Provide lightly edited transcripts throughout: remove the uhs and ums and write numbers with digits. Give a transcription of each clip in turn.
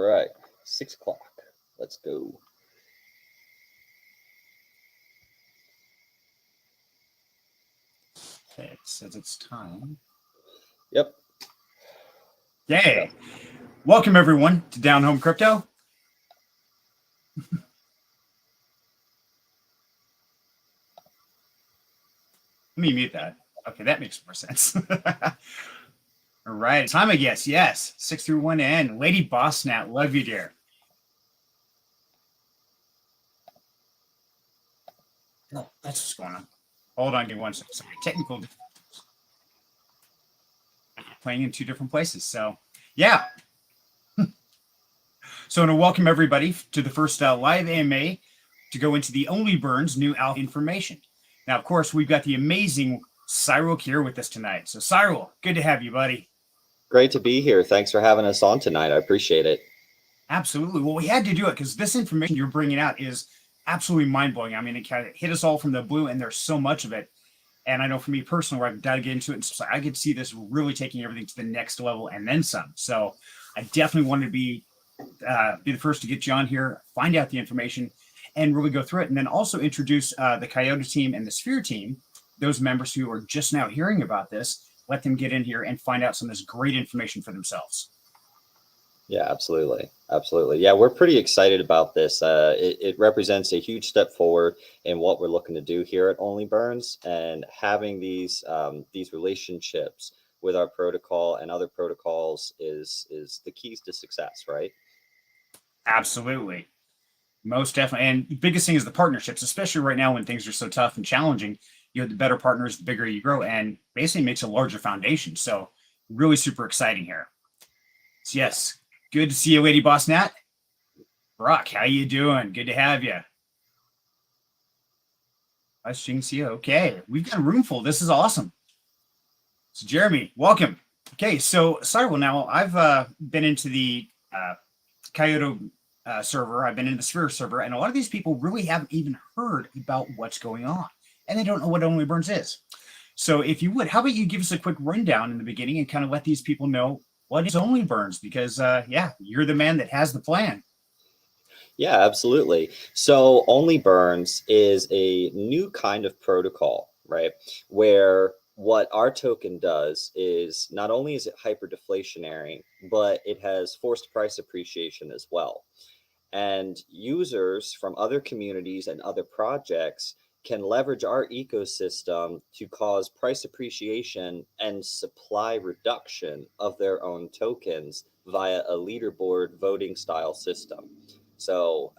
right, 6 o'clock. Let's go. Okay, it says it's time. Yep. Yay. Welcome, everyone, to Down Home Crypto. Let me mute that. Okay, that makes more sense. All right, time I guess. Yes, 631N. Lady Boss Nat, love you, dear. Oh, that's what's going on. Hold on, give me one second. Sorry, technical. Playing in 2 different places. So, yeah. So, I want to welcome everybody to the first live AMA to go into the Onlyburns new alpha information. Now, of course, we've got the amazing Cyril here with us tonight. So, Cyril, good to have you, buddy. Great to be here. Thanks for having us on tonight. I appreciate it. Absolutely. Well, we had to do it because this information you're bringing out is absolutely mind-blowing. I mean, it kind of hit us all from the blue, and there's so much of it. And I know for me personally, where I've dug into it, and so I could see this really taking everything to the next level and then some. So I definitely wanted to be the first to get you on here, find out the information, and really go through it. And then also introduce the Coyote team and the Sphere team, those members who are just now hearing about this, let them get in here and find out some of this great information for themselves. Yeah, absolutely. Absolutely. Yeah, we're pretty excited about this. It represents a huge step forward in what we're looking to do here at Onlyburns, and having these relationships with our protocol and other protocols is the keys to success, right? Absolutely. Most definitely. And the biggest thing is the partnerships, especially right now when things are so tough and challenging. You have the better partners, the bigger you grow, and basically makes a larger foundation. So really super exciting here. So yes, good to see you, Lady Boss Nat. Brock, how you doing? Good to have you. Nice to see you. Okay, we've got a room full. This is awesome. So Jeremy, welcome. Okay, so Cyril, now I've been into the Coyote server. I've been in the Sphere server, and a lot of these people really haven't even heard about what's going on, and they don't know what Onlyburns is. So if you would, how about you give us a quick rundown in the beginning and kind of let these people know what is Onlyburns? Because yeah, you're the man that has the plan. Yeah, absolutely. So Onlyburns is a new kind of protocol, right? Where what our token does is not only is it hyper deflationary, but it has forced price appreciation as well. And users from other communities and other projects can leverage our ecosystem to cause price appreciation and supply reduction of their own tokens via a leaderboard voting style system. So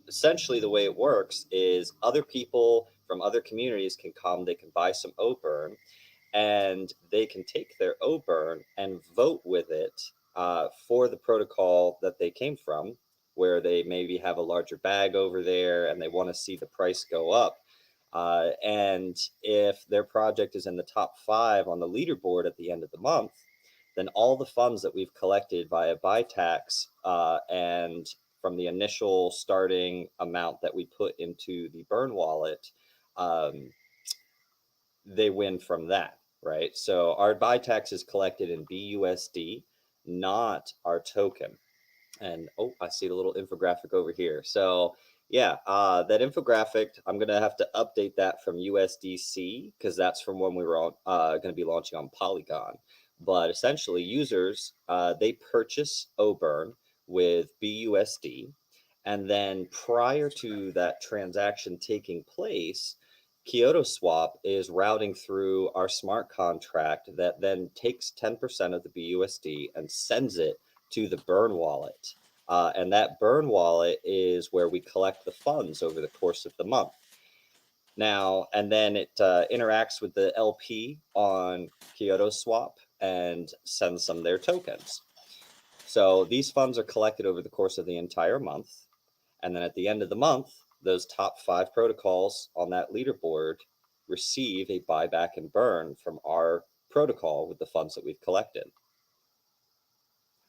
essentially the way it works is other people from other communities can come, they can buy some Oburn, and they can take their Oburn and vote with it for the protocol that they came from, where they maybe have a larger bag over there and they want to see the price go up. And if their project is in the top 5 on the leaderboard at the end of the month, then all the funds that we've collected via buy tax and from the initial starting amount that we put into the burn wallet, they win from that, right? So our buy tax is collected in BUSD, not our token. And oh, I see the little infographic over here. So yeah, that infographic, I'm going to have to update that from USDC because that's from when we were going to be launching on Polygon. But essentially users, they purchase Oburn with BUSD. And then prior to that transaction taking place, Kyoto Swap is routing through our smart contract that then takes 10% of the BUSD and sends it to the burn wallet. And that burn wallet is where we collect the funds over the course of the month. Now, and then it interacts with the LP on Kyoto Swap and sends them their tokens. So these funds are collected over the course of the entire month. And then at the end of the month, those top 5 protocols on that leaderboard receive a buyback and burn from our protocol with the funds that we've collected.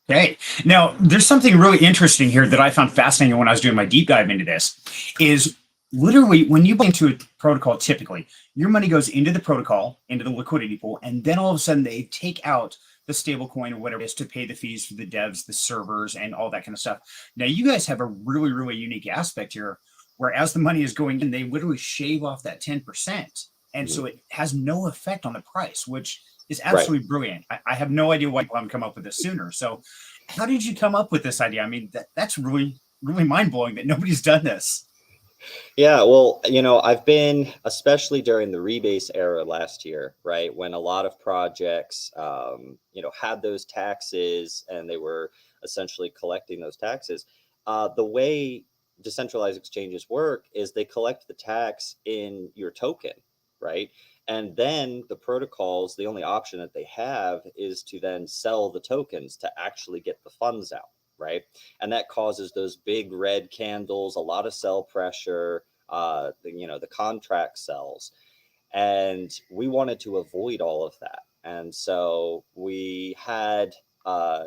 Okay. Now, there's something really interesting here that I found fascinating when I was doing my deep dive into this, is literally when you buy into a protocol, typically your money goes into the protocol, into the liquidity pool, and then all of a sudden they take out the stable coin or whatever it is to pay the fees for the devs, the servers, and all that kind of stuff. Now, you guys have a really, really unique aspect here where as the money is going in, they literally shave off that 10%. And so it has no effect on the price, which is absolutely brilliant. I have no idea why people haven't come up with this sooner. So how did you come up with this idea? I mean, that's really, really mind blowing that nobody's done this. Yeah, well, I've been, especially during the rebase era last year, right, when a lot of projects, had those taxes and they were essentially collecting those taxes. The way decentralized exchanges work is they collect the tax in your token, right? And then the protocols, the only option that they have is to then sell the tokens to actually get the funds out, right? And that causes those big red candles, a lot of sell pressure, the contract sells. And we wanted to avoid all of that. And so we had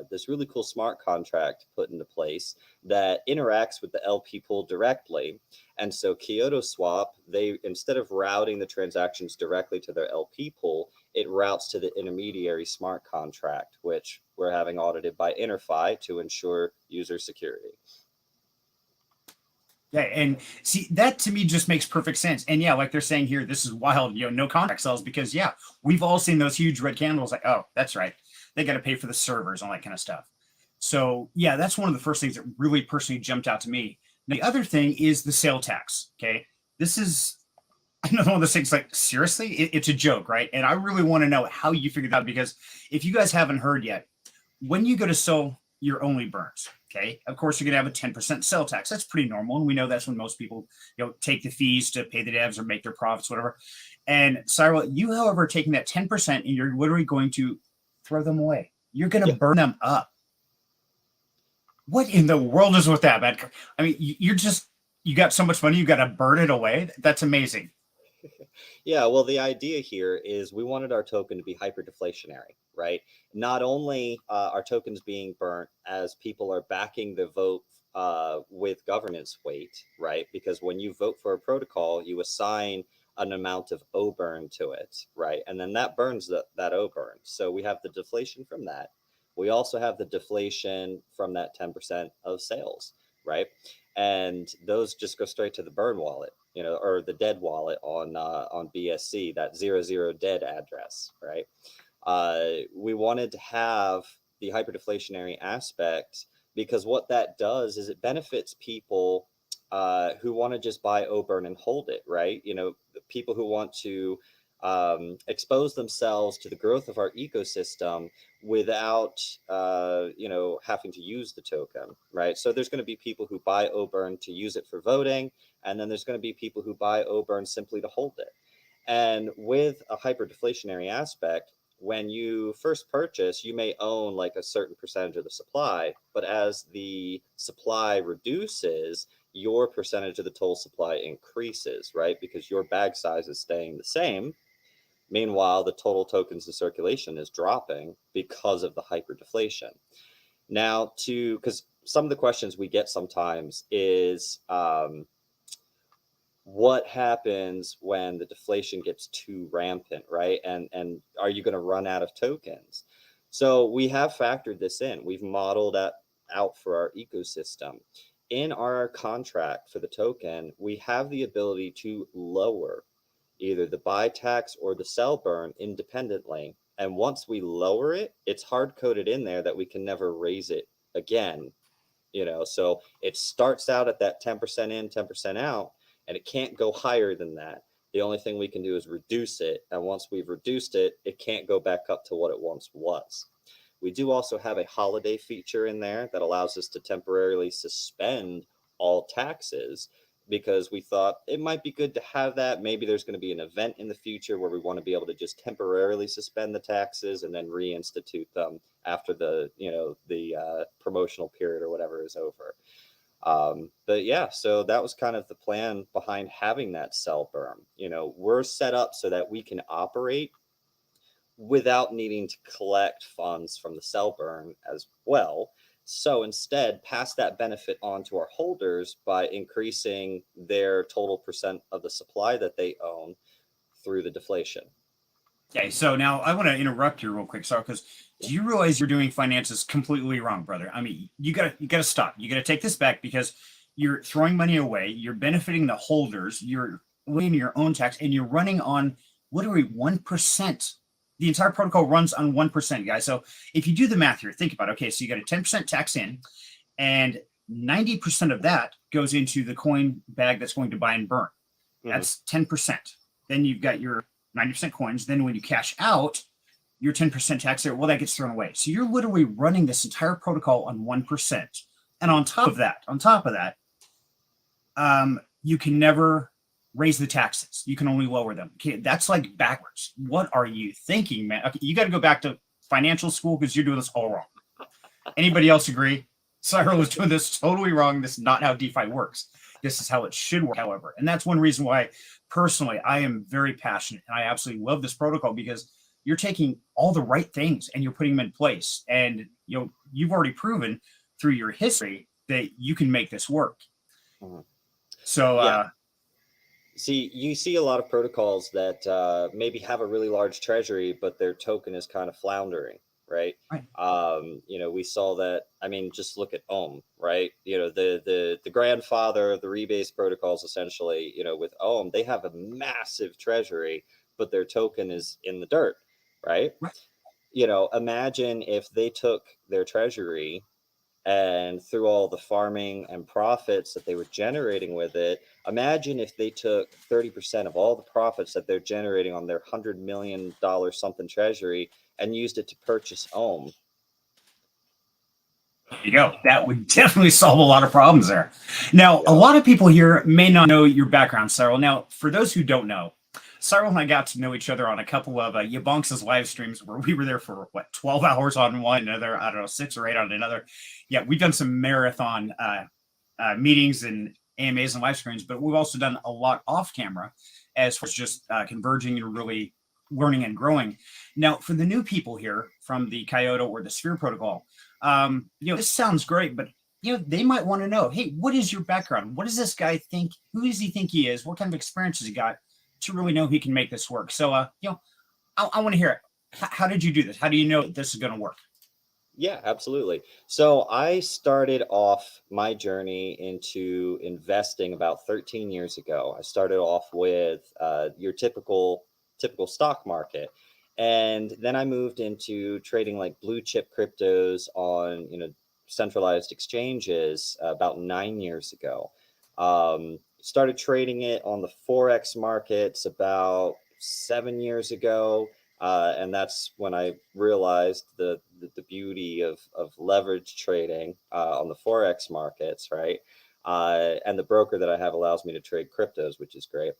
this really cool smart contract put into place that interacts with the LP pool directly. And so Kyoto Swap, they, instead of routing the transactions directly to their LP pool, it routes to the intermediary smart contract, which we're having audited by InterFi to ensure user security. Yeah, and see that to me just makes perfect sense. And yeah, like they're saying here, this is wild, no contract sells because yeah, we've all seen those huge red candles. Like, oh, that's right, they got to pay for the servers, all that kind of stuff. So yeah, that's one of the first things that really personally jumped out to me. Now, the other thing is the sale tax. Okay, this is another one of those things. Like seriously, it's a joke, right? And I really want to know how you figured out because if you guys haven't heard yet, when you go to sell your Onlyburns, okay, of course you're going to have a 10% sell tax. That's pretty normal, and we know that's when most people take the fees to pay the devs or make their profits, whatever. And Cyril, you, however, are taking that 10% and you're literally going to throw them away. You're going to burn them up. What in the world is with that, man? I mean, you got so much money, you got to burn it away. That's amazing. Yeah, well, the idea here is we wanted our token to be hyper deflationary, right? Not only are tokens being burnt as people are backing the vote with governance weight, right? Because when you vote for a protocol, you assign an amount of Oburn to it, right? And then that burns that Oburn. So we have the deflation from that. We also have the deflation from that 10% of sales, right? And those just go straight to the burn wallet, or the dead wallet on BSC, that 00 dead address, right? We wanted to have the hyperdeflationary aspect because what that does is it benefits people who want to just buy Oburn and hold it, right? The people who want to expose themselves to the growth of our ecosystem without having to use the token, right? So there's going to be people who buy Oburn to use it for voting, and then there's going to be people who buy Oburn simply to hold it. And with a hyperdeflationary aspect, when you first purchase, you may own like a certain percentage of the supply, but as the supply reduces, your percentage of the total supply increases, right? Because your bag size is staying the same. Meanwhile, the total tokens in circulation is dropping because of the hyperdeflation. Now, because some of the questions we get sometimes is, what happens when the deflation gets too rampant, right? And are you going to run out of tokens? So we have factored this in. We've modeled that out for our ecosystem. In our contract for the token, we have the ability to lower either the buy tax or the sell burn independently. And once we lower it, it's hard coded in there that we can never raise it again. So it starts out at that 10% in, 10% out, and it can't go higher than that. The only thing we can do is reduce it. And once we've reduced it, it can't go back up to what it once was. We do also have a holiday feature in there that allows us to temporarily suspend all taxes because we thought it might be good to have that. Maybe there's going to be an event in the future where we want to be able to just temporarily suspend the taxes and then reinstitute them after the promotional period or whatever is over. But yeah, so that was kind of the plan behind having that sell burn. We're set up so that we can operate without needing to collect funds from the sell burn as well. So instead, pass that benefit on to our holders by increasing their total percent of the supply that they own through the deflation. Okay, so now I want to interrupt you real quick, sorry, because do you realize you're doing finances completely wrong, brother? I mean, you gotta stop. You gotta take this back because you're throwing money away. You're benefiting the holders. You're winning your own tax, and you're running on literally 1%. The entire protocol runs on 1%, guys. So if you do the math here, think about it. Okay, so you got a 10% tax in, and 90% of that goes into the coin bag that's going to buy and burn. Mhm. That's 10%. Then you've got your 90% coins. Then when you cash out, your 10% tax there, well, that gets thrown away. So you're literally running this entire protocol on 1%. And on top of that, you can never raise the taxes. You can only lower them. Okay, that's like backwards. What are you thinking, man? Okay, you got to go back to financial school because you're doing this all wrong. Anybody else agree? Cyril is doing this totally wrong. This is not how DeFi works. This is how it should work, however. And that's one reason why, personally, I am very passionate and I absolutely love this protocol because you're taking all the right things and you're putting them in place. And you've already proven through your history that you can make this work. Mhm. So Yeah. See, you see a lot of protocols that maybe have a really large treasury, but their token is kind of floundering, right? right. We saw that. I mean, just look at Ohm, right? The grandfather of the rebase protocols, essentially. With Ohm, they have a massive treasury, but their token is in the dirt, right? Right. Imagine if they took their treasury and through all the farming and profits that they were generating with it, imagine if they took 30% of all the profits that they're generating on their $100 million something treasury and used it to purchase Ohm. There you go. That would definitely solve a lot of problems there. Now, a Yeah. lot of people here may not know your background, Cyril. Now, for those who don't know, Cyril and I got to know each other on a couple of Yabonks' live streams where we were there for 12 hours on one, another, I don't know, 6 or 8 on another. Yeah, we've done some marathon meetings and AMAs and live streams, but we've also done a lot off camera as far as just converging and really learning and growing. Now, for the new people here from the Kyoto or the Sphere protocol, this sounds great, but they might want to know, hey, what is your background? What does this guy think? Who does he think he is? What kind of experience has he got to really know he can make this work? So, I want to hear it. How did you do this? How do you know this is going to work? Yeah, absolutely. So I started off my journey into investing about 13 years ago. I started off with your typical stock market, and then I moved into trading like blue chip cryptos on centralized exchanges about 9 years ago. Started trading it on the forex markets about 7 years ago, and that's when I realized the beauty of leverage trading on the forex markets, right? And the broker that I have allows me to trade cryptos, which is great.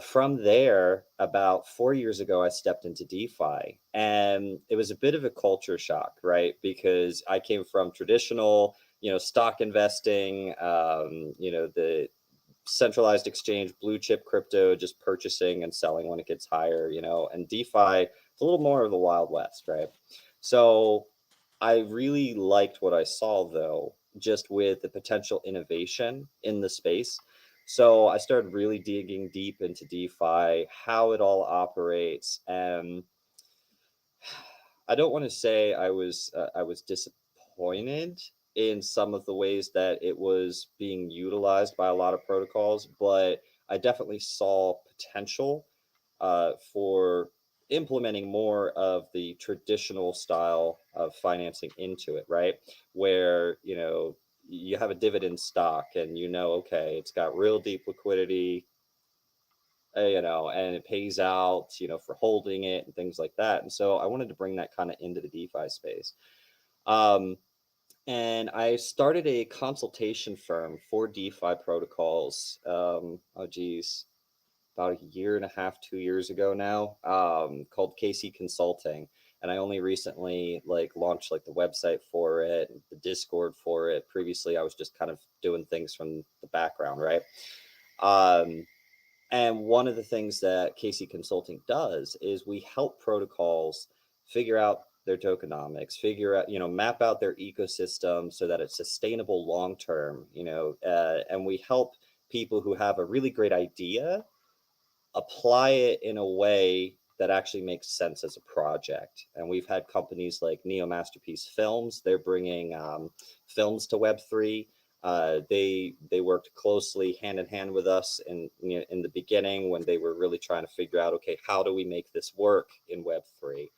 From there, about 4 years ago, I stepped into DeFi, and it was a bit of a culture shock, right? Because I came from traditional, stock investing, the centralized exchange, blue chip crypto, just purchasing and selling when it gets higher, and DeFi, it's a little more of the Wild West, right? So I really liked what I saw though, just with the potential innovation in the space. So I started really digging deep into DeFi, how it all operates, and I don't want to say I was disappointed in some of the ways that it was being utilized by a lot of protocols, but I definitely saw potential for implementing more of the traditional style of financing into it, right? Where you have a dividend stock, and okay, it's got real deep liquidity, and it pays out, for holding it and things like that. And so I wanted to bring that kind of into the DeFi space. Um, and I started a consultation firm for DeFi protocols. Oh geez, about a year and a half, 2 years ago now, called KC Consulting. And I only recently launched the website for it, the Discord for it. Previously, I was just kind of doing things from the background, right? Um, and one of the things that KC Consulting does is we help protocols figure out their tokenomics, figure out, map out their ecosystem so that it's sustainable long term, and we help people who have a really great idea apply it in a way that actually makes sense as a project. And we've had companies like Neo Masterpiece Films. They're bringing films to Web3. They worked closely hand in hand with us in the beginning when they were really trying to figure out, okay, how do we make this work in Web3?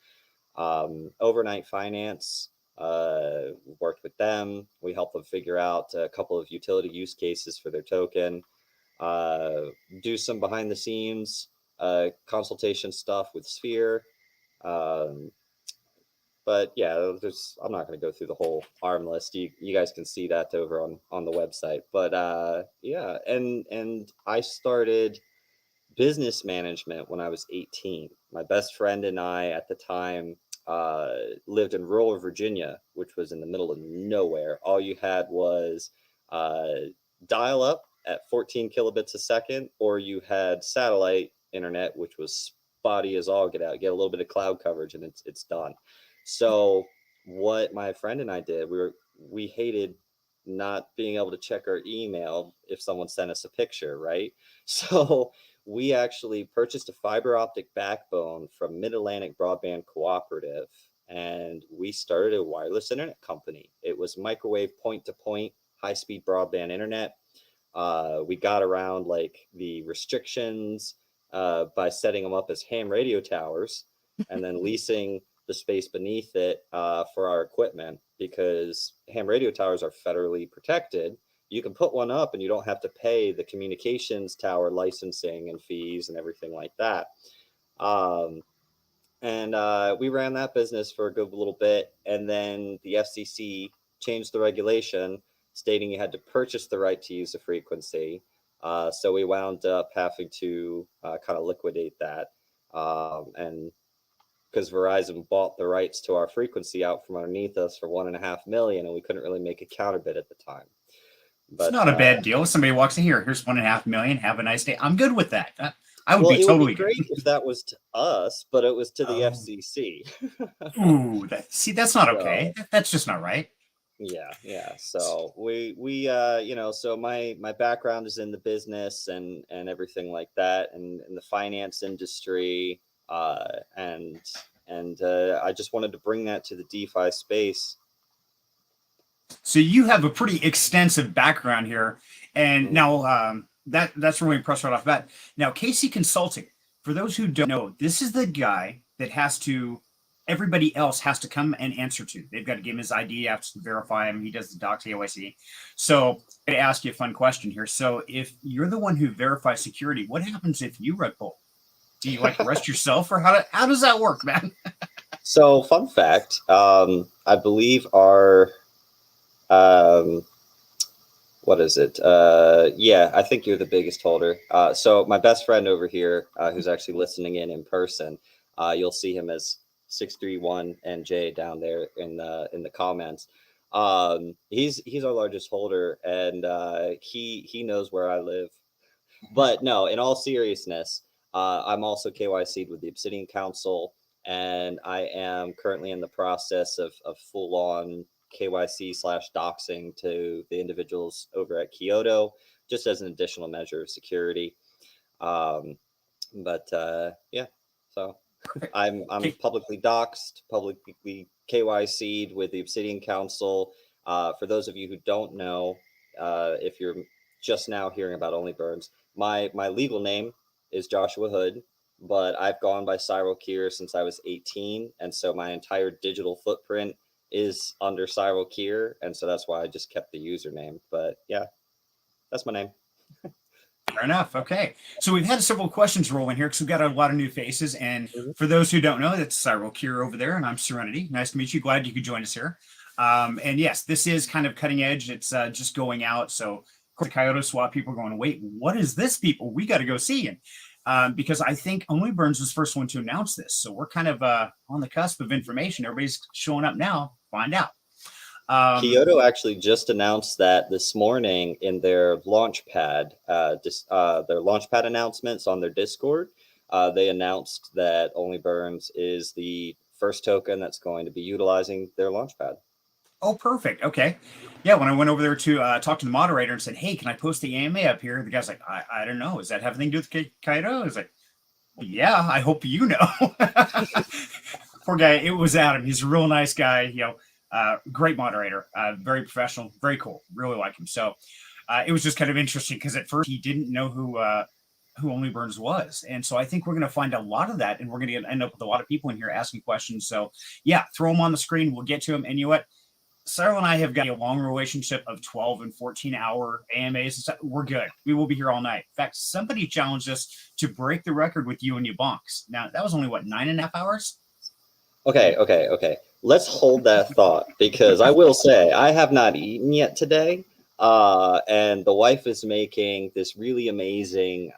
Overnight Finance, worked with them. We helped them figure out a couple of utility use cases for their token, do some behind the scenes consultation stuff with Sphere. Um, but yeah, I'm not going to go through the whole ARM list. You guys can see that over on the website. But yeah, and I started business management when I was 18. My best friend and I at the time lived in rural Virginia, which was in the middle of nowhere. All you had was dial up at 14 kilobits a second, or you had satellite internet, which was spotty as all get out. Get a little bit of cloud coverage, and it's done. So what my friend and I did, we hated not being able to check our email if someone sent us a picture, right? So we actually purchased a fiber optic backbone from Mid-Atlantic Broadband Cooperative, and we started a wireless internet company. It was microwave point-to-point high-speed broadband internet. We got around like the restrictions by setting them up as ham radio towers and then leasing the space beneath it for our equipment, because ham radio towers are federally protected. You can put one up and you don't have to pay the communications tower licensing and fees and everything like that. And we ran that business for a good little bit. And then the FCC changed the regulation stating you had to purchase the right to use the frequency. So we wound up having to kind of liquidate that. And because Verizon bought the rights to our frequency out from underneath us for $1.5 million, and we couldn't really make a counterbid at the time. But it's not a bad deal. If somebody walks in here, here's $1.5 million. Have a nice day. I'm good with that. I would be totally great if that was to us, but it was to the FCC. Ooh, that's not okay. That's just not right. Yeah. So we so my background is in the business and everything like that, and in the finance industry, and I just wanted to bring that to the DeFi space. So you have a pretty extensive background here, and now that's really impressive right off the bat. Now, KC Consulting, for those who don't know, this is the guy that everybody else has to come and answer to. They've got to give him his ID, have to verify him. He does the docs, KYC. So I'm going to ask you a fun question here. So if you're the one who verifies security, what happens if you rug pull? Do you like arrest yourself, or how does that work, man? So fun fact, I believe our what is it? Yeah, I think you're the biggest holder. So my best friend over here, who's actually listening in person, you'll see him as 631NJ down there in the comments. He's our largest holder, and he knows where I live. But no, in all seriousness, I'm also KYC'd with the Obsidian Council, and I am currently in the process of full on KYC/doxing to the individuals over at Kyoto, just as an additional measure of security. But yeah, so I'm publicly doxed, publicly KYC'd with the Obsidian Council. For those of you who don't know, if you're just now hearing about Onlyburns, my legal name is Joshua Hood, but I've gone by Cyril Kier since I was 18, and so my entire digital footprint is under Cyril Kier, and so that's why I just kept the username. But yeah, that's my name. Fair enough. Okay, so we've had several questions rolling here because we've got a lot of new faces, and for those who don't know, that's Cyril Kier over there, and I'm Serenity. Nice to meet you. Glad you could join us here. And yes, this is kind of cutting edge. It's just going out, so the Coyote Swap people are going, wait, what is this, people? We got to go see it. Because I think Onlyburns was the first one to announce this. So we're kind of on the cusp of information. Everybody's showing up now. Find out. Kyoto actually just announced that this morning in their launchpad, their launchpad announcements on their Discord. They announced that Onlyburns is the first token that's going to be utilizing their launchpad. Oh, perfect. Okay. Yeah, when I went over there to talk to the moderator and said, hey, can I post the AMA up here? The guy's like, I don't know. Does that have anything to do with Kaido? I was like, Yeah, I hope you know. Poor guy. It was Adam. He's a real nice guy. Great moderator. Very professional. Very cool. Really like him. So it was just kind of interesting because at first he didn't know who Onlyburns was, and so I think we're going to find a lot of that, and we're going to end up with a lot of people in here asking questions. So yeah, throw them on the screen. We'll get to them. And you know what? Cyril and I have got a long relationship of 12 and 14-hour AMAs and stuff. We're good. We will be here all night. In fact, somebody challenged us to break the record with you and your bonks. Now, that was only, what, 9.5 hours? Okay. Let's hold that thought because I will say I have not eaten yet today. And the wife is making this really amazing,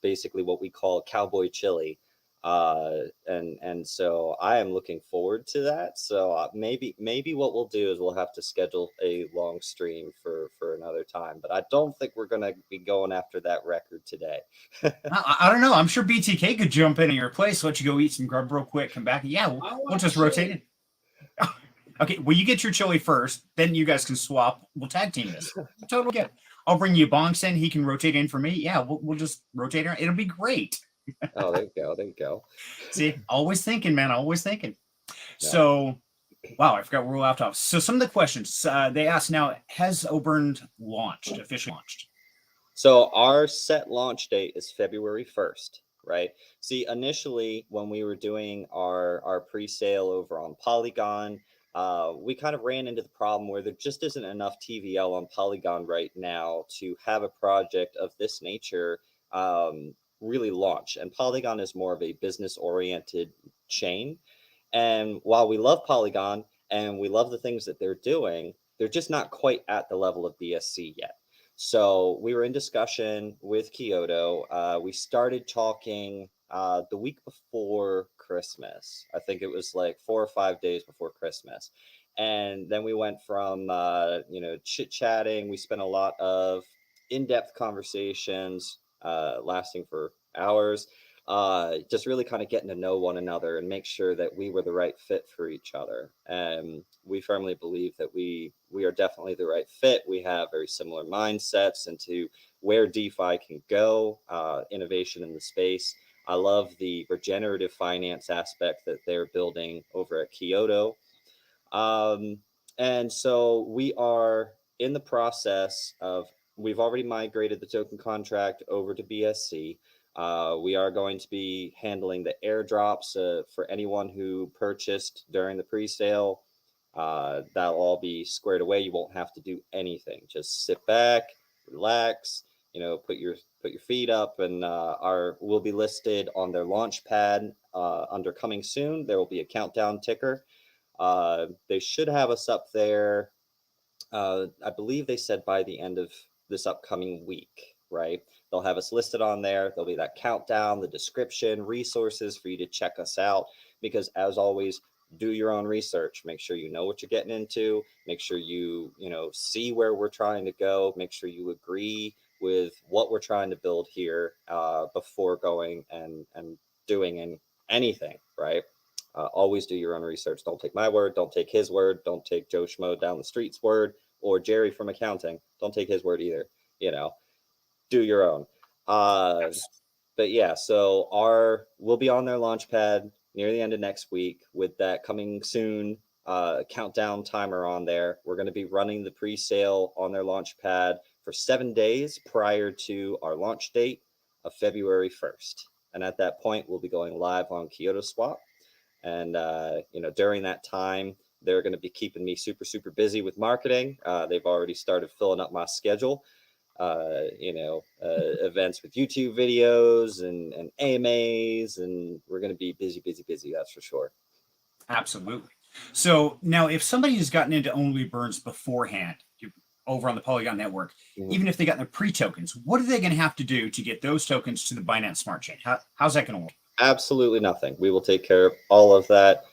basically what we call cowboy chili. And so I am looking forward to that. So maybe what we'll do is we'll have to schedule a long stream for another time. But I don't think we're gonna be going after that record today. I don't know. I'm sure BTK could jump in your place, let you go eat some grub real quick, come back. Yeah, we'll just rotate it. Okay, well, you get your chili first, then you guys can swap. We'll tag team this. Totally get it. I'll bring you bonks in. He can rotate in for me. Yeah, we'll just rotate around. It'll be great. Oh, there you go. See, always thinking, man. Always thinking. Yeah. So, wow, I forgot where we're left off. So, some of the questions they asked now: has Oburn officially launched? So our set launch date is February 1st, right? See, initially when we were doing our pre-sale over on Polygon, we kind of ran into the problem where there just isn't enough TVL on Polygon right now to have a project of this nature really launch. And Polygon is more of a business-oriented chain. And while we love Polygon and we love the things that they're doing, they're just not quite at the level of BSC yet. So we were in discussion with Kyoto. We started talking the week before Christmas. I think it was like 4 or 5 days before Christmas. And then we went from, chit-chatting. We spent a lot of in-depth conversations lasting for hours, just really kind of getting to know one another and make sure that we were the right fit for each other. And we firmly believe that we are definitely the right fit. We have very similar mindsets into where DeFi can go, innovation in the space. I love the regenerative finance aspect that they're building over at Kyoto. And so we are in the process of, we've already migrated the token contract over to BSC. We are going to be handling the airdrops for anyone who purchased during the pre-sale. That'll all be squared away. You won't have to do anything. Just sit back, relax, put your feet up, and we'll be listed on their launch pad under coming soon. There will be a countdown ticker. They should have us up there. I believe they said by the end of this upcoming week, right? They'll have us listed on there. There'll be that countdown, the description, resources for you to check us out. Because as always, do your own research. Make sure you know what you're getting into. Make sure you see where we're trying to go. Make sure you agree with what we're trying to build here before going and doing anything, right? Always do your own research. Don't take my word. Don't take his word. Don't take Joe Schmo down the street's word or Jerry from accounting. Don't take his word either. Do your own. But yeah, so we'll be on their launch pad near the end of next week with that coming soon countdown timer on there. We're going to be running the pre-sale on their launch pad for 7 days prior to our launch date of February 1st. And at that point, we'll be going live on Kyoto Swap. And, during that time, they're going to be keeping me super, super busy with marketing. They've already started filling up my schedule, events with YouTube videos and AMAs, and we're going to be busy, that's for sure. Absolutely. So now if somebody has gotten into Onlyburns beforehand, over on the Polygon network, even if they got their pre-tokens, what are they going to have to do to get those tokens to the Binance Smart Chain? How's that going to work? Absolutely nothing. We will take care of all of that.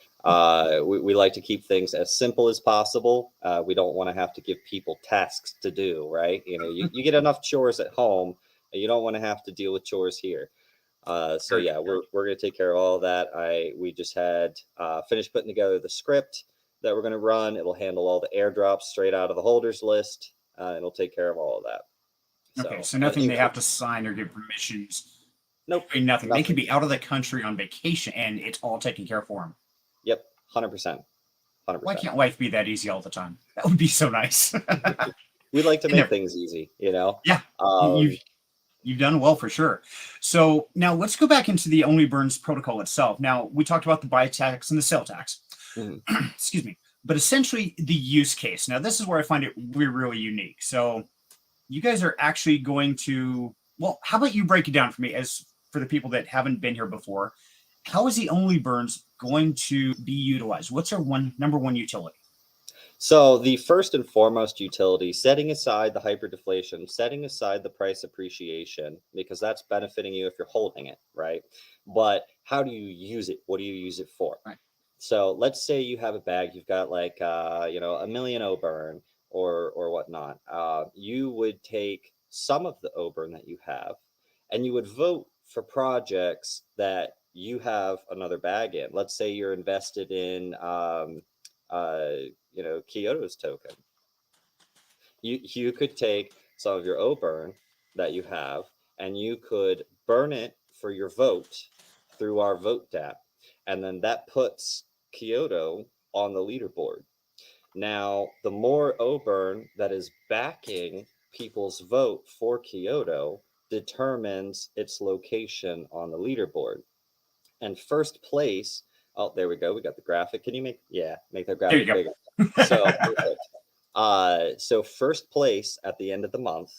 We like to keep things as simple as possible. We don't want to have to give people tasks to do, right? You get enough chores at home, and you don't want to have to deal with chores here. So yeah, we're going to take care of all of that. We just had finished putting together the script that we're going to run. It'll handle all the airdrops straight out of the holders list. It'll take care of all of that. Okay, so nothing they have to sign or give permissions. Nope. Doing nothing. They Nothing. could be out of the country on vacation and it's all taken care of for them. Yep. 100%. Why 100%. can't life be that easy all the time? That would be so nice. We like to And make things easy, you know? yeah, Um, you've done well for sure. So now let's go back into the Onlyburns protocol itself. Now we talked about the buy tax and the sale tax. mhm. Excuse me. But essentially the use case. Now this is where I find it really, really unique. So you guys are actually going to, well, how about you break it down for me as for the people that haven't been here before? How is the Onlyburns going to be utilized? What's our number one utility? So the first and foremost utility, setting aside the hyperdeflation, setting aside the price appreciation, because that's benefiting you if you're holding it, right? But how do you use it? What do you use it for? Right. So let's say you have a bag, you've got like a Million Oburn or whatnot. You would take some of the Oburn that you have, and you would vote for projects that you have another bag in. Let's say you're invested in uh, Kyoto's token. You could take some of your Oburn that you have, and you could burn it for your vote through our vote app, and then that puts Kyoto on the leaderboard. Now, the more Oburn that is backing people's vote for Kyoto determines its location on the leaderboard. And first place, oh, there we go. We got the graphic. Can you make that There you graphic go. bigger? So perfect. So first place at the end of the month,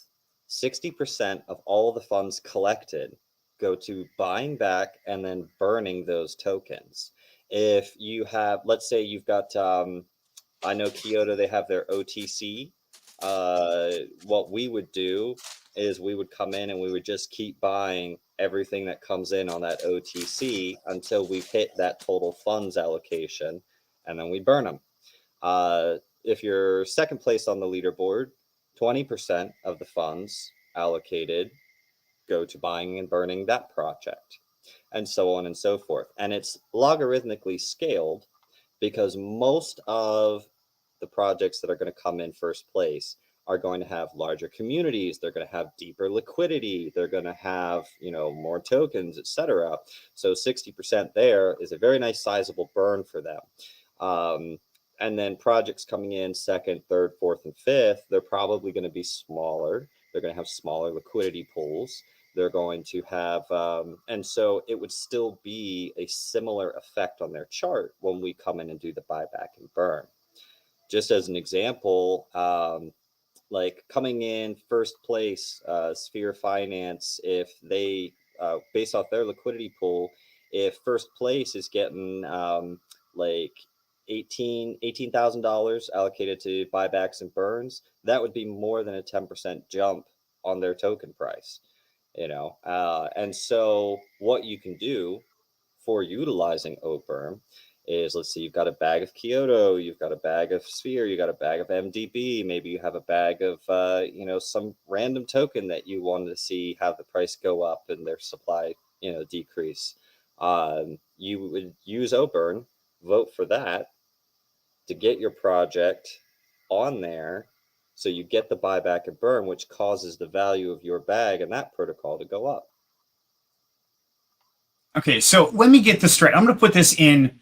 60% of all the funds collected go to buying back and then burning those tokens. If you have, let's say you've got, I know Kyoto, they have their OTC. What we would do is we would come in and we would just keep buying everything that comes in on that OTC until we've hit that total funds allocation, and then we burn them. If you're second place on the leaderboard, 20% of the funds allocated go to buying and burning that project, and so on and so forth. And it's logarithmically scaled because most of the projects that are going to come in first place are going to have larger communities. They're going to have deeper liquidity. They're going to have, more tokens, etc. So 60% there is a very nice sizable burn for them. And then projects coming in second, third, fourth, and fifth, they're probably going to be smaller. They're going to have smaller liquidity pools. They're going to have, and so it would still be a similar effect on their chart when we come in and do the buyback and burn. Just as an example, like coming in first place, Sphere Finance, if they, based off their liquidity pool, if first place is getting like $18,000 allocated to buybacks and burns, that would be more than a 10% jump on their token price. And so what you can do for utilizing Oburn is, let's see, you've got a bag of Kyoto, you've got a bag of Sphere, you got a bag of MDB, maybe you have a bag of some random token that you wanted to see have the price go up and their supply decrease. You would use Oburn, vote for that to get your project on there, so you get the buyback and burn, which causes the value of your bag and that protocol to go up. Okay, so let me get this straight. I'm going to put this in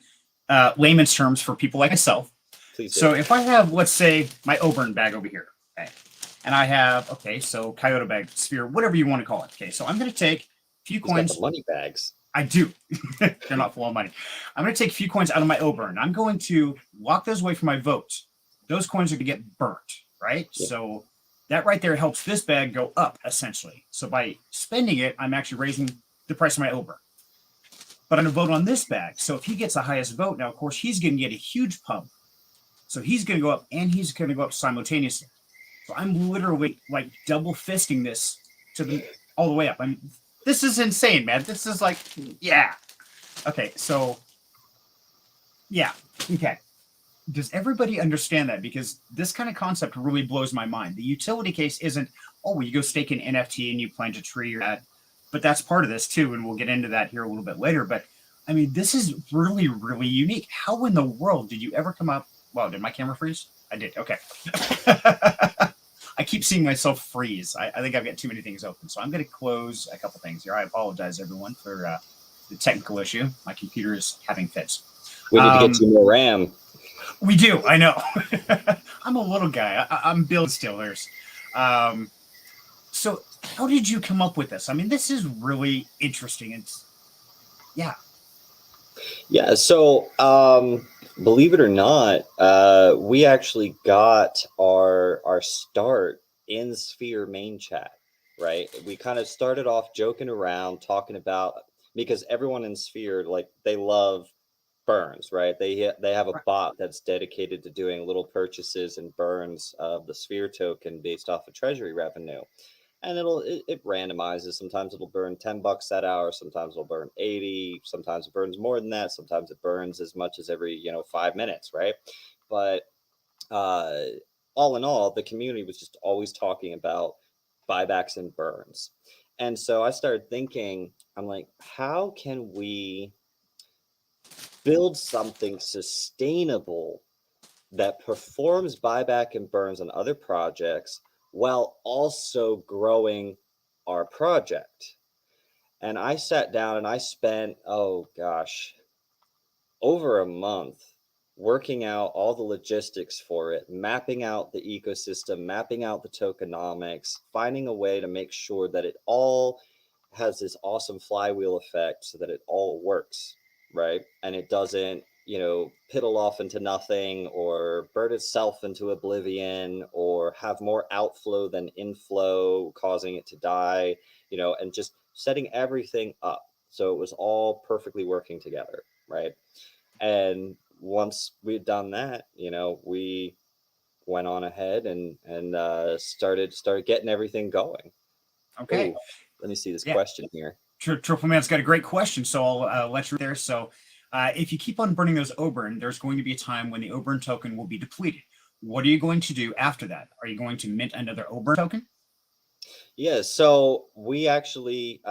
layman's terms for people like myself. Please do. So if I have, let's say, my Oburn bag over here, okay, and I have, okay, so Kyoto bag, Sphere, whatever you want to call it. Okay, so I'm going to take a few He's coins. got the money bags. I do. They're not full of money. I'm going to take a few coins out of my Oburn. I'm going to lock those away for my vote. Those coins are going to get burnt, right? Yeah. So that right there helps this bag go up, essentially. So by spending it, I'm actually raising the price of my Oburn. But I'm going to vote on this bag. So if he gets the highest vote, now, of course, he's going to get a huge pump. So he's going to go up, and he's going to go up simultaneously. So I'm literally like double fisting this all the way up. This is insane, man. This is like, yeah. Okay, so, yeah. Okay. Does everybody understand that? Because this kind of concept really blows my mind. The utility case isn't, well, you go stake an NFT and you plant a tree or that. But that's part of this too, and we'll get into that here a little bit later. But, I mean, this is really, really unique. How in the world did you ever come up? Wow, did my camera freeze? I did. Okay. I keep seeing myself freeze. I think I've got too many things open. So I'm going to close a couple things here. I apologize, everyone, for the technical issue. My computer is having fits. We need to get you more RAM. We do. I know. I'm a little guy. I'm built Stillers. So how did you come up with this? I mean, this is really interesting. Yeah. Yeah. So, believe it or not, we actually got our start in Sphere main chat, right? We kind of started off joking around, talking about, because everyone in Sphere, like, they love burns, right? They have a bot that's dedicated to doing little purchases and burns of the Sphere token based off of treasury revenue. And it randomizes. Sometimes it'll burn $10 that hour, sometimes it'll burn 80, sometimes it burns more than that, sometimes it burns as much as every 5 minutes, right? But all in all, the community was just always talking about buybacks and burns. And so I started thinking, I'm like, how can we build something sustainable that performs buyback and burns on other projects while also growing our project? And I sat down and I spent, oh gosh, over a month working out all the logistics for it, mapping out the ecosystem, mapping out the tokenomics, finding a way to make sure that it all has this awesome flywheel effect so that it all works, right? And it doesn't, piddle off into nothing or burn itself into oblivion or have more outflow than inflow, causing it to die, and just setting everything up so it was all perfectly working together, right? And once we'd done that, we went on ahead and started getting everything going. Okay. Oh, let me see this Yeah. question here. Triple Man's got a great question, so I'll let you there. So if you keep on burning those Oburn, there's going to be a time when the Oburn token will be depleted. What are you going to do after that? Are you going to mint another Oburn token? Yeah, so we actually,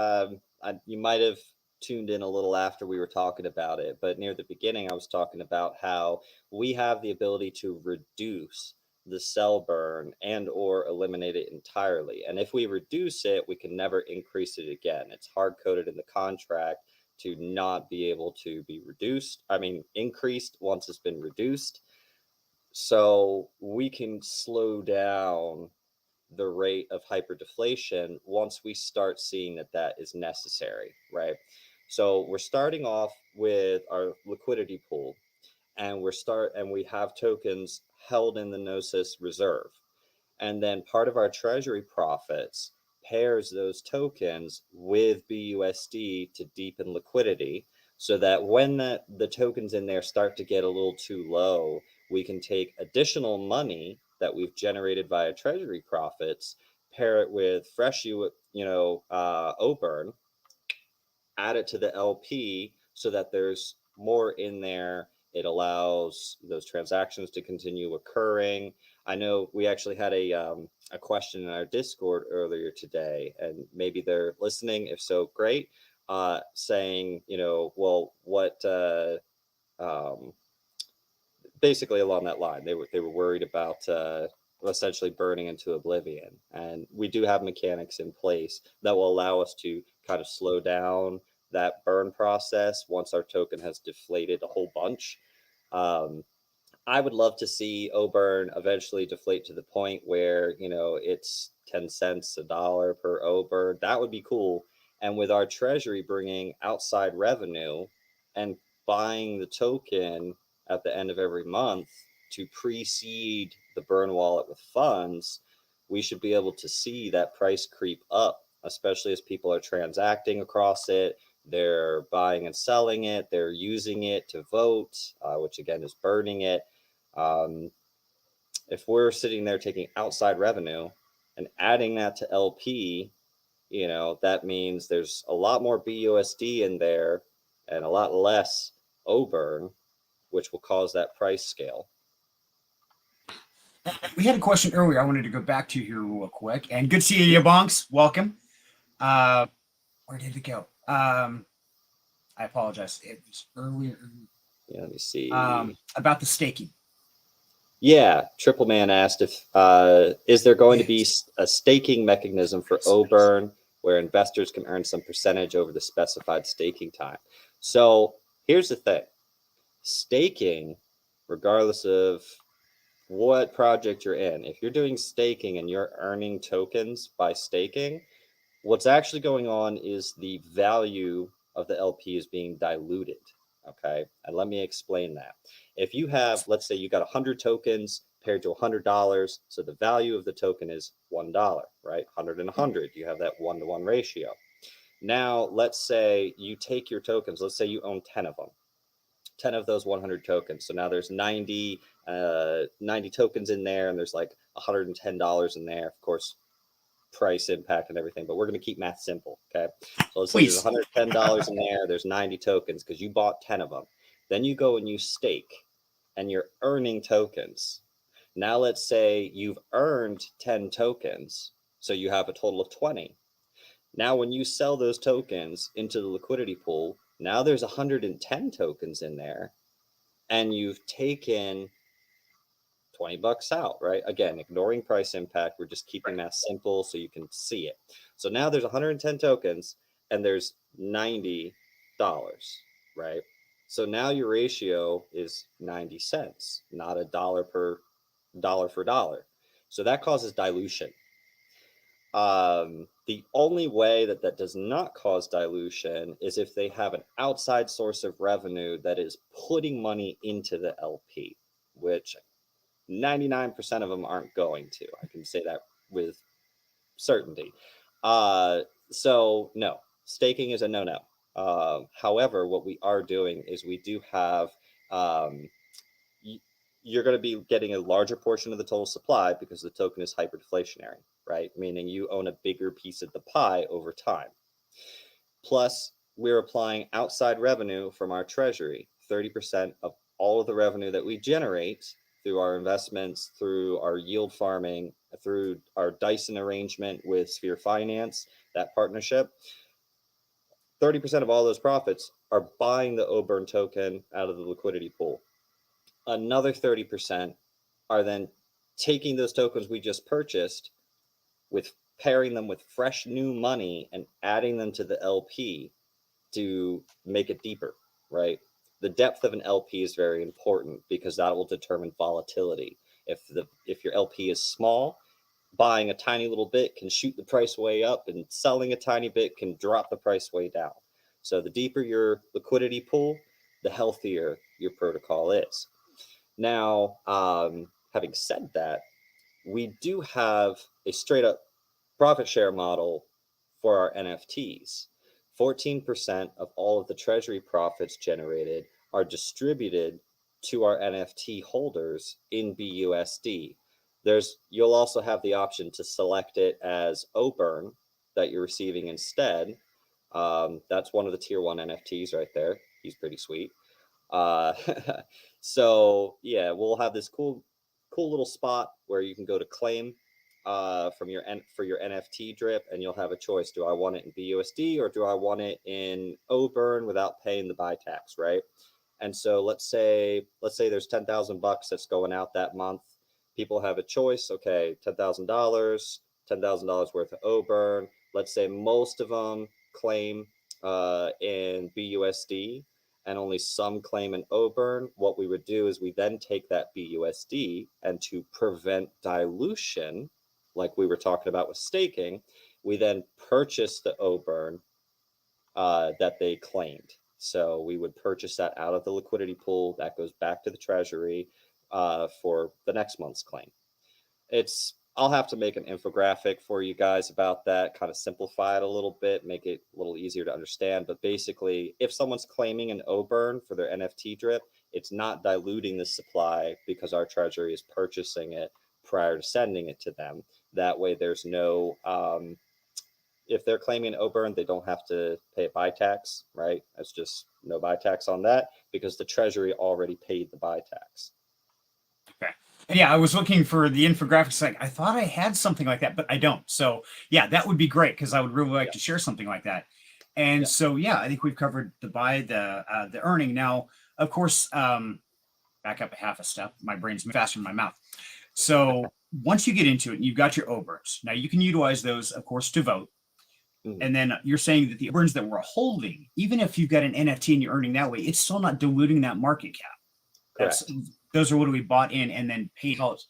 you might have tuned in a little after we were talking about it, but near the beginning, I was talking about how we have the ability to reduce the cell burn and or eliminate it entirely. And if we reduce it, we can never increase it again. It's hard coded in the contract to not be able to be increased once it's been reduced. So we can slow down the rate of hyperdeflation once we start seeing that is necessary, right? So we're starting off with our liquidity pool, and we have tokens held in the Gnosis reserve. And then part of our treasury profits pairs those tokens with BUSD to deepen liquidity, so that when the tokens in there start to get a little too low, we can take additional money that we've generated via treasury profits, pair it with fresh Oburn, add it to the LP so that there's more in there. It allows those transactions to continue occurring. I know we actually had a question in our Discord earlier today, and maybe they're listening. If so, great. Saying, well, what basically along that line, they were worried about essentially burning into oblivion. And we do have mechanics in place that will allow us to kind of slow down that burn process once our token has deflated a whole bunch. I would love to see Oburn eventually deflate to the point where, it's 10 cents, $1 per Oburn. That would be cool. And with our treasury bringing outside revenue and buying the token at the end of every month to precede the burn wallet with funds, we should be able to see that price creep up, especially as people are transacting across it. They're buying and selling it. They're using it to vote, which again is burning it. If we're sitting there taking outside revenue and adding that to LP, that means there's a lot more BUSD in there and a lot less Oburn, which will cause that price scale. We had a question earlier I wanted to go back to here real quick. And good seeing you, Bonks. Welcome. Where did it go? I apologize. It was earlier. Yeah, let me see. About the staking. Yeah, Triple Man asked if is there going to be a staking mechanism for Oburn where investors can earn some percentage over the specified staking time. So here's the thing: staking, regardless of what project you're in, if you're doing staking and you're earning tokens by staking, what's actually going on is the value of the LP is being diluted. Okay. And let me explain that. If you have, let's say you got 100 tokens paired to $100, so the value of the token is $1, right? 100 and 100, you have that 1-to-1 ratio. Now, let's say you take your tokens, let's say you own 10 of them. 10 of those 100 tokens. So now there's 90 tokens in there, and there's like $110 in there. Of course, price impact and everything, but we're going to keep math simple. Okay. So let's say there's $110 in there. There's 90 tokens because you bought 10 of them. Then you go and you stake and you're earning tokens. Now let's say you've earned 10 tokens. So you have a total of 20. Now, when you sell those tokens into the liquidity pool, now there's 110 tokens in there, and you've taken $20 out, right? Again, ignoring price impact. We're just keeping that simple so you can see it. So now there's 110 tokens and there's $90, right? So now your ratio is 90 cents, not a dollar per dollar for dollar. So that causes dilution. The only way that that does not cause dilution is if they have an outside source of revenue that is putting money into the LP, which 99% of them aren't going to. I can say that with certainty. So no, staking is a no-no. However, what we are doing is we do have, you're going to be getting a larger portion of the total supply because the token is hyperinflationary, right? Meaning you own a bigger piece of the pie over time. Plus, we're applying outside revenue from our treasury, 30% of all of the revenue that we generate through our investments, through our yield farming, through our Dyson arrangement with Sphere Finance, that partnership. 30% of all those profits are buying the Oburn token out of the liquidity pool. Another 30% are then taking those tokens we just purchased, with pairing them with fresh new money and adding them to the LP to make it deeper, right? The depth of an LP is very important because that will determine volatility. If your LP is small, buying a tiny little bit can shoot the price way up, and selling a tiny bit can drop the price way down. So the deeper your liquidity pool, the healthier your protocol is. Now, having said that, we do have a straight up profit share model for our NFTs. 14% of all of the treasury profits generated are distributed to our NFT holders in BUSD. You'll also have the option to select it as Oburn that you're receiving instead. That's one of the tier 1 NFTs right there. He's pretty sweet. So yeah, we'll have this cool little spot where you can go to claim for your NFT drip, and you'll have a choice. Do I want it in BUSD or do I want it in Oburn without paying the buy tax, right? And so let's say there's $10,000 that's going out that month. People have a choice. Okay, $10,000, $10,000 worth of Oburn. Let's say most of them claim in BUSD and only some claim in Oburn. What we would do is we then take that BUSD, and to prevent dilution, like we were talking about with staking, we then purchase the Oburn that they claimed. So we would purchase that out of the liquidity pool. That goes back to the treasury for the next month's claim. I'll have to make an infographic for you guys about that, kind of simplify it a little bit, make it a little easier to understand. But basically, if someone's claiming an Oburn for their NFT drip, it's not diluting the supply because our treasury is purchasing it prior to sending it to them. That way there's no, if they're claiming an Oburn, they don't have to pay a buy tax, right? That's just no buy tax on that because the treasury already paid the buy tax. Okay. And yeah, I was looking for the infographics. Like, I thought I had something like that, but I don't. So yeah, that would be great because I would really like to share something like that. And so yeah, I think we've covered the buy, the earning. Now, of course, back up a half a step. My brain's faster than my mouth. So once you get into it, and you've got your Oburns. Now you can utilize those, of course, to vote. Mhm. And then you're saying that the Oburns that we're holding, even if you've got an NFT and you're earning that way, it's still not diluting that market cap. That's Correct. those are what we bought in and then paid out.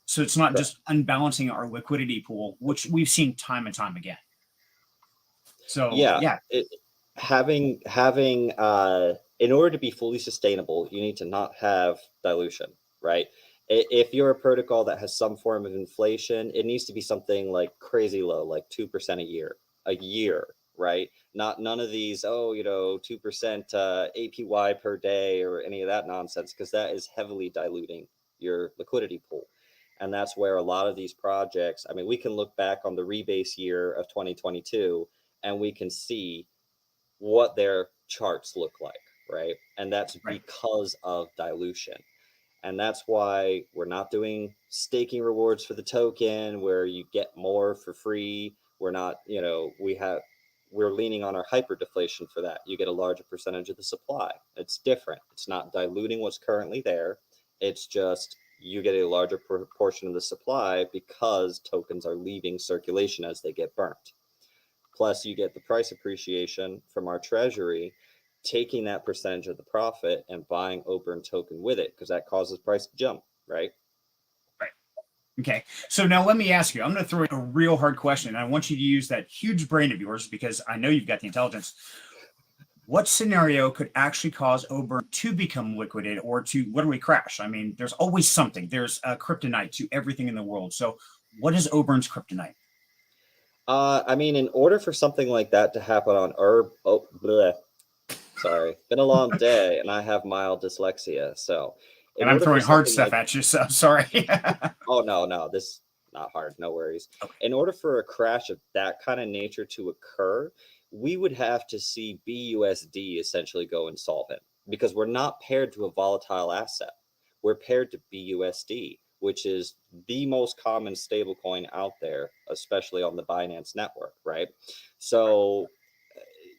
So it's not Correct. just unbalancing our liquidity pool, which we've seen time and time again. So Yeah, yeah, in order to be fully sustainable, you need to not have dilution, right? If you're a protocol that has some form of inflation, it needs to be something like crazy low, like 2% a year, right? Not none of these, 2% APY per day or any of that nonsense, because that is heavily diluting your liquidity pool. And that's where a lot of these projects, I mean, we can look back on the rebase year of 2022 and we can see what their charts look like, right? And that's right. because of dilution. And that's why we're not doing staking rewards for the token where you get more for free. We're not, we're leaning on our hyperdeflation for that. You get a larger percentage of the supply. It's different. It's not diluting what's currently there. It's just you get a larger proportion of the supply because tokens are leaving circulation as they get burnt. Plus, you get the price appreciation from our treasury, taking that percentage of the profit and buying Oburn token with it, because that causes price to jump, right? Right. Okay. So now let me ask you, I'm going to throw in a real hard question. And I want you to use that huge brain of yours because I know you've got the intelligence. What scenario could actually cause Oburn to become liquidated or to literally crash? I mean, there's always something. There's a kryptonite to everything in the world. So what is Oburn's kryptonite? I mean, in order for something like that to happen on sorry, been a long day and I have mild dyslexia. So in And I'm order for throwing hard something stuff like, at you. So sorry. oh, no, this not hard, no worries. Okay. In order for a crash of that kind of nature to occur, we would have to see BUSD essentially go insolvent because we're not paired to a volatile asset. We're paired to BUSD, which is the most common stablecoin out there, especially on the Binance network, right? So,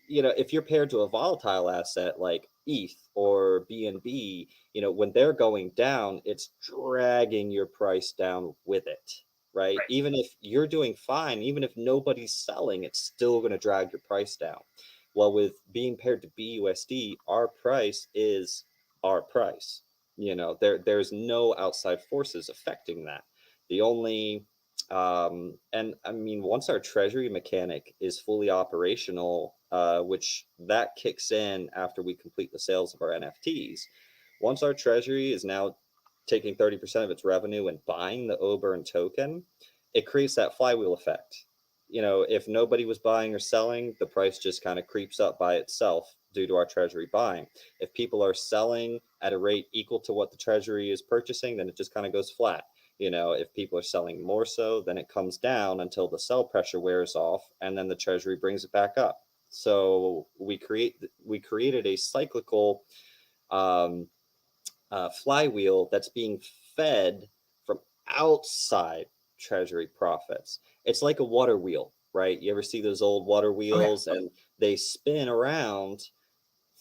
if you're paired to a volatile asset like ETH or BNB, when they're going down, it's dragging your price down with it, right? Right. Even if you're doing fine, even if nobody's selling, it's still going to drag your price down. Well, with being paired to BUSD, our price is our price. There's no outside forces affecting that. The only and I mean, once our treasury mechanic is fully operational, which that kicks in after we complete the sales of our NFTs, once our treasury is now taking 30% of its revenue and buying the Oburn token, it creates that flywheel effect. If nobody was buying or selling, the price just kind of creeps up by itself due to our treasury buying. If people are selling at a rate equal to what the treasury is purchasing, then it just kind of goes flat. If people are selling more so, then it comes down until the sell pressure wears off, and then the treasury brings it back up. So we created a cyclical um, flywheel that's being fed from outside treasury profits. It's like a water wheel, right? You ever see those old water Oh, yeah. wheels and they spin around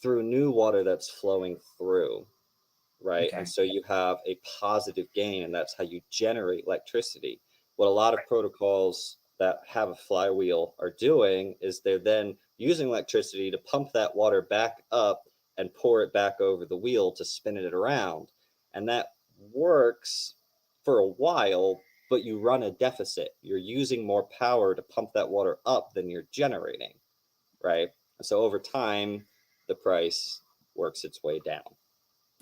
through new water that's flowing through, right? Okay. And so you have a positive gain, and that's how you generate electricity. What a lot of protocols that have a flywheel are doing is they're then using electricity to pump that water back up and pour it back over the wheel to spin it around. And that works for a while, but you run a deficit. You're using more power to pump that water up than you're generating, right? So over time, the price works its way down.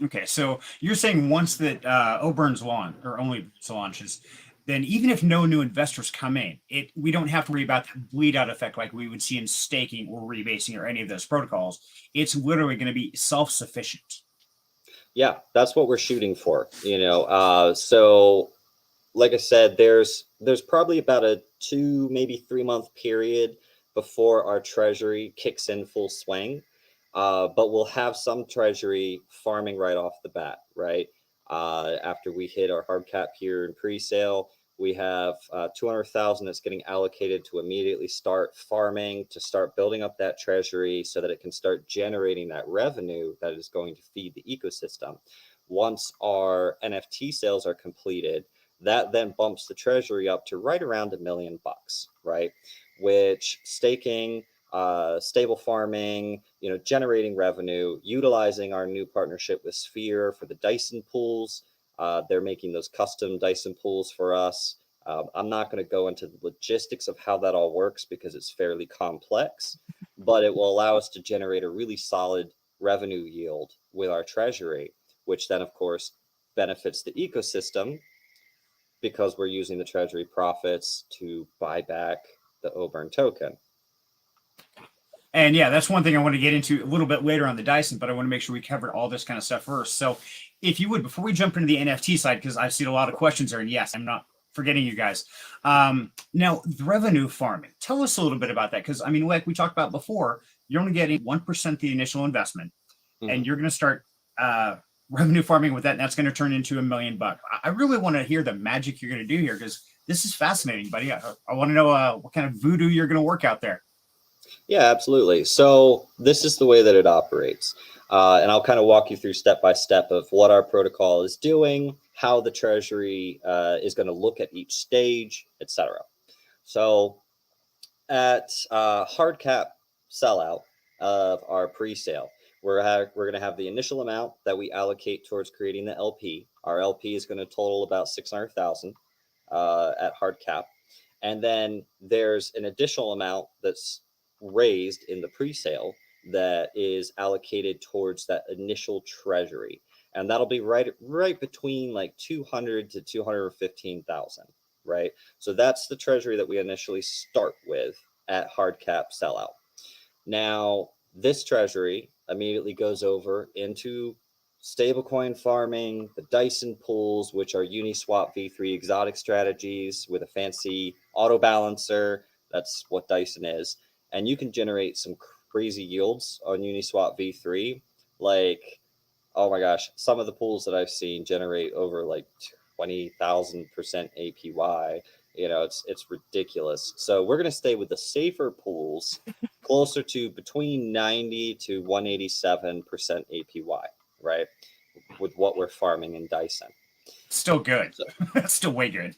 Okay, so you're saying once that Oburn's launch or only launches, then even if no new investors come in, we don't have to worry about that bleed out effect like we would see in staking or rebasing or any of those protocols. It's literally going to be self sufficient. Yeah, that's what we're shooting for. So like I said, there's probably about a 2, maybe 3 month period before our treasury kicks in full swing. But we'll have some treasury farming right off the bat, right? After we hit our hard cap here in pre-sale, we have 200,000 that's getting allocated to immediately start farming, to start building up that treasury so that it can start generating that revenue that is going to feed the ecosystem. once our NFT sales are completed, that then bumps the treasury up to right around $1 million, right? Which staking, stable farming, generating revenue, utilizing our new partnership with Sphere for the Dyson pools. They're making those custom Dyson pools for us. I'm not going to go into the logistics of how that all works because it's fairly complex, but it will allow us to generate a really solid revenue yield with our treasury, which then, of course, benefits the ecosystem because we're using the treasury profits to buy back the Oburn token. And yeah, that's one thing I want to get into a little bit later on the Dyson, but I want to make sure we covered all this kind of stuff first. So if you would, before we jump into the NFT side, because I've seen a lot of questions there, and yes, I'm not forgetting you guys. Now, the revenue farming, tell us a little bit about that. Because I mean, like we talked about before, you're only getting 1% the initial investment, and you're going to start revenue farming with that, and that's going to turn into $1 million. I really want to hear the magic you're going to do here, because this is fascinating, buddy. I want to know what kind of voodoo you're going to work out there. Yeah, absolutely. So this is the way that it operates. And I'll kind of walk you through step by step of what our protocol is doing, how the treasury is going to look at each stage, etc. So at hard cap sellout of our pre-sale, we're going to have the initial amount that we allocate towards creating the LP. Our LP is going to total about 600,000 at hard cap. And then there's an additional amount that's raised in the pre-sale that is allocated towards that initial treasury, and that'll be right between like 200 to 215,000, right? So that's the treasury that we initially start with at hard cap sellout. Now this treasury immediately goes over into stablecoin farming, the Dyson pools, which are Uniswap v3 exotic strategies with a fancy auto balancer. That's what Dyson is. And you can generate some crazy yields on Uniswap v3. Like, oh my gosh, some of the pools that I've seen generate over like 20,000% APY. It's ridiculous. So we're going to stay with the safer pools, closer to between 90 to 187% APY, right? With what we're farming in Dyson. Still good. That's still way good.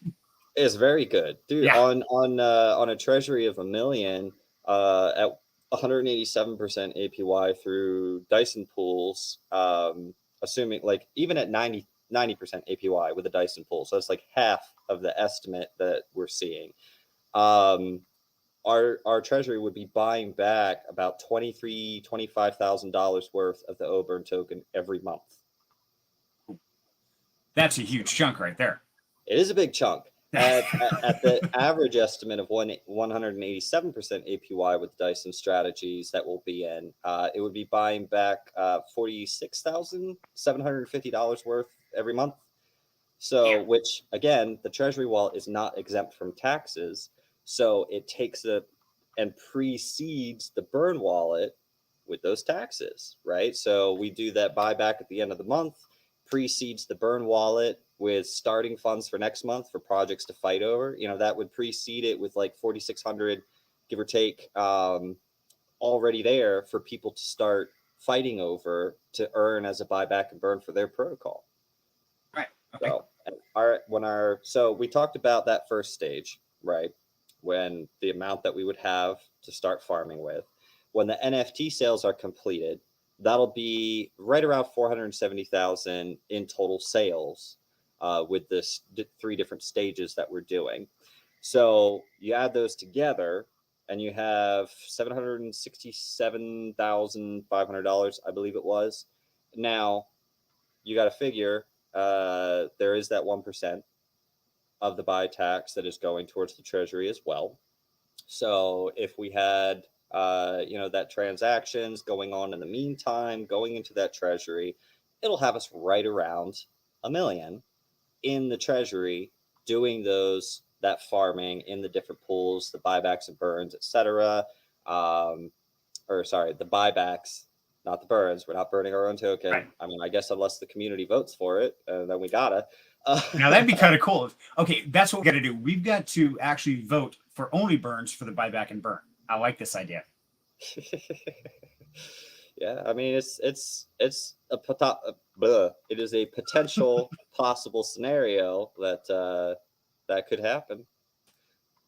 It's very good, dude. Yeah. On a treasury of $1 million, at 187% APY through Dyson pools, assuming like even at 90% APY with a Dyson pool, so it's like half of the estimate that we're seeing. Our treasury would be buying back about $25,000 worth of the Oburn token every month. That's a huge chunk right there. It is a big chunk. At the average estimate of 187% APY with Dyson strategies that we'll be in, it would be buying back $46,750 worth every month. So, yeah. Which again, the treasury wallet is not exempt from taxes. So it takes and precedes the burn wallet with those taxes, right? So we do that buyback at the end of the month, precedes the burn wallet with starting funds for next month for projects to fight over. That would precede it with like 4,600, give or take, already there for people to start fighting over to earn as a buyback and burn for their protocol. Right. Okay. So we talked about that first stage, right? When the amount that we would have to start farming with. When the NFT sales are completed, that'll be right around 470,000 in total sales with this 3 different stages that we're doing. So you add those together and you have $767,500, I believe it was. Now you got to figure there is that 1% of the buy tax that is going towards the treasury as well. So if we had that transactions going on in the meantime, going into that treasury, it'll have us right around $1 million in the treasury doing that farming in the different pools, the buybacks and burns, etc. The buybacks, not the burns. We're not burning our own token. Right. I mean, I guess unless the community votes for it, then we gotta. Now that'd be kind of cool. Okay, that's what we got to do. We've got to actually vote for Onlyburns for the buyback and burn. I like this idea. Yeah, I mean it's a it is a potential possible scenario that that could happen.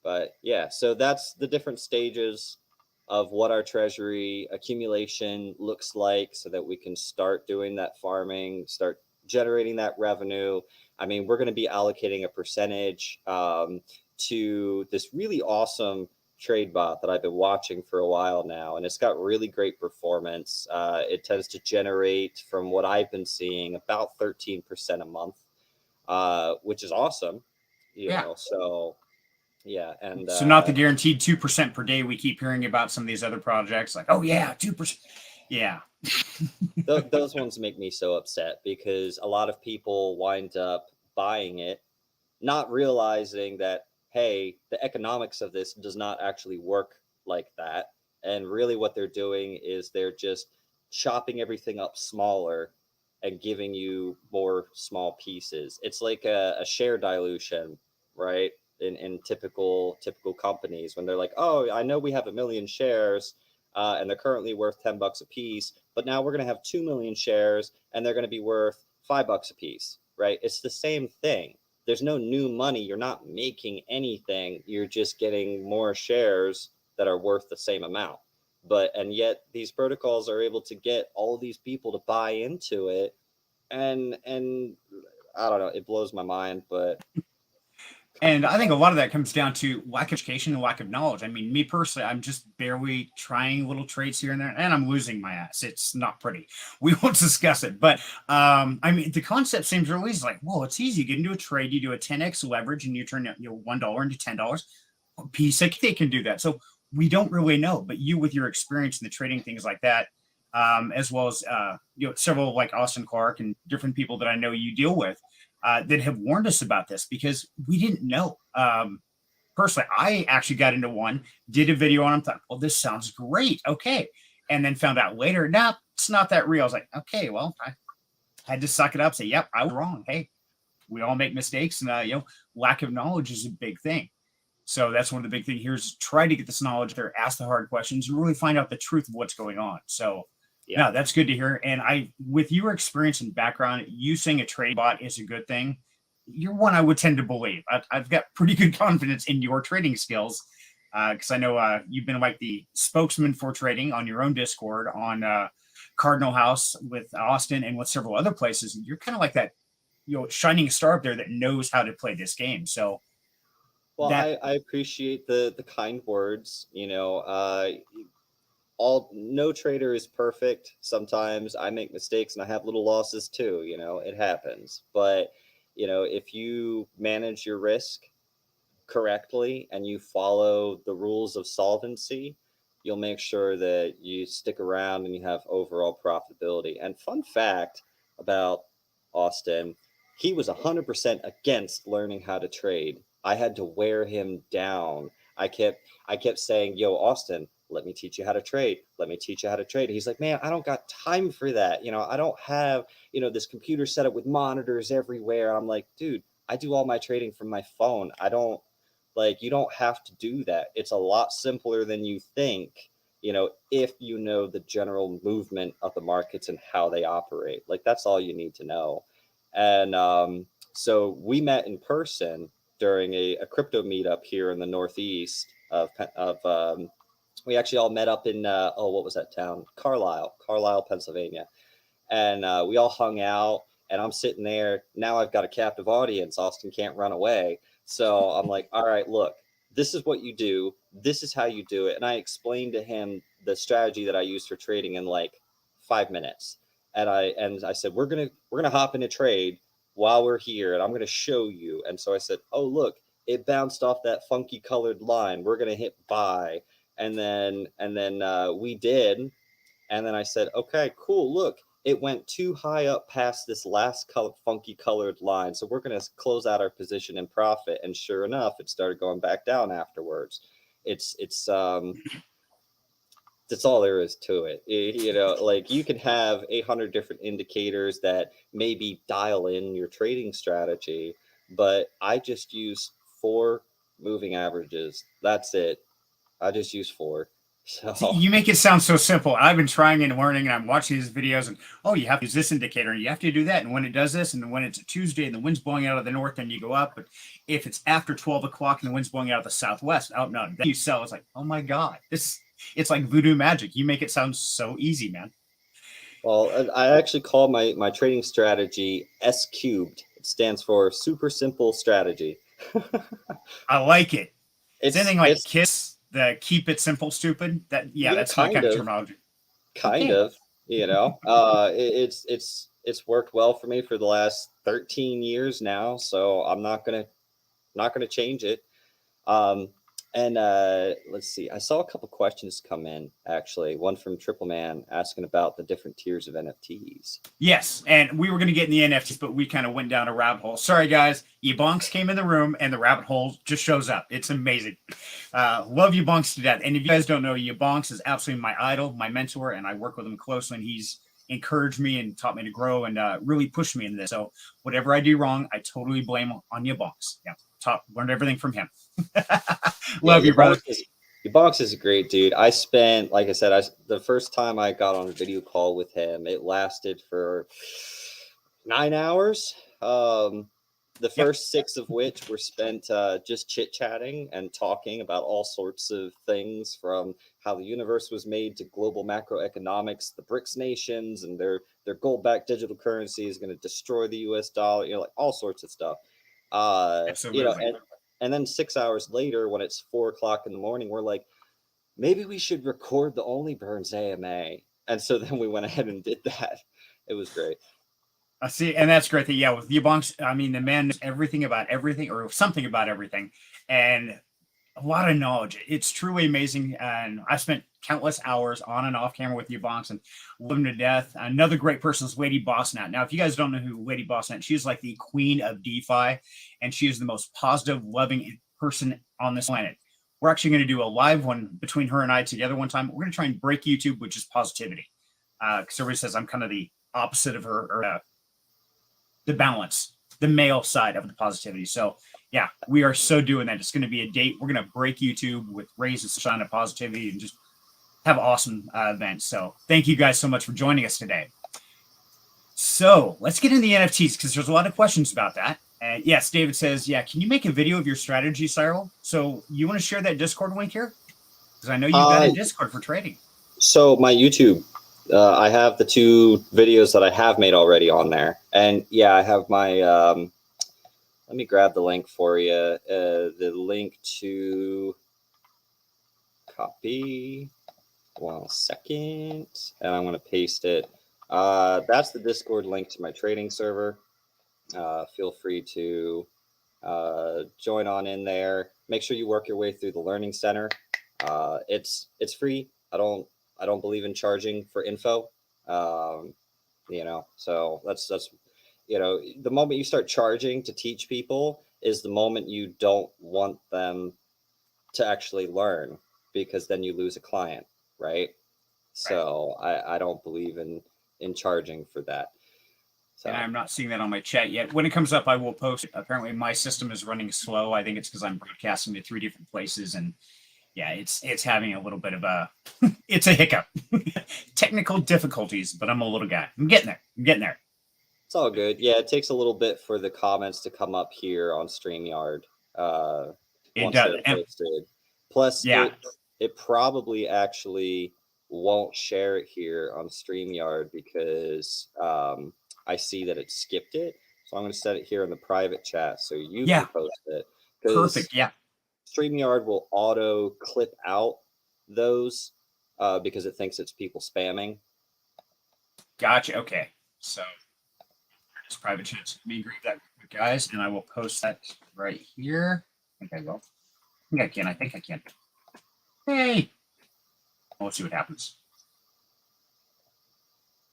But yeah, so that's the different stages of what our treasury accumulation looks like so that we can start doing that farming, start generating that revenue. I mean, we're going to be allocating a percentage to this really awesome trade bot that I've been watching for a while now, and it's got really great performance. It tends to generate, from what I've been seeing, about 13% a month, which is awesome. You Yeah. know, so yeah, and So not the guaranteed 2% per day we keep hearing about some of these other projects. Like, oh yeah, 2%. Yeah. those ones make me so upset because a lot of people wind up buying it, not realizing that, hey, the economics of this does not actually work like that. And really, what they're doing is they're just chopping everything up smaller and giving you more small pieces. It's like a share dilution, right? In typical companies, when they're like, oh, I know we have 1 million shares, and they're currently worth $10 a piece, but now we're going to have 2 million shares and they're going to be worth $5 a piece, right? It's the same thing. There's no new money. You're not making anything. You're just getting more shares that are worth the same amount. But and yet these protocols are able to get all these people to buy into it, and I don't know. It blows my mind, but And I think a lot of that comes down to lack of education and lack of knowledge. I mean, me personally, I'm just barely trying little trades here and there, and I'm losing my ass. It's not pretty. We won't discuss it, but I mean, the concept seems really easy. Like, well, it's easy. You get into a trade, you do a 10x leverage, and you turn $1 into $10. A piece, like they can do that. So we don't really know. But you, with your experience in the trading things like that, as well as several like Austin Clark and different people that I know you deal with that have warned us about this because we didn't know. Personally, I actually got into one, did a video on them, thought, well, this sounds great. Okay. And then found out later, no, it's not that real. I was like, okay, well, I had to suck it up, say, yep, I was wrong. Hey, we all make mistakes. And, lack of knowledge is a big thing. So that's one of the big things here is try to get this knowledge there, ask the hard questions, and really find out the truth of what's going on. So yeah. no, that's good to hear. And with your experience and background, you saying a trade bot is a good thing. You're one I would tend to believe. I've got pretty good confidence in your trading skills because I know you've been like the spokesman for trading on your own Discord, on Cardinal House with Austin and with several other places. You're kind of like that, shining star up there that knows how to play this game. So Well, that I appreciate the kind words. All no trader is perfect. Sometimes I make mistakes and I have little losses too. It happens. But if you manage your risk correctly and you follow the rules of solvency, you'll make sure that you stick around and you have overall profitability. And fun fact about Austin, he was 100% against learning how to trade. I had to wear him down. I kept saying, "Yo, Austin, let me teach you how to trade. Let me teach you how to trade." He's like, "Man, I don't got time for that. I don't have, this computer set up with monitors everywhere." I'm like, "Dude, I do all my trading from my phone. I don't like, you don't have to do that. It's a lot simpler than you think, if you know the general movement of the markets and how they operate. Like, that's all you need to know." And so we met in person during a crypto meetup here in the Northeast we actually all met up in, what was that town? Carlisle, Pennsylvania. And we all hung out, and I'm sitting there. Now I've got a captive audience. Austin can't run away. So I'm like, all right, look, this is what you do. This is how you do it. And I explained to him the strategy that I use for trading in like 5 minutes. And I said, we're gonna hop in a trade while we're here, and I'm gonna show you. And so I said, oh, look, it bounced off that funky colored line. We're gonna hit buy. And then we did. And then I said, okay, cool. Look, it went too high up past this last funky colored line. So we're going to close out our position in profit. And sure enough, it started going back down afterwards. It's that's all there is to it. Like, you can have 800 different indicators that maybe dial in your trading strategy, but I just use 4 moving averages. That's it. I just use 4. See, So, you make it sound so simple. I've been trying and learning, and I'm watching his videos, and oh, you have to use this indicator, and you have to do that. And when it does this, and when it's a Tuesday and the wind's blowing out of the north, then you go up. But if it's after 12 o'clock and the wind's blowing out of the southwest, out no, then you sell. It's like, oh my god, this it's like voodoo magic. You make it sound so easy, man. well, I actually call my trading strategy S cubed. It stands for super simple strategy. I like it. Is It's anything like it's KISS, the keep it simple, stupid? That yeah, yeah, that's my kind of terminology. kind Okay. of, it's worked well for me for the last 13 years now, so I'm not gonna change it. Um, and let's see, I saw a couple questions come in actually. One from Triple Man asking about the different tiers of NFTs. Yes, and we were going to get in the NFTs, but we kind of went down a rabbit hole. Sorry, guys. Yabonks came in the room, and the rabbit hole just shows up. It's amazing. Love Yabonks to death. And if you guys don't know, Yabonks is absolutely my idol, my mentor, and I work with him closely. And he's encouraged me and taught me to grow and really pushed me in this. So whatever I do wrong, I totally blame on Yabonks. Yeah, learned everything from him. Yeah, Love you, brother. your box is a great dude. I spent, like I said, the first time I got on a video call with him, it lasted for 9 hours. The Yep. first six of which were spent just chit chatting and talking about all sorts of things, from how the universe was made to global macroeconomics, the BRICS nations, and their gold backed digital currency is going to destroy the US dollar, like all sorts of stuff. Absolutely. And then 6 hours later, when it's 4 o'clock in the morning, we're like, maybe we should record the Onlyburns AMA. And so then we went ahead and did that. It was great. I see, and that's great. That yeah, with Yabonks, I mean, the man knows everything about everything, or something about everything, and a lot of knowledge. It's truly amazing, and I spent countless hours on and off camera with Yabonks and love him to death. Another great person is Lady Bossnat. Now, if you guys don't know who Lady Bossnat, she's like the queen of DeFi, and she is the most positive, loving person on this planet. We're actually going to do a live one between her and I together one time. We're going to try and break YouTube, which is positivity, because everybody says I'm kind of the opposite of her, or the balance, the male side of the positivity. So yeah, we are so doing that. It's going to be a date. We're going to break YouTube with rays and shine of positivity and just have awesome events. So thank you guys so much for joining us today. So let's get into the NFTs, because there's a lot of questions about that. And yes, David says, yeah, can you make a video of your strategy, Cyril? So you want to share that Discord link here? Because I know you've got a Discord for trading. So my YouTube, I have the 2 videos that I have made already on there. And yeah, I have my, let me grab the link for you. The link to copy, 1 second, and I'm going to paste it. That's the Discord link to my trading server. Feel free to join on in there. Make sure you work your way through the learning center. It's free. I don't believe in charging for info. So that's the moment you start charging to teach people is the moment you don't want them to actually learn, because then you lose a client, right? So I don't believe in charging for that. So. And I'm not seeing that on my chat yet. When it comes up, I will post it. Apparently, my system is running slow. I think it's because I'm broadcasting to 3 different places, and yeah, it's having a little bit of a it's a hiccup, technical difficulties. But I'm a little guy. I'm getting there. It's all good. Yeah, it takes a little bit for the comments to come up here on StreamYard. It does. Posted. Plus, yeah, it probably actually won't share it here on StreamYard because I see that it skipped it. So I'm going to set it here in the private chat so you can post it. Perfect. Yeah. StreamYard will auto clip out those because it thinks it's people spamming. Gotcha. Okay. So just private chat. So let me grab that, guys, and I will post that right here. I think I will. I think I can. Hey. Let's see what happens.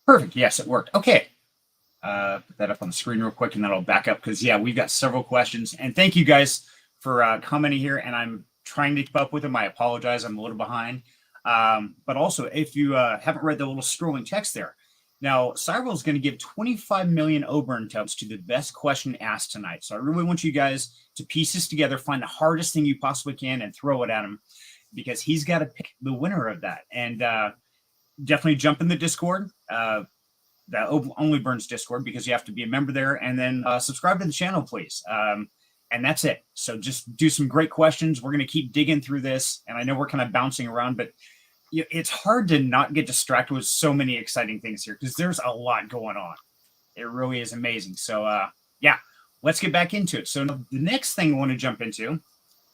Perfect. Yes, it worked. Okay. Put that up on the screen real quick, and that'll back up because, yeah, we've got several questions. And thank you guys for commenting here. And I'm trying to keep up with them. I apologize. I'm a little behind. But also, if you haven't read the little scrolling text there, Now, Cyril is going to give 25 million Oburn tokens to the best question asked tonight. So I really want you guys to piece this together, find the hardest thing you possibly can, and throw it at him, because he's got to pick the winner of that. And definitely jump in the Discord, the Onlyburns Discord, because you have to be a member there. And then subscribe to the channel, please. And that's it. So just do some great questions. We're going to keep digging through this. And I know we're kind of bouncing around, but it's hard to not get distracted with so many exciting things here, because there's a lot going on. It really is amazing. So yeah, let's get back into it. So the next thing I want to jump into,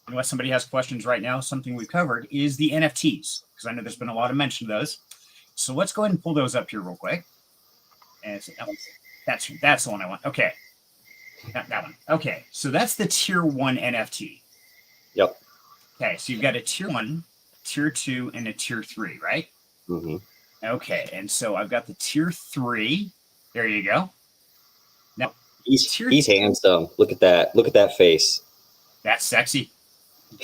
unless somebody has questions right now, something we've covered is the NFTs, because I know there's been a lot of mention of those. So let's go ahead and pull those up here real quick. And that's the one I want. Okay. Not that one. Okay. So that's the tier 1 NFT. Yep. Okay. So you've got a tier 1, tier 2, and a tier 3, right? Mm-hmm. Okay. And so I've got the tier 3. There you go. Now he's handsome. Look at that. Look at that face. That's sexy.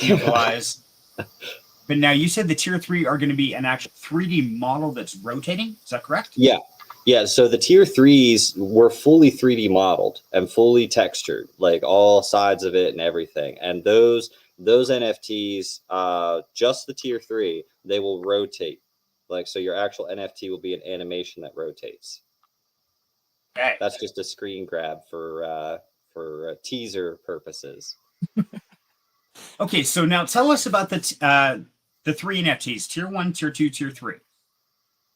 Beautiful eyes. But now you said the tier 3 are going to be an actual 3D model that's rotating. Is that correct? Yeah. Yeah, so the tier 3s were fully 3D modeled and fully textured, like all sides of it and everything. And those NFTs, just the tier 3, they will rotate. Like, so your actual NFT will be an animation that rotates. Okay. That's just a screen grab for teaser purposes. Okay, so now tell us about the 3 NFTs: tier 1, tier 2, tier 3.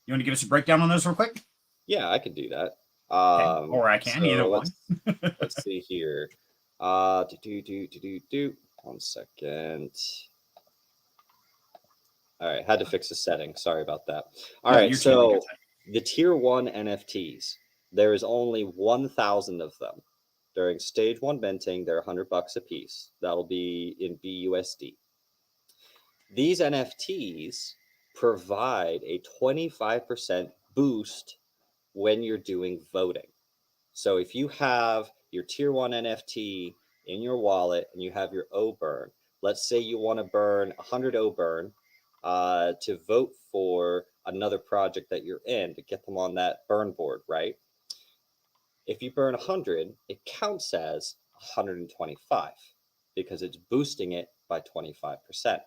You want to give us a breakdown on those real quick? Yeah, I could do that. Okay. Or I can, either one. Let's see here. 1 second. All right, had to fix the setting. Sorry about that. All right, so the tier 1 NFTs, there is only 1,000 of them. During stage 1 minting, they're $100 a piece. That'll be in BUSD. These NFTs provide a 25% boost when you're doing voting. So if you have your tier 1 NFT in your wallet and you have your Oburn, let's say you want to burn 100 Oburn to vote for another project that you're in to get them on that burn board, right? If you burn 100, it counts as 125 because it's boosting it by 25%.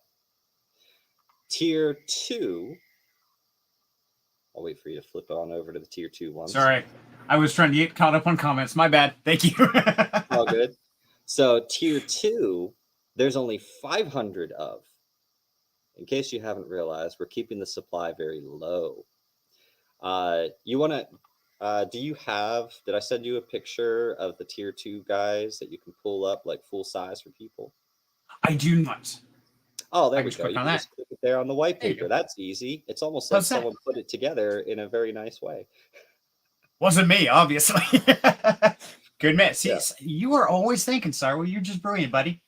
Tier 2, I'll wait for you to flip on over to the tier 2 ones. Sorry, I was trying to get caught up on comments. My bad. Thank you. All good. So tier 2, there's only 500 of. In case you haven't realized, we're keeping the supply very low. You want to, did I send you a picture of the tier 2 guys that you can pull up like full size for people? I do not. Oh, there we go. You can just click it there on the white paper. That's easy. It's almost like someone put it together in a very nice way. Wasn't me, obviously. Good man. See, Yeah. you are always thinking, Cyril. You're just brilliant, buddy.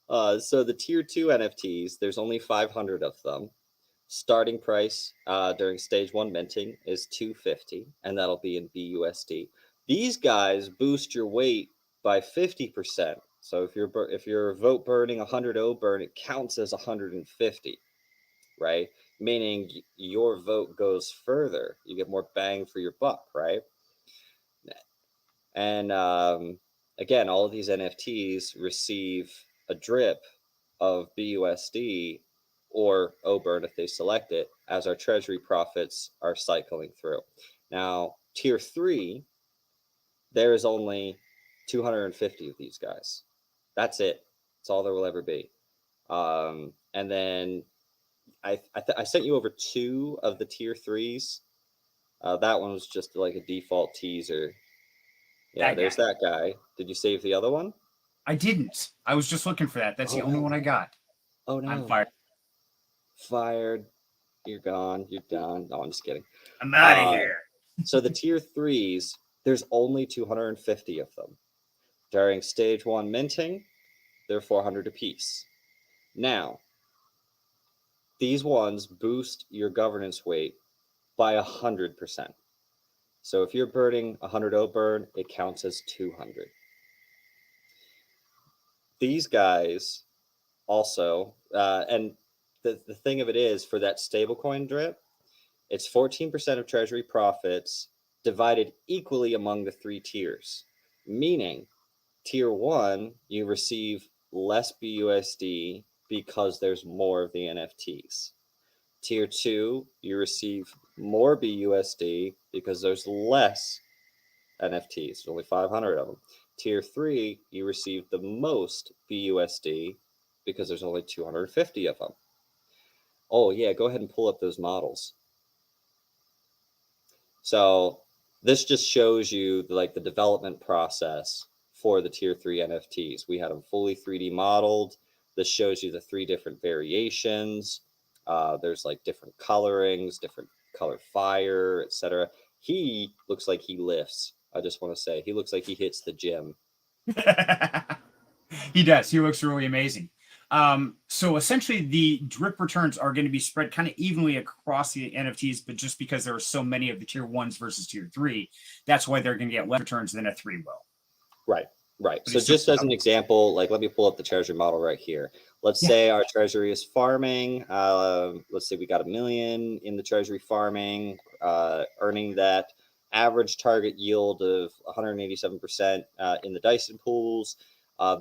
So the tier 2 NFTs, there's only 500 of them. Starting price during stage 1 minting is $250, and that'll be in BUSD. These guys boost your weight by 50%. So if you're vote burning 100 Oburn, it counts as 150, right? Meaning your vote goes further. You get more bang for your buck, right? And again, all of these NFTs receive a drip of BUSD or Oburn if they select it, as our treasury profits are cycling through. Now, tier 3, there is only 250 of these guys. That's it. That's all there will ever be. And then I sent you over 2 of the tier 3s. That one was just like a default teaser. Yeah, there's that guy. Did you save the other one? I didn't. I was just looking for that. That's the only one I got. Oh, no. I'm fired. Fired. You're gone. You're done. No, I'm just kidding. I'm out of here. So the tier 3s, there's only 250 of them. During stage 1 minting, they're 400 apiece. Now, these ones boost your governance weight by 100%. So if you're burning 100 Oburn, it counts as 200. These guys also, and the thing of it is, for that stablecoin drip, It's 14% of treasury profits divided equally among the 3 tiers, meaning tier 1, you receive less BUSD because there's more of the NFTs. Tier 2, you receive more BUSD because there's less NFTs, only 500 of them. Tier 3, you receive the most BUSD because there's only 250 of them. Oh yeah, go ahead and pull up those models. So this just shows you the development process for the tier 3 NFTs. We had them fully 3D modeled. This shows you the 3 different variations. There's like different colorings, different color fire, etc. He looks like he lifts. I just want to say he looks like he hits the gym. He does. He looks really amazing. So essentially the drip returns are going to be spread kind of evenly across the NFTs, but just because there are so many of the tier 1s versus tier 3, that's why they're going to get less returns than a 3 will. Right. So just as an example, like let me pull up the treasury model right here. Let's say our treasury is farming. Let's say we got $1 million in the treasury farming, earning that average target yield of 187% in the Dyson pools.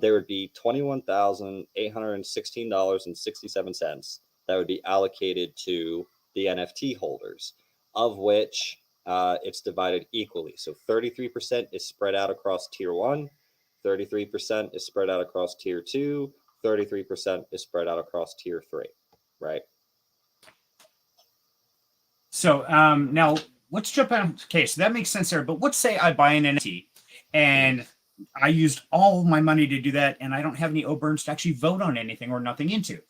There would be $21,816.67 that would be allocated to the NFT holders, of which it's divided equally. So 33% is spread out across tier 1. 33% is spread out across tier 2, 33% is spread out across tier 3, right? So now let's jump on. Okay, so that makes sense there. But let's say I buy an NFT and I used all of my money to do that, and I don't have any Oburns to actually vote on anything or nothing into.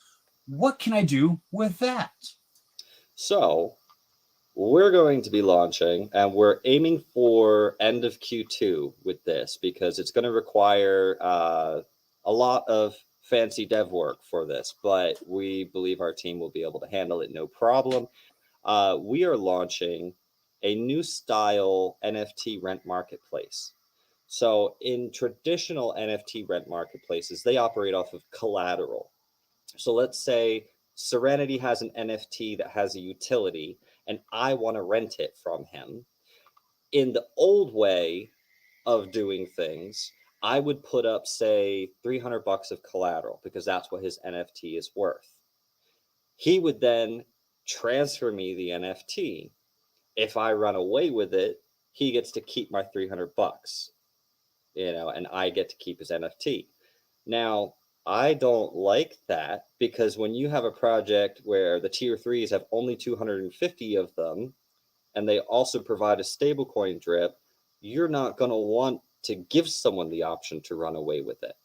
What can I do with that? So we're going to be launching, and we're aiming for end of Q2 with this because it's going to require a lot of fancy dev work for this, but we believe our team will be able to handle it no problem. We are launching a new style NFT rent marketplace. So in traditional NFT rent marketplaces, they operate off of collateral. So let's say Serenity has an NFT that has a utility and I want to rent it from him. In the old way of doing things, I would put up, say, $300 of collateral because that's what his NFT is worth. He would then transfer me the NFT. If I run away with it, he gets to keep my $300, and I get to keep his NFT. Now, I don't like that because when you have a project where the tier 3s have only 250 of them, and they also provide a stablecoin drip, you're not going to want to give someone the option to run away with it.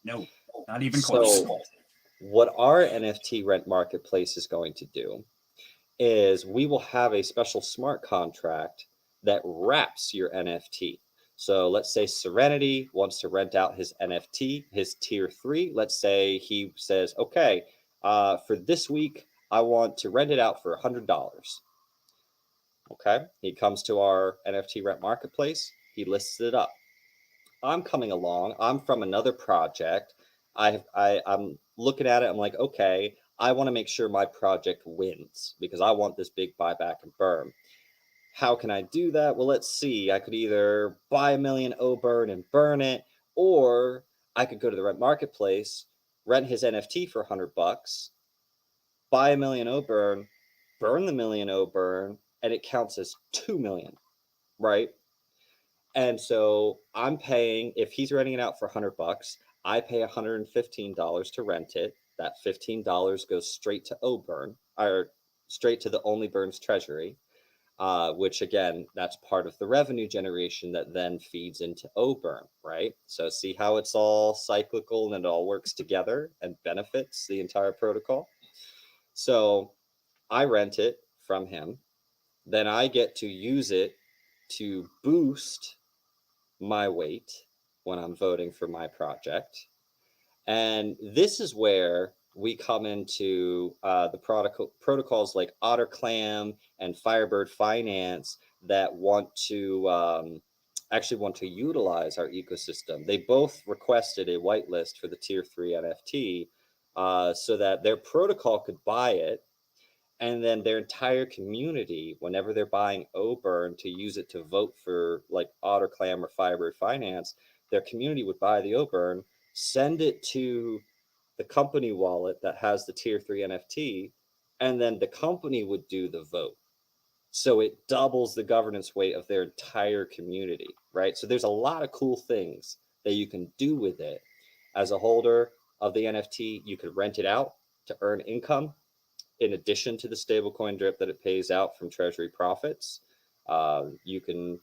No, not even close. So what our NFT rent marketplace is going to do is we will have a special smart contract that wraps your NFT. So let's say Serenity wants to rent out his NFT, his tier 3. Let's say he says, okay, for this week, I want to rent it out for $100. Okay, he comes to our NFT rent marketplace, he lists it up. I'm coming along, I'm from another project. I'm looking at it, I'm like, okay, I want to make sure my project wins because I want this big buyback and burn. How can I do that? Well, let's see. I could either buy Million Oburn and burn it, or I could go to the rent marketplace, rent his NFT for $100, buy Million Oburn, burn the Million Oburn, and it counts as 2 million, right? And so I'm paying, if he's renting it out for $100, I pay $115 to rent it. That $15 goes straight to Oburn, or straight to the Onlyburns treasury, which again, that's part of the revenue generation that then feeds into Oburn, right? So see how it's all cyclical and it all works together and benefits the entire protocol. So I rent it from him. Then I get to use it to boost my weight when I'm voting for my project. And this is where we come into the protocols like OtterClam and Firebird Finance that actually want to utilize our ecosystem. They both requested a whitelist for the tier 3 NFT so that their protocol could buy it And then their entire community, whenever they're buying Oburn to use it to vote for like AutoClam or Fiber Finance, their community would buy the Oburn, send it to the company wallet that has the tier 3 NFT, and then the company would do the vote. So it doubles the governance weight of their entire community, right? So there's a lot of cool things that you can do with it. As a holder of the NFT, you could rent it out to earn income in addition to the stablecoin drip that it pays out from treasury profits. You can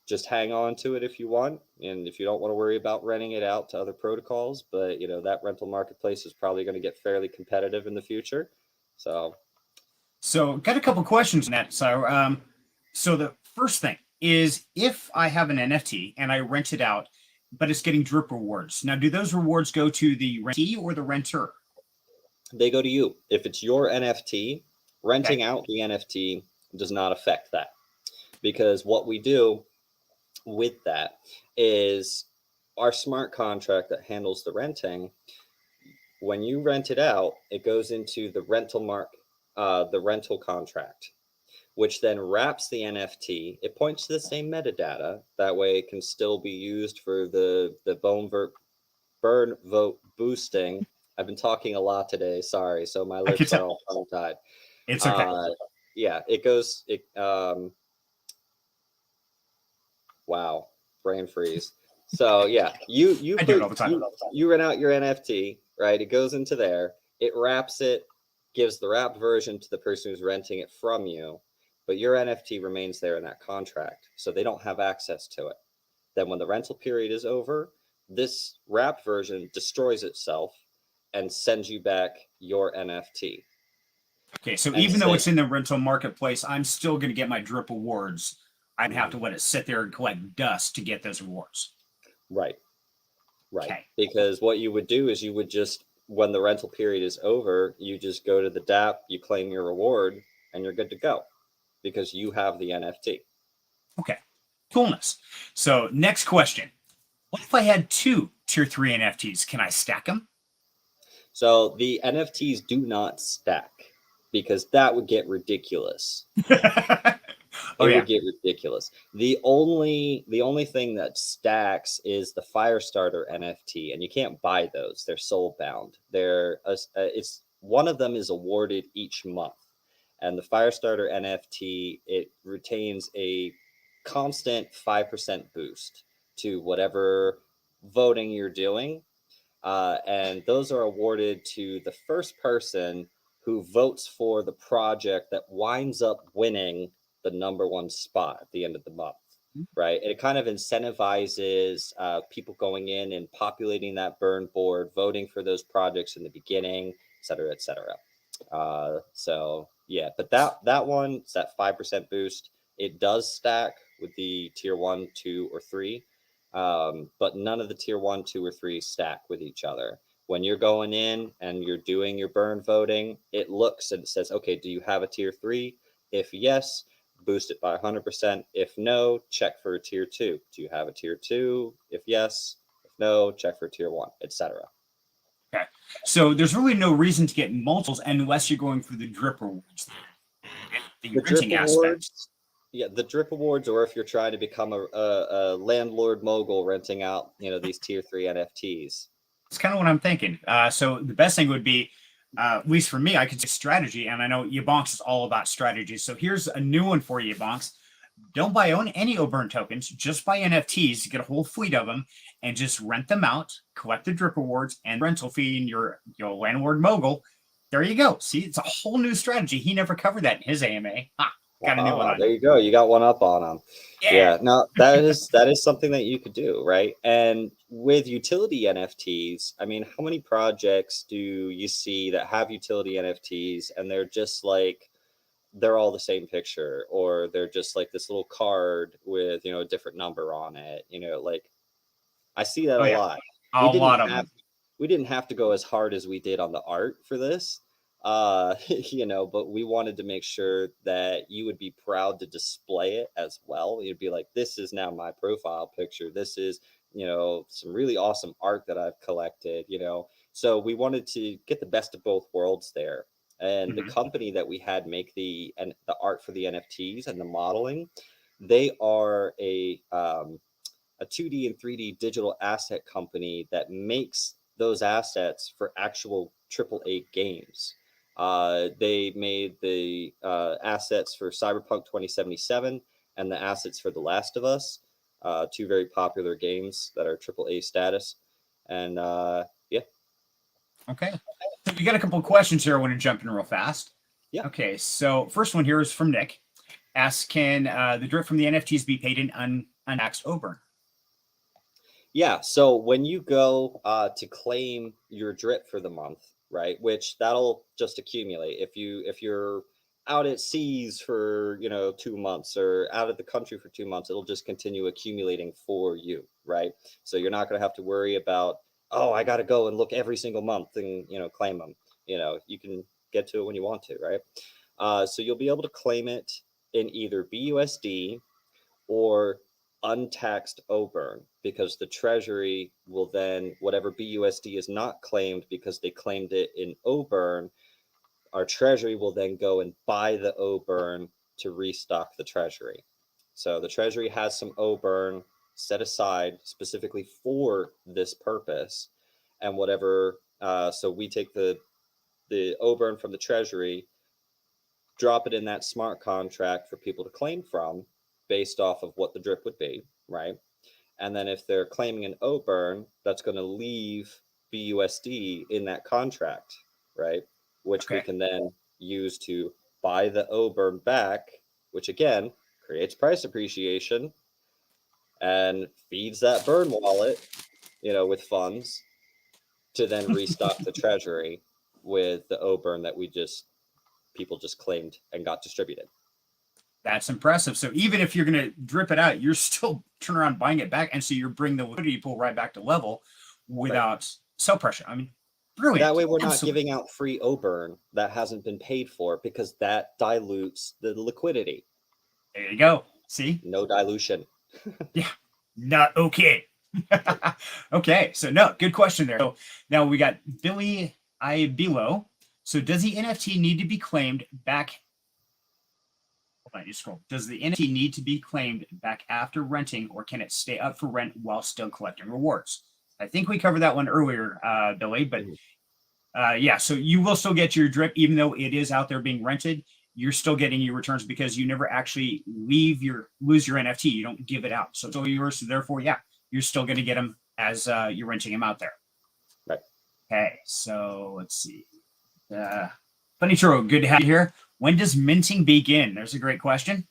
just hang on to it if you want, and if you don't want to worry about renting it out to other protocols. But you know, that rental marketplace is probably going to get fairly competitive in the future. So got a couple questions on that. So the first thing is, if I have an NFT and I rent it out, but it's getting drip rewards. Now, do those rewards go to the rentee or the renter? They go to you. If it's your NFT, renting Okay. out the NFT does not affect that, because what we do with that is our smart contract that handles the renting. When you rent it out, it goes into the the rental contract, which then wraps the NFT. It points to the same metadata. That way it can still be used for the burn vote boosting. I've been talking a lot today. Sorry. So my I could lips are tell. all tongue tied. It's okay. Yeah, it goes, wow, brain freeze. So yeah, I do it all the time. you rent out your NFT, right? It goes into there, it wraps it, gives the wrapped version to the person who's renting it from you, but your NFT remains there in that contract, so they don't have access to it. Then when the rental period is over, this wrapped version destroys itself and sends you back your NFT. Okay, so And even though say, it's in the rental marketplace, I'm still going to get my drip rewards. I'd have mhm, to let it sit there and collect dust to get those rewards. right. Right. Okay. Because what you would do is you would just, when the rental period is over, you just go to the DApp, you claim your reward, and you're good to go because you have the NFT. Okay. Coolness. So next question. What if I had two tier 3 NFTs? Can I stack them? So the NFTs do not stack because that would get ridiculous. Oh, It yeah. would get ridiculous. The only thing that stacks is the Firestarter NFT, and you can't buy those. They're soul bound. It's one of them is awarded each month, and the Firestarter NFT, it retains a constant 5% boost to whatever voting you're doing, and those are awarded to the first person who votes for the project that winds up winning the number one spot at the end of the month, right? And it kind of incentivizes people going in and populating that burn board, voting for those projects in the beginning, et cetera, et cetera. So yeah, but that one, it's that 5% boost. It does stack with the tier 1, 2, or 3, but none of the tier 1, 2, or 3 stack with each other. When you're going in and you're doing your burn voting, it looks and it says, okay, do you have a tier 3? If yes, boost it by 100%. If no, check for a tier 2. Do you have a tier 2? If yes, if no, check for tier 1, etc. Okay. So there's really no reason to get multiples unless you're going for the drip rewards, the The drip renting aspect. awards, yeah, the drip awards, or if you're trying to become a landlord mogul renting out, these tier 3 NFTs. It's kind of what I'm thinking. So the best thing would be, at least for me, I could say strategy, and I know Yabonks is all about strategy. So here's a new one for you, Yabonks. Don't buy any Oburn tokens, just buy NFTs, get a whole fleet of them, and just rent them out, collect the drip rewards and rental fee, and your landlord mogul. There you go. See, it's a whole new strategy. He never covered that in his AMA. Ha, got a new one Ah, on there you. you go. You got one up on them. Yeah. Yeah, no, that is something that you could do, right? And with utility NFTs, I mean, how many projects do you see that have utility NFTs and they're just like they're all the same picture, or they're just like this little card with, a different number on it, like I see that Oh a yeah. lot. We A didn't lot of have them. we didn't have to go as hard as we did on the art for this. But we wanted to make sure that you would be proud to display it as well. You'd be like, this is now my profile picture. This is, some really awesome art that I've collected. So we wanted to get the best of both worlds there. And the company that we had make the art for the NFTs and the modeling, they are a 2D and 3D digital asset company that makes those assets for actual AAA games. They made the assets for Cyberpunk 2077 and the assets for The Last of Us, two very popular games that are AAA status. And yeah. Okay. So we got a couple of questions here I want to jump in real fast. Yeah. Okay. So first one here is from Nick. Asks, can the drip from the NFTs be paid in untaxed Oburn? Yeah. So when you go to claim your drip for the month, right, which that'll just accumulate. If you're out at seas for 2 months or out of the country for 2 months, it'll just continue accumulating for you, right? So you're not going to have to worry about, oh, I got to go and look every single month and claim them. You can get to it when you want to, right? So you'll be able to claim it in either BUSD or untaxed Oburn, because the treasury will then, whatever BUSD is not claimed because they claimed it in Oburn, our treasury will then go and buy the Oburn to restock the treasury. So the treasury has some Oburn set aside specifically for this purpose, and whatever, so we take the Oburn from the treasury, drop it in that smart contract for people to claim from based off of what the drip would be, right? And then if they're claiming an Oburn, that's going to leave BUSD in that contract, right? Which we can then use to buy the Oburn back, which again creates price appreciation and feeds that burn wallet, with funds to then restock the treasury with the Oburn that people just claimed and got distributed. That's impressive. So even if you're going to drip it out, you're still turn around buying it back, and so you're bringing the liquidity pool right back to level without sell pressure. I mean, brilliant. That way we're not giving out free Oburn that hasn't been paid for, because that dilutes the liquidity. There you go. See? No dilution. Yeah. Not okay. Okay. So no, good question there. So now we got Billy I below. So does the NFT need to be claimed back? Hold on, you scroll. Does the NFT need to be claimed back after renting, or can it stay up for rent while still collecting rewards? I think we covered that one earlier, Billy, but yeah, so you will still get your drip even though it is out there being rented. You're still getting your returns because you never actually lose your NFT. You don't give it out, so it's all yours. So therefore, yeah, you're still going to get them as you're renting them out there. Right. Okay, so let's see. Funny Churro, good to have you here. When does minting begin? There's a great question.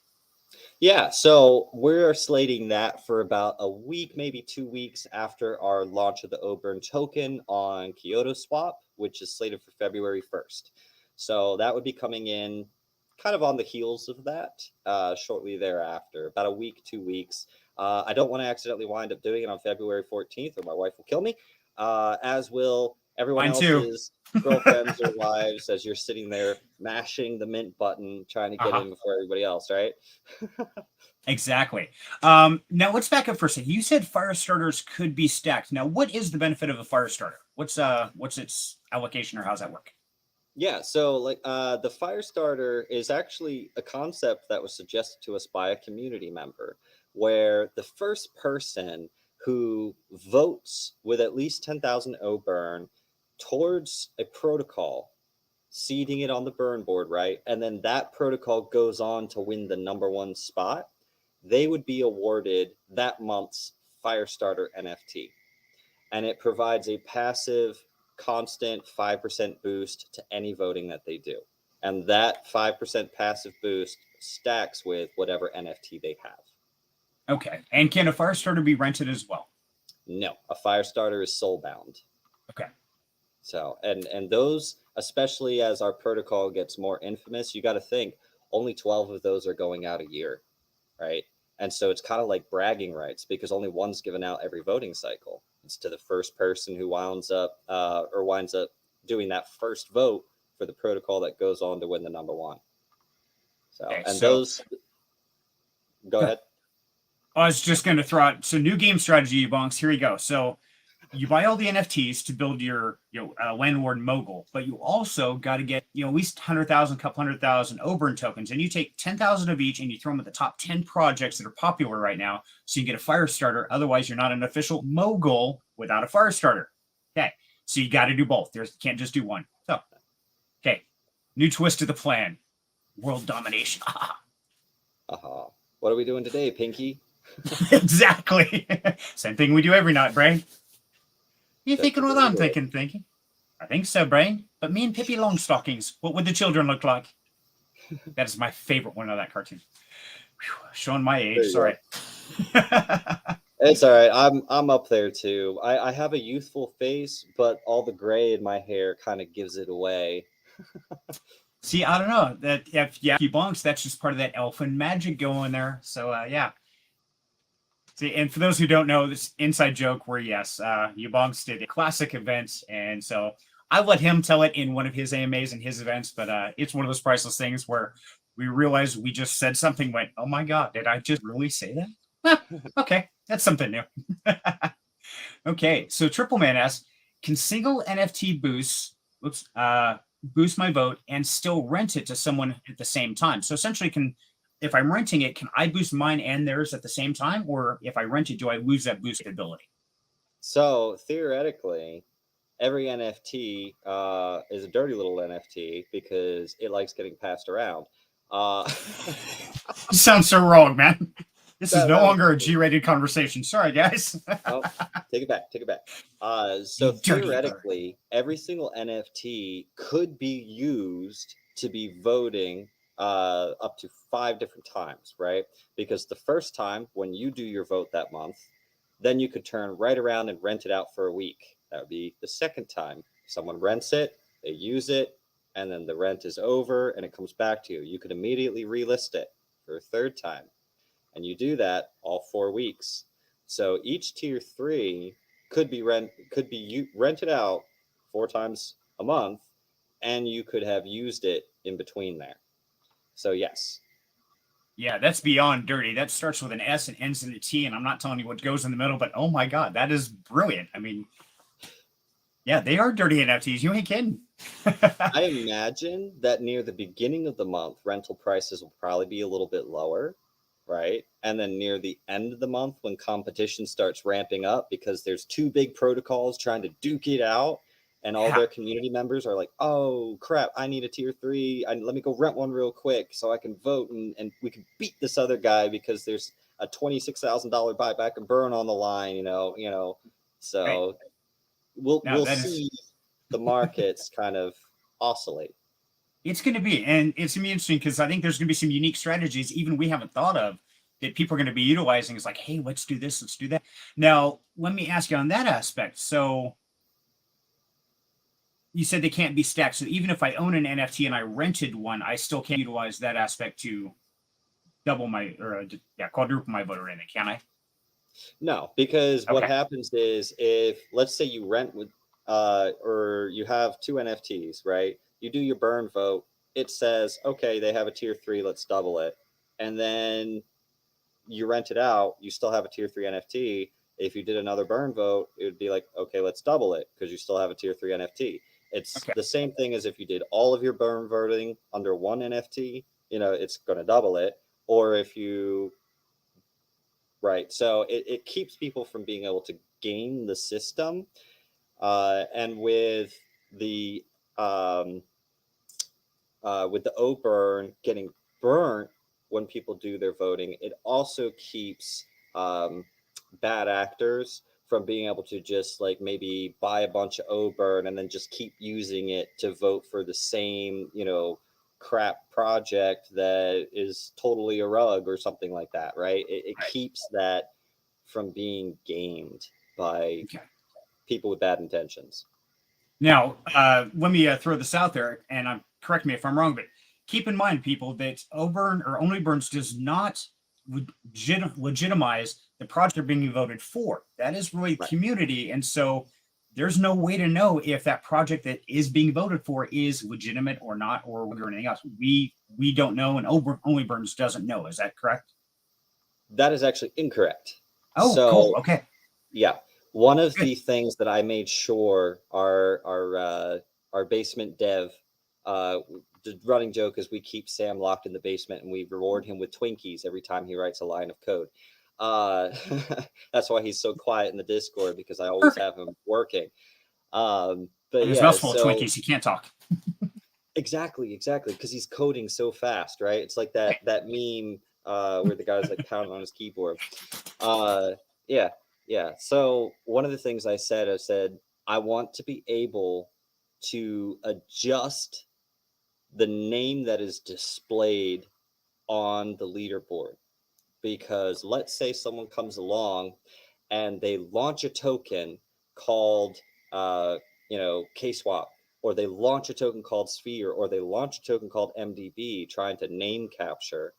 Yeah, so we're slating that for about a week, maybe 2 weeks after our launch of the Oburn token on Kyoto Swap, which is slated for February 1st. So that would be coming in kind of on the heels of that, shortly thereafter, about a week, 2 weeks. I don't want to accidentally wind up doing it on February 14th, or my wife will kill me, as will everyone else's girlfriends or wives, as you're sitting there mashing the mint button trying to get in before everybody else, right? Exactly. Now let's back up for a second. You said fire starters could be stacked. Now, what is the benefit of a fire starter? What's its allocation, or how's that work? Yeah, so the fire starter is actually a concept that was suggested to us by a community member, where the first person who votes with at least 10,000 Oburn towards a protocol, seeding it on the burn board, right? And then that protocol goes on to win the #1 spot, they would be awarded that month's Firestarter NFT. And it provides a passive, constant 5% boost to any voting that they do. And that 5% passive boost stacks with whatever NFT they have. Okay. And can a Firestarter be rented as well? No, a Firestarter is soul bound. Okay. So, and those, especially as our protocol gets more infamous, you got to think only 12 of those are going out a year, right? And so it's kind of like bragging rights, because only one's given out every voting cycle. It's to the first person who winds up doing that first vote for the protocol that goes on to win the #1. So, okay, and those, go ahead. I was just going to throw out, so new game strategy, Bonks. Here we go. So you buy all the NFTs to build your landlord mogul, but you also got to get at least 100,000, couple 100,000 Oburn tokens, and you take 10,000 of each and you throw them at the top 10 projects that are popular right now, so you get a fire starter. Otherwise, you're not an official mogul without a fire starter. Okay, so you got to do both. You can't just do one. So, okay, new twist to the plan: world domination. What are we doing today, Pinky? Exactly. Same thing we do every night, Brain. You That's thinking what really I'm good. thinking? I think so, Brain. But me and Pippi Longstockings, what would the children look like? That is my favorite one of that cartoon. Whew, showing my age, sorry. It's all right. I'm up there too. I have a youthful face, but all the gray in my hair kind of gives it away. See, I don't know. That if you bonks, that's just part of that elfin magic going there. So yeah. See, and for those who don't know, this inside joke where yes, Yabonks did a classic event, and so I let him tell it in one of his AMAs and his events, but it's one of those priceless things where we realized we just said something, went, oh my god, did I just really say that? Okay, that's something new. Okay, so Triple Man asks, can single NFT boost my vote and still rent it to someone at the same time? So essentially, if I'm renting it, can I boost mine and theirs at the same time? Or if I rent it, do I lose that boost ability? So theoretically, every NFT is a dirty little NFT because it likes getting passed around. Sounds so wrong, man. This is no No. longer a G-rated conversation. Sorry, guys. Oh, take it back. Take it back. So You dirty theoretically, every single NFT could be used to be voting up to 5 different times, right? Because the first time when you do your vote that month, then you could turn right around and rent it out for a week. That would be the second time. Someone rents it, they use it, and then the rent is over and it comes back to you. You could immediately relist it for a third time. And you do that all 4 weeks. So each tier 3 could be rented out 4 times a month, and you could have used it in between there. So yes. Yeah, that's beyond dirty. That starts with an S and ends in a T, and I'm not telling you what goes in the middle, but oh my god, that is brilliant. I mean, yeah, they are dirty NFTs. You ain't kidding. I imagine that near the beginning of the month, rental prices will probably be a little bit lower, right? And then near the end of the month, when competition starts ramping up because there's 2 big protocols trying to duke it out, and all their community members are like, oh crap, I need a tier 3. Let me go rent one real quick so I can vote and we can beat this other guy because there's a $26,000 buyback and burn on the line, So Right. we'll see the markets kind of oscillate. It's going to be, and it's going to be interesting because I think there's going to be some unique strategies even we haven't thought of that people are going to be utilizing. It's like, hey, let's do this, let's do that. Now, let me ask you on that aspect. So you said they can't be stacked. So even if I own an NFT and I rented one, I still can't utilize that aspect to quadruple my vote or anything, can I? No, because what Okay. happens is if let's say you rent with or you have 2 NFTs, right? You do your burn vote, it says, okay, they have a tier 3, let's double it. And then you rent it out, you still have a tier 3 NFT. If you did another burn vote, it would be like, okay, let's double it because you still have a tier 3 NFT. It's Okay. the same thing as if you did all of your burn voting under one NFT, it's going to double it. Or if you Right. So it keeps people from being able to game the system. And with the Oburn getting burnt when people do their voting, it also keeps bad actors from being able to just like maybe buy a bunch of Oburn and then just keep using it to vote for the same, crap project that is totally a rug or something like that, right? It Right. keeps that from being gamed by Okay. people with bad intentions. Now, let me throw this out there, and correct me if I'm wrong, but keep in mind, people, that Oburn or Onlyburns does not legitimize the project they're being voted for. That is really Right. community, and so there's no way to know if that project that is being voted for is legitimate or not, or anything else. We don't know, and Onlyburns doesn't know. Is that correct? That is actually incorrect. Oh, So cool. Okay. yeah. one of Good. the things that I made sure our basement dev, the running joke is we keep Sam locked in the basement and we reward him with Twinkies every time he writes a line of code. Uh, that's why he's so quiet in the Discord, because I always Perfect. have him working. But And his yeah, mouth's full of so Twinkies. He can't talk. exactly, because he's coding so fast, right? It's like that meme where the guy's like pounding on his keyboard. Uh, yeah, yeah. So one of the things I said, I want to be able to adjust the name that is displayed on the leaderboard, because let's say someone comes along and they launch a token called K-swap, or they launch a token called Sphere, or they launch a token called MDB, trying to name capture,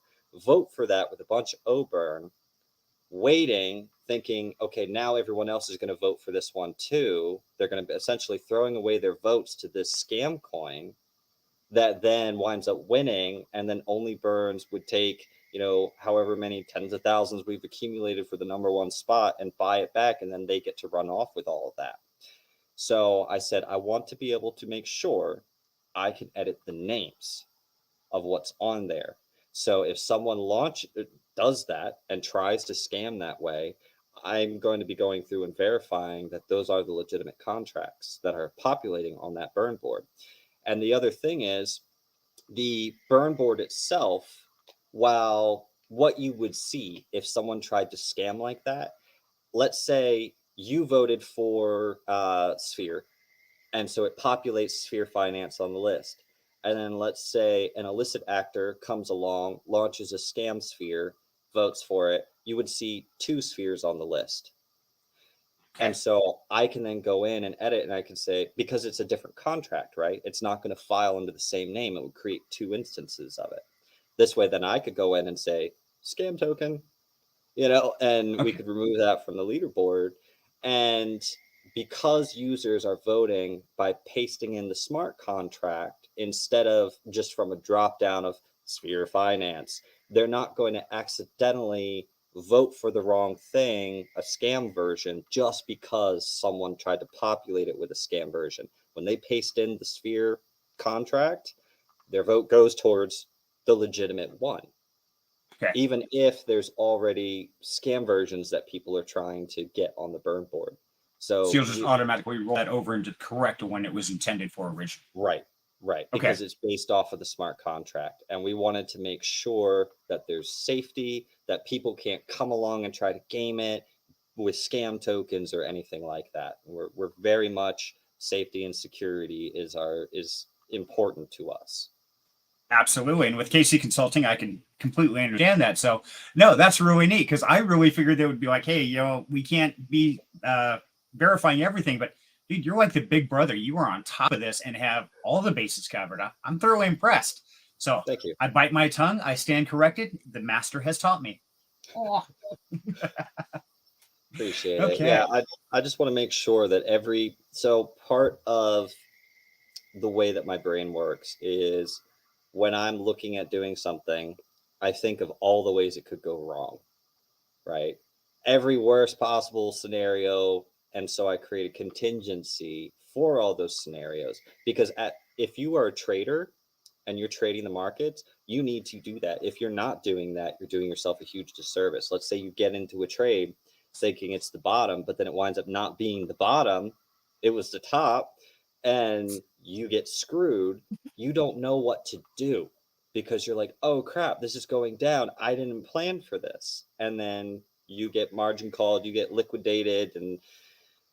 vote for that with a bunch of Oburn, waiting, thinking, okay, now everyone else is going to vote for this one too. They're going to be essentially throwing away their votes to this scam coin that then winds up winning, and then Onlyburns would take, however many tens of thousands we've accumulated for the number one spot and buy it back, and then they get to run off with all of that. So I said, I want to be able to make sure I can edit the names of what's on there. So if someone does that and tries to scam that way, I'm going to be going through and verifying that those are the legitimate contracts that are populating on that burn board. And the other thing is, the burn board itself, while what you would see if someone tried to scam like that, let's say you voted for Sphere, and so it populates Sphere Finance on the list. And then let's say an illicit actor comes along, launches a scam Sphere, votes for it, you would see two Spheres on the list. Okay. And so I can then go in and edit, and I can say, because it's a different contract, right? It's not going to file under the same name. It would create two instances of it. This way, then I could go in and say, scam token, and we Okay. could remove that from the leaderboard. And because users are voting by pasting in the smart contract instead of just from a drop down of Sphere Finance, they're not going to accidentally vote for the wrong thing, a scam version, just because someone tried to populate it with a scam version. When they paste in the Sphere contract, their vote goes towards the legitimate one, Okay. even if there's already scam versions that people are trying to get on the burn board. So So you'll just automatically roll that over into the correct one it was intended for originally. right, Okay. because it's based off of the smart contract, and we wanted to make sure that there's safety, that people can't come along and try to game it with scam tokens or anything like that. We're very much, safety and security is important to us. Absolutely. And with KC Consulting, I can completely understand that. So, no, that's really neat, because I really figured they would be like, hey, we can't be verifying everything, but dude, you're like the big brother. You are on top of this and have all the bases covered. I'm thoroughly impressed. So Thank you. I bite my tongue. I stand corrected. The master has taught me. Oh, Appreciate it. Yeah, okay. I just want to make sure that so part of the way that my brain works is, when I'm looking at doing something, I think of all the ways it could go wrong, right? Every worst possible scenario. And so I create a contingency for all those scenarios, because if you are a trader and you're trading the markets, you need to do that. If you're not doing that, you're doing yourself a huge disservice. Let's say you get into a trade thinking it's the bottom, but then it winds up not being the bottom, it was the top, and you get screwed. You don't know what to do, because you're like, oh crap, this is going down, I didn't plan for this. And then you get margin called, you get liquidated, and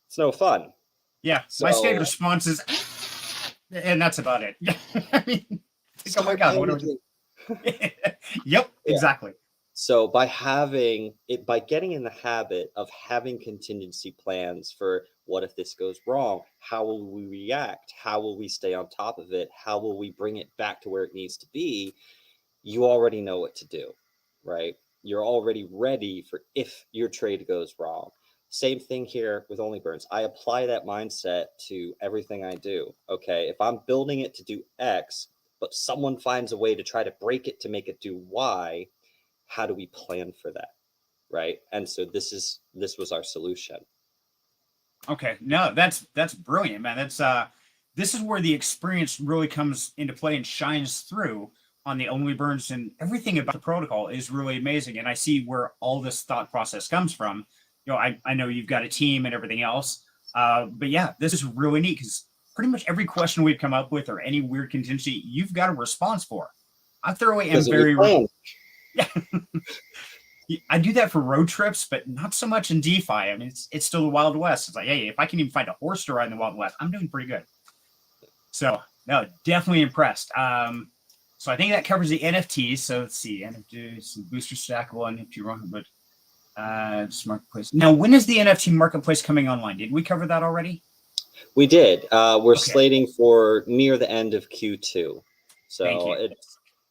it's no fun. Yeah. My standard So response is, and that's about it. I mean, like, oh my start God, what are panicking. we? Yep, Yeah. exactly. So by getting in the habit of having contingency plans for, what if this goes wrong? How will we react? How will we stay on top of it? How will we bring it back to where it needs to be? You already know what to do, right? You're already ready for if your trade goes wrong. Same thing here with Onlyburns. I apply that mindset to everything I do. Okay, if I'm building it to do X, but someone finds a way to try to break it to make it do Y, how do we plan for that, right? And so this was our solution. Okay, no, that's brilliant, man. This is where the experience really comes into play and shines through on the Onlyburns, and everything about the protocol is really amazing. And I see where all this thought process comes from. I know you've got a team and everything else, but yeah, this is really neat because pretty much every question we've come up with or any weird contingency, you've got a response for. I thoroughly am Because we very plan. yeah. I do that for road trips, but not so much in DeFi. I mean, it's still the Wild West. It's like, hey, if I can even find a horse to ride in the Wild West, I'm doing pretty good. So, no, definitely impressed. So I think that covers the NFTs. So let's see, NFTs, booster stackable, NFT run, but marketplace. Now, when is the NFT marketplace coming online? Did we cover that already? We did. We're Okay. slating for near the end of Q2. Thank So you.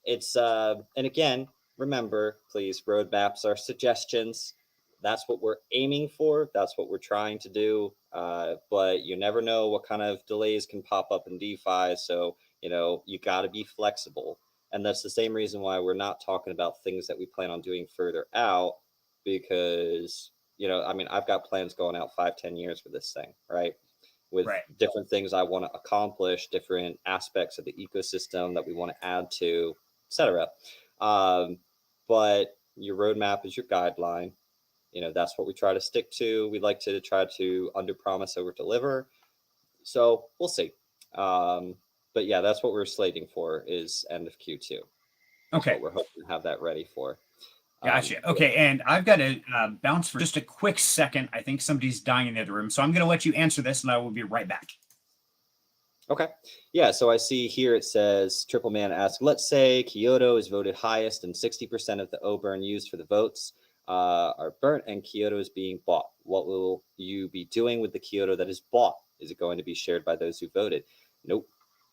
it's and again, remember, please, roadmaps are suggestions. That's what we're aiming for. That's what we're trying to do. But you never know what kind of delays can pop up in DeFi. So, you got to be flexible. And that's the same reason why we're not talking about things that we plan on doing further out, because, I mean, I've got plans going out 5-10 years for this thing, right? With Right. different things I want to accomplish, different aspects of the ecosystem that we want to add to, etc. But your roadmap is your guideline. That's what we try to stick to. We like to try to under promise, over deliver. So we'll see. But yeah, that's what we're slating for, is end of Q2. That's Okay. what we're hoping to have that ready for. Gotcha. Okay, and I've got to bounce for just a quick second. I think somebody's dying in the other room, so I'm going to let you answer this, and I will be right back. Okay. Yeah. So I see here it says Triple Man asks, let's say Kyoto is voted highest and 60% of the Oburn used for the votes are burnt and Kyoto is being bought. What will you be doing with the Kyoto that is bought? Is it going to be shared by those who voted? Nope.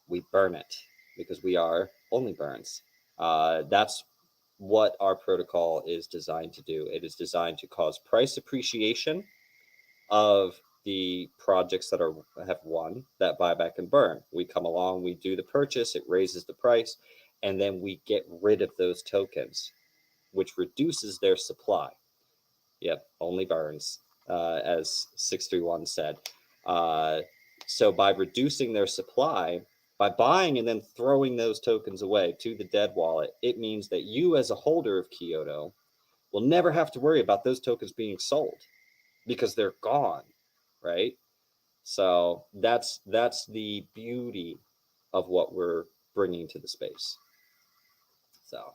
We burn it because we are Onlyburns. That's what our protocol is designed to do. It is designed to cause price appreciation of the projects that have won that buyback and burn. We come along, we do the purchase, it raises the price, and then we get rid of those tokens, which reduces their supply. Yep, only burns, as 631 said. So by reducing their supply, by buying and then throwing those tokens away to the dead wallet, it means that you, as a holder of Kyoto, will never have to worry about those tokens being sold because they're gone, right? So that's the beauty of what we're bringing to the space. So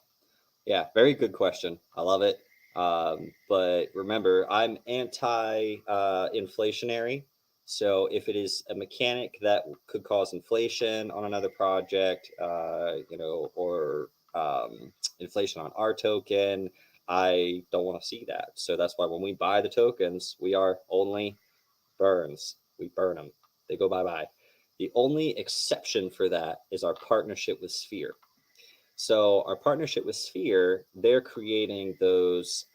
yeah, very good question. I love it. But remember, I'm anti-inflationary. So if it is a mechanic that could cause inflation on another project, or inflation on our token, I don't want to see that. So that's why when we buy the tokens, we are only burns. We burn them. They go bye-bye. The only exception for that is our partnership with Sphere. So our partnership with Sphere, they're creating those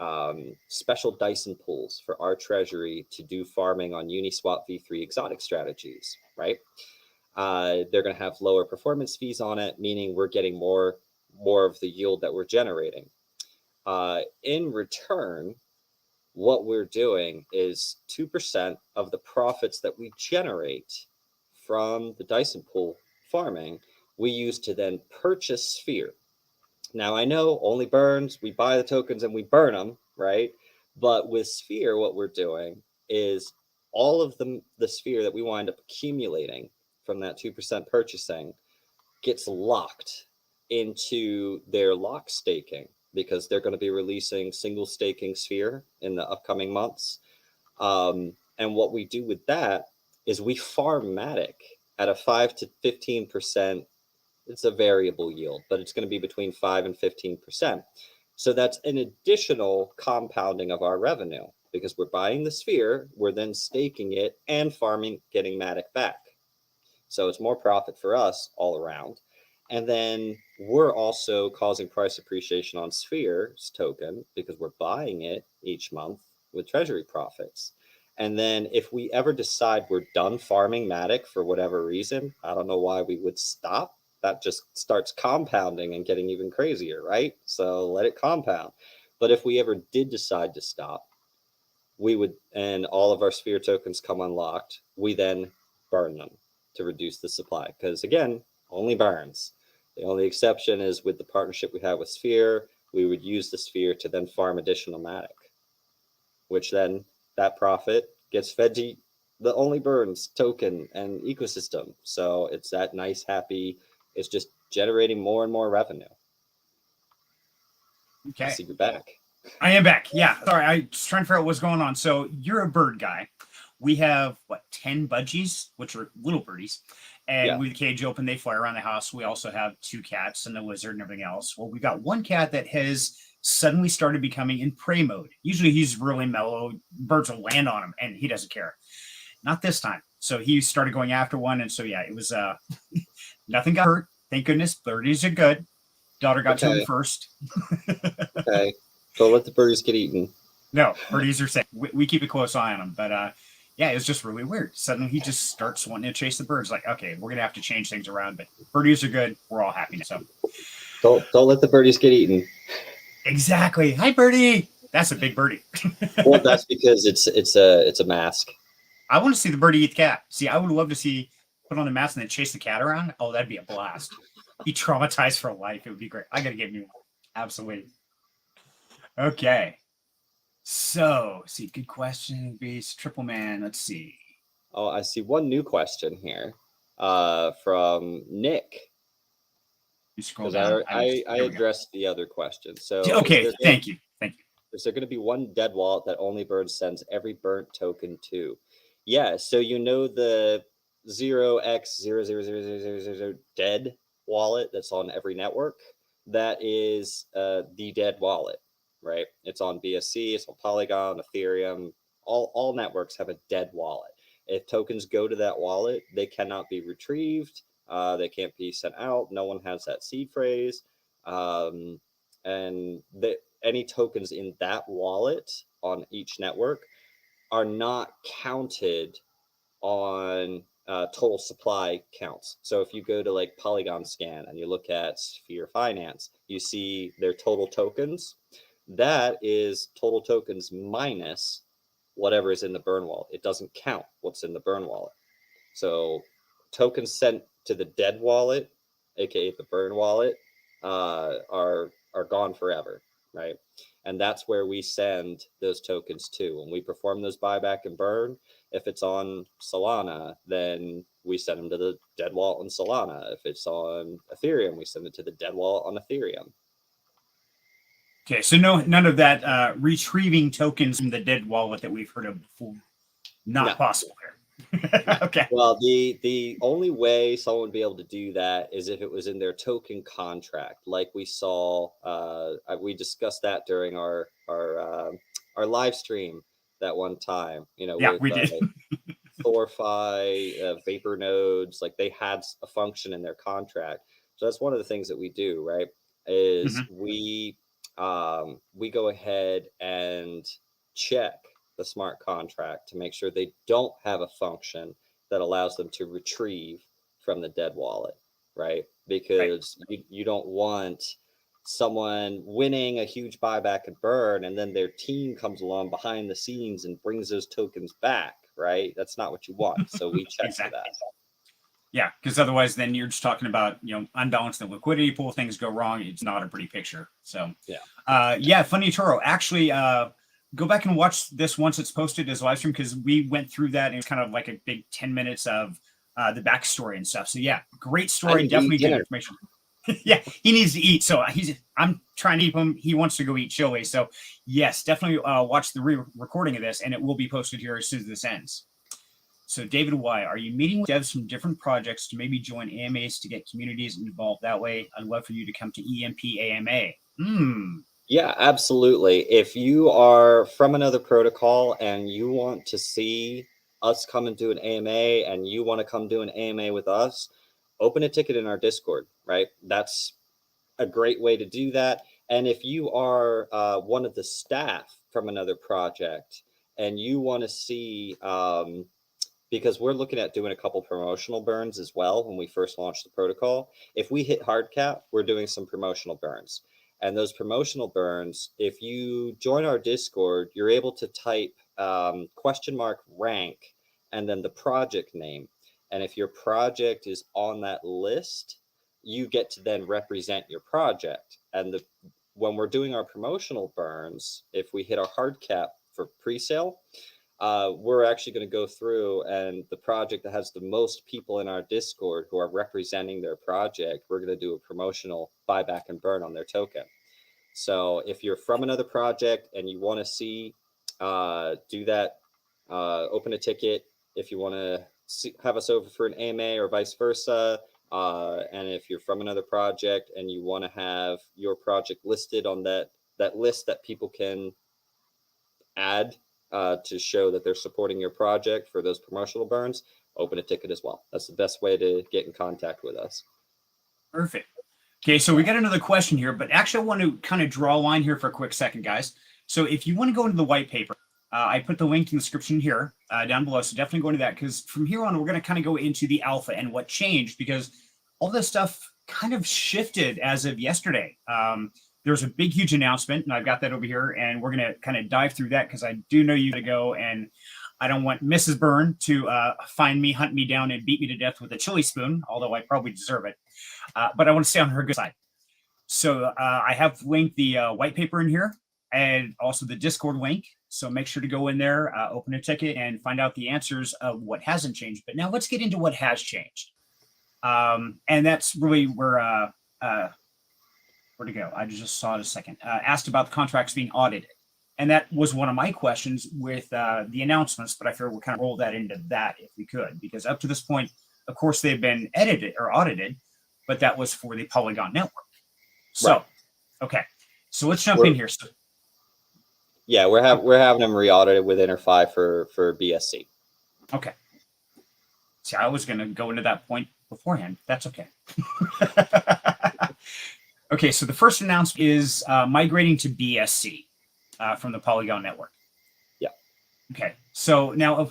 special Dyson pools for our treasury to do farming on Uniswap v3 exotic strategies, right? They're going to have lower performance fees on it, meaning we're getting more of the yield that we're generating. In return, what we're doing is 2% of the profits that we generate from the Dyson pool farming, we use to then purchase Sphere. Now, I know Onlyburns, we buy the tokens and we burn them, right? But with Sphere, what we're doing is all of the Sphere that we wind up accumulating from that 2% purchasing gets locked into their lock staking, because they're going to be releasing single staking Sphere in the upcoming months. And what we do with that is we farm Matic at a 5 to 15%. It's a variable yield, but it's going to be between 5 and 15%. So that's an additional compounding of our revenue, because we're buying the Sphere, we're then staking it and farming, getting Matic back. So it's more profit for us all around. And then we're also causing price appreciation on Sphere's token because we're buying it each month with treasury profits. And then if we ever decide we're done farming Matic for whatever reason, I don't know why we would stop. That just starts compounding and getting even crazier, right? So let it compound. But if we ever did decide to stop, and all of our sphere tokens come unlocked, we then burn them to reduce the supply. Because again, only burns. The only exception is with the partnership we have with Sphere, we would use the Sphere to then farm additional Matic, which then that profit gets fed to the Onlyburns token and ecosystem. So it's that nice, happy, it's just generating more and more revenue. Okay. I see you're back. I am back. Yeah. Sorry. I was trying to figure out what's going on. So you're a bird guy. We have 10 budgies, which are little birdies. And with the cage open, they fly around the house. We also have 2 cats and the lizard and everything else. Well, we got 1 cat that has suddenly started becoming in prey mode. Usually he's really mellow. Birds will land on him and he doesn't care. Not this time. So he started going after one. And so, yeah, it was nothing got hurt. Thank goodness. Birdies are good. Daughter got to him first. Okay. Don't let the birdies get eaten. No, birdies are safe. We keep a close eye on them. But yeah, it was just really weird. Suddenly he just starts wanting to chase the birds. Like, okay, we're going to have to change things around. But birdies are good. We're all happy now. So don't let the birdies get eaten. Exactly. Hi, birdie. That's a big birdie. Well, that's because it's a mask. I want to see the birdie eat the cat. See, I would love to see put on the mask and then chase the cat around. Oh, that'd be a blast. Be traumatized for life. It would be great. I got to get me one. Absolutely. Okay. So, see, good question. Beast, Triple Man. Let's see. Oh, I see one new question here from Nick. You scroll down. I addressed the other question. So okay, thank you. Is there going to be one dead wallet that Onlyburns sends every burnt token to? Yeah. So the 0x000000 dead wallet that's on every network. That is the dead wallet, right? It's on BSC, it's on Polygon, Ethereum. All networks have a dead wallet. If tokens go to that wallet, they cannot be retrieved. They can't be sent out. No one has that seed phrase. And any tokens in that wallet on each network are not counted on total supply counts. So if you go to like Polygon Scan and you look at Sphere Finance, you see their total tokens. That is total tokens minus whatever is in the burn wallet. It doesn't count what's in the burn wallet. So tokens sent to the dead wallet, aka the burn wallet, are gone forever, right? And that's where we send those tokens to. When we perform those buyback and burn, if it's on Solana, then we send them to the dead wallet on Solana. If it's on Ethereum, we send it to the dead wallet on Ethereum. Okay, so none of that retrieving tokens from the dead wallet that we've heard of before. Not possible here. Okay. Well, the only way someone would be able to do that is if it was in their token contract, like we saw. We discussed that during our live stream that one time. Yeah, we did. Thorify, Vapor nodes, like they had a function in their contract. So that's one of the things that we do, right? Is we go ahead and check the smart contract to make sure they don't have a function that allows them to retrieve from the dead wallet, right? Because you don't want someone winning a huge buyback and burn and then their team comes along behind the scenes and brings those tokens back, right? That's not what you want. So we check for that. Yeah, because otherwise then you're just talking about, unbalanced the liquidity pool, things go wrong. It's not a pretty picture. So Funny Toro. Actually, go back and watch this once it's posted as a live stream because we went through that and it was kind of like a big 10 minutes of the backstory and stuff. So yeah, great story. Definitely good information. Yeah, he needs to eat. So I'm trying to keep him. He wants to go eat chili. So yes, definitely watch the recording of this and it will be posted here as soon as this ends. So David Y, are you meeting with devs from different projects to maybe join AMAs to get communities involved that way? I'd love for you to come to EMP AMA. Yeah, absolutely. If you are from another protocol and you want to see us come and do an AMA and you want to come do an AMA with us, open a ticket in our Discord, right? That's a great way to do that. And if you are one of the staff from another project and you want to see, because we're looking at doing a couple promotional burns as well when we first launched the protocol. If we hit hard cap, we're doing some promotional burns. And those promotional burns, if you join our Discord, you're able to type question mark rank and then the project name. And if your project is on that list, you get to then represent your project. And when we're doing our promotional burns, if we hit our hard cap for pre-sale, we're actually going to go through, and the project that has the most people in our Discord who are representing their project, we're going to do a promotional buyback and burn on their token. So if you're from another project and you want to see, do that, open a ticket. If you want to have us over for an AMA or vice versa, and if you're from another project and you want to have your project listed on that list that people can add to show that they're supporting your project for those promotional burns, open a ticket as well. That's the best way to get in contact with us. Perfect. Okay, so we got another question here, but actually I want to kind of draw a line here for a quick second, guys. So if you want to go into the white paper, I put the link in the description here down below, so definitely go into that, because from here on, we're going to kind of go into the alpha and what changed, because all this stuff kind of shifted as of yesterday. There's a big, huge announcement, and I've got that over here, and we're going to kind of dive through that, because I do know you to go, and I don't want Mrs. Byrne to find me, hunt me down, and beat me to death with a chili spoon, although I probably deserve it. But I want to stay on her good side. So I have linked the white paper in here, and also the Discord link. So make sure to go in there, open a ticket, and find out the answers of what hasn't changed. But now let's get into what has changed. And that's really where to go. I just saw it a second. Asked about the contracts being audited. And that was one of my questions with the announcements, but I figured we'll kind of roll that into that if we could, because up to this point, of course, they've been edited or audited, but that was for the Polygon network. So, right. Okay. So let's jump in here. So, yeah, we're having them re-audited with InterFi for BSC. Okay. See, I was going to go into that point beforehand. That's okay. Okay, so the first announcement is migrating to BSC from the Polygon network. Yeah. Okay, so now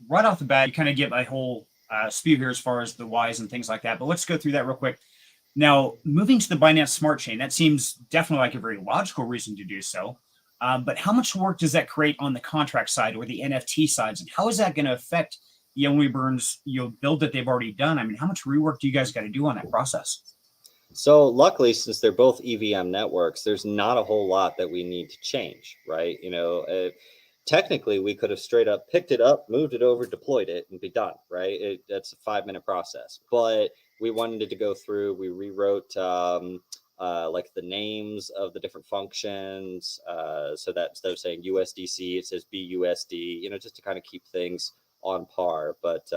right off the bat, you kind of get my whole spew here as far as the whys and things like that, but let's go through that real quick. Now, moving to the Binance Smart Chain, that seems definitely like a very logical reason to do so. But how much work does that create on the contract side or the NFT sides, and how is that going to affect the Onlyburns build that they've already done? I mean, how much rework do you guys got to do on that process? So luckily, since they're both EVM networks, there's not a whole lot that we need to change, right? Technically, we could have straight up picked it up, moved it over, deployed it, and be done, right? That's a 5-minute process. But we wanted to go through, we rewrote like the names of the different functions, so that instead of saying USDC, it says BUSD, just to kind of keep things on par. But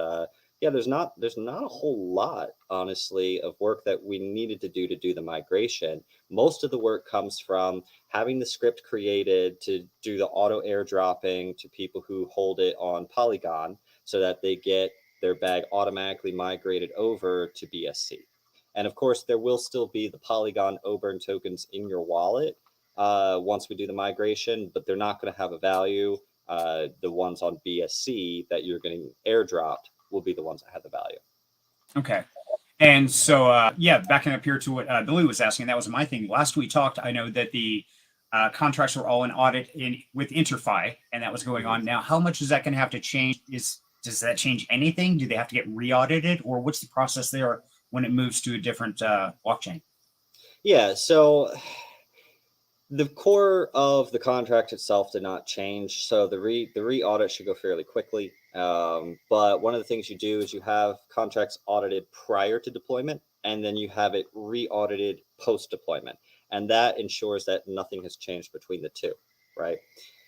yeah, there's not a whole lot, honestly, of work that we needed to do the migration. Most of the work comes from having the script created to do the auto airdropping to people who hold it on Polygon, so that they get their bag automatically migrated over to BSC. And of course, there will still be the Polygon Oburn tokens in your wallet once we do the migration, but they're not going to have a value. The ones on BSC that you're getting airdropped will be the ones that have the value. Okay. And so, yeah, backing up here to what Billy was asking, that was my thing. Last we talked, I know that the contracts were all in audit with InterFi, and that was going on. Now, how much is that going to have to change? Does that change anything? Do they have to get re-audited, or what's the process there when it moves to a different blockchain? Yeah, so the core of the contract itself did not change, so the re-audit should go fairly quickly. But one of the things you do is you have contracts audited prior to deployment, and then you have it re-audited post-deployment, and that ensures that nothing has changed between the two, right?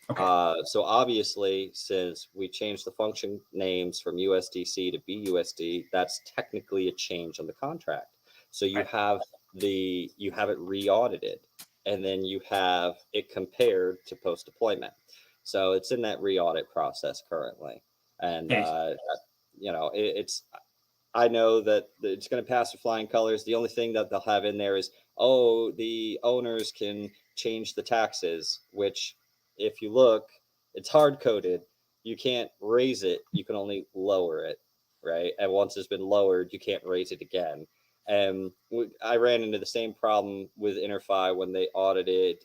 Okay. So obviously, since we changed the function names from USDC to BUSD, that's technically a change on the contract. So you have it re-audited, and then you have it compared to post-deployment. So it's in that re-audit process currently. And, I know that it's going to pass with flying colors. The only thing that they'll have in there is, the owners can change the taxes, which if you look, it's hard-coded. You can't raise it. You can only lower it, right? And once it's been lowered, you can't raise it again. And I ran into the same problem with InterFi when they audited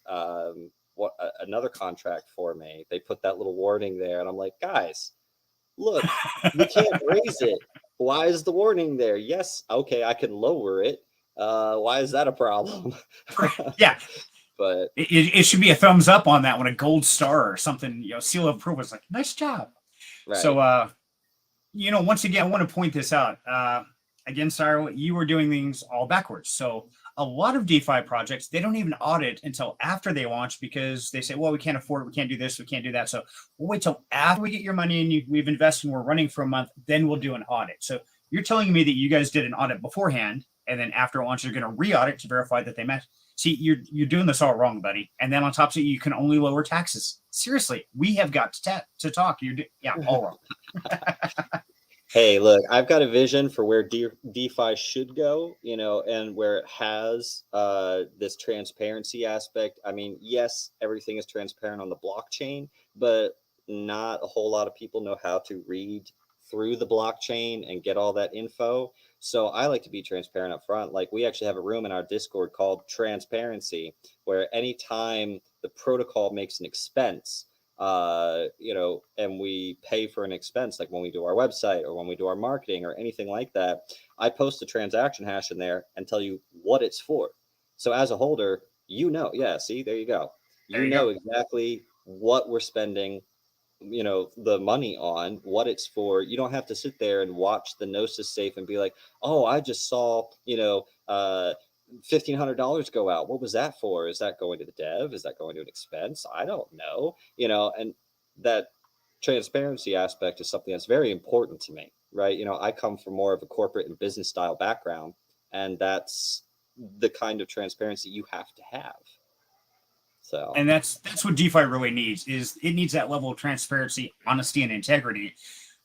another contract for me. They put that little warning there, and I'm like, guys, look, you can't raise it. Why is the warning there? Yes, okay, I can lower it. Why is that a problem? Yeah. But it should be a thumbs up on that one, a gold star or something, seal of approval. It's like, nice job. right. So, once again, I want to point this out. Again, Cyril, you were doing things all backwards. So a lot of DeFi projects, they don't even audit until after they launch because they say, well, we can't afford it. We can't do this. We can't do that. So we'll wait till after we get your money and we've invested and we're running for a month, then we'll do an audit. So you're telling me that you guys did an audit beforehand, and then after launch, you're going to re-audit to verify that they met. See, you're doing this all wrong, buddy. And then on top of it, you can only lower taxes. Seriously, we have got to talk. All wrong. Hey, look, I've got a vision for where DeFi should go, and where it has this transparency aspect. I mean, yes, everything is transparent on the blockchain, but not a whole lot of people know how to read through the blockchain and get all that info. So I like to be transparent up front. Like, we actually have a room in our Discord called Transparency, where anytime the protocol makes an expense, and we pay for an expense, like when we do our website or when we do our marketing or anything like that, I post a transaction hash in there and tell you what it's for. So as a holder, yeah, see, there you go. You know exactly what we're spending, the money on, what it's for. You don't have to sit there and watch the Gnosis safe and be like, oh, I just saw, $1,500 go out. What was that for? Is that going to the dev? Is that going to an expense? I don't know, and that transparency aspect is something that's very important to me, right? I come from more of a corporate and business style background, and that's the kind of transparency you have to have. So, and that's what DeFi really needs. Is it needs that level of transparency, honesty, and integrity,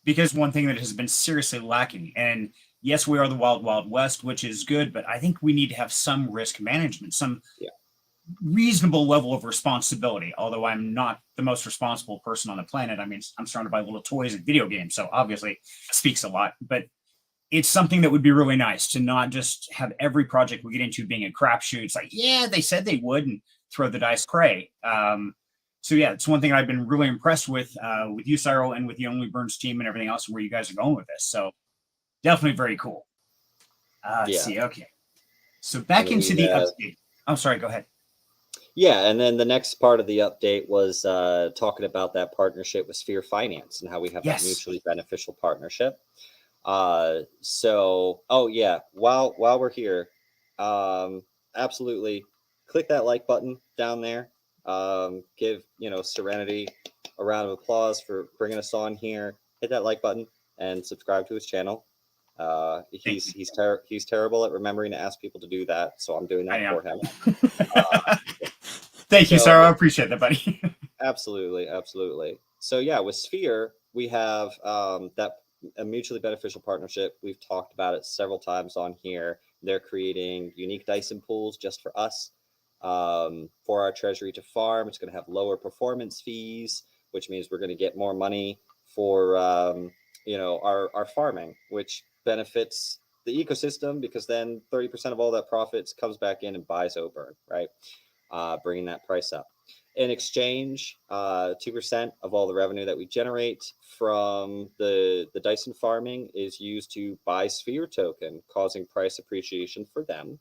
because one thing that has been seriously lacking. And yes, we are the wild, wild west, which is good, but I think we need to have some risk management, some reasonable level of responsibility. Although I'm not the most responsible person on the planet. I mean, I'm surrounded by little toys and video games, so obviously it speaks a lot. But it's something that would be really nice to not just have every project we get into being a crapshoot. It's like, yeah, they said they would, and throw the dice, cray. So yeah, it's one thing I've been really impressed with you, Cyril, and with the Onlyburns team and everything else, where you guys are going with this. So definitely very cool. Let's see. Okay. So back into the update. I'm sorry, go ahead. Yeah, and then the next part of the update was talking about that partnership with Sphere Finance and how we have that mutually beneficial partnership. While we're here, absolutely click that like button down there. Give Serenity a round of applause for bringing us on here. Hit that like button and subscribe to his channel. He's terrible at remembering to ask people to do that, so I'm doing that for him. Thank you, Sarah. I appreciate that, buddy. Absolutely. So yeah, with Sphere, we have a mutually beneficial partnership. We've talked about it several times on here. They're creating unique Dyson pools just for us, for our treasury to farm. It's going to have lower performance fees, which means we're going to get more money for our farming, which benefits the ecosystem, because then 30% of all that profits comes back in and buys Oburn, right? Bringing that price up. In exchange, 2% of all the revenue that we generate from the Dyson farming is used to buy Sphere token, causing price appreciation for them.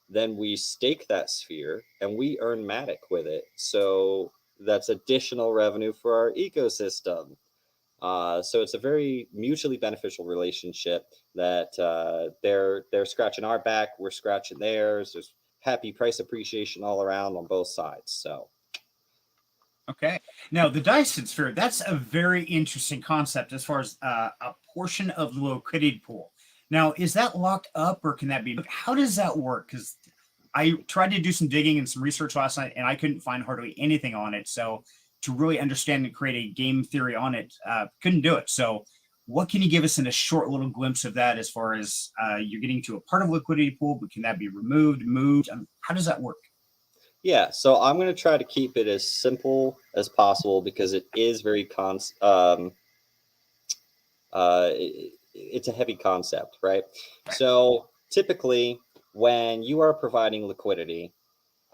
Then we stake that Sphere and we earn Matic with it. So that's additional revenue for our ecosystem. So it's a very mutually beneficial relationship that they're scratching our back, we're scratching theirs. There's happy price appreciation all around on both sides. So. Okay. Now, the Dyson Sphere, that's a very interesting concept as far as a portion of the liquidity pool. Now, is that locked up, or can that be? How does that work? Because I tried to do some digging and some research last night, and I couldn't find hardly anything on it. So to really understand and create a game theory on it, couldn't do it. So what can you give us in a short little glimpse of that, as far as you're getting to a part of liquidity pool, but can that be removed, moved? How does that work? Yeah, so I'm going to try to keep it as simple as possible, because it is very it's a heavy concept, right? So typically when you are providing liquidity,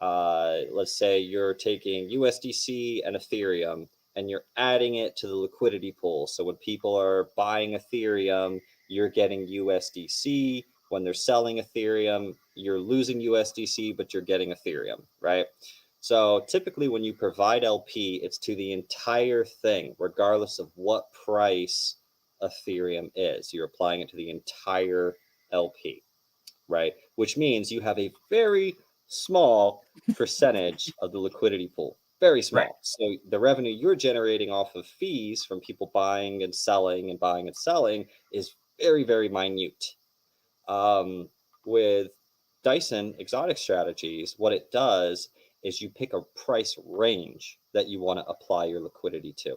let's say you're taking USDC and Ethereum and you're adding it to the liquidity pool. So when people are buying Ethereum, you're getting USDC. When they're selling Ethereum, you're losing USDC, but you're getting Ethereum, right? So typically when you provide LP, it's to the entire thing, regardless of what price Ethereum is. You're applying it to the entire LP, right? Which means you have a very small percentage of the liquidity pool, very small. Right. So the revenue you're generating off of fees from people buying and selling and buying and selling is very, very minute. With Dyson exotic strategies, what it does is you pick a price range that you want to apply your liquidity to.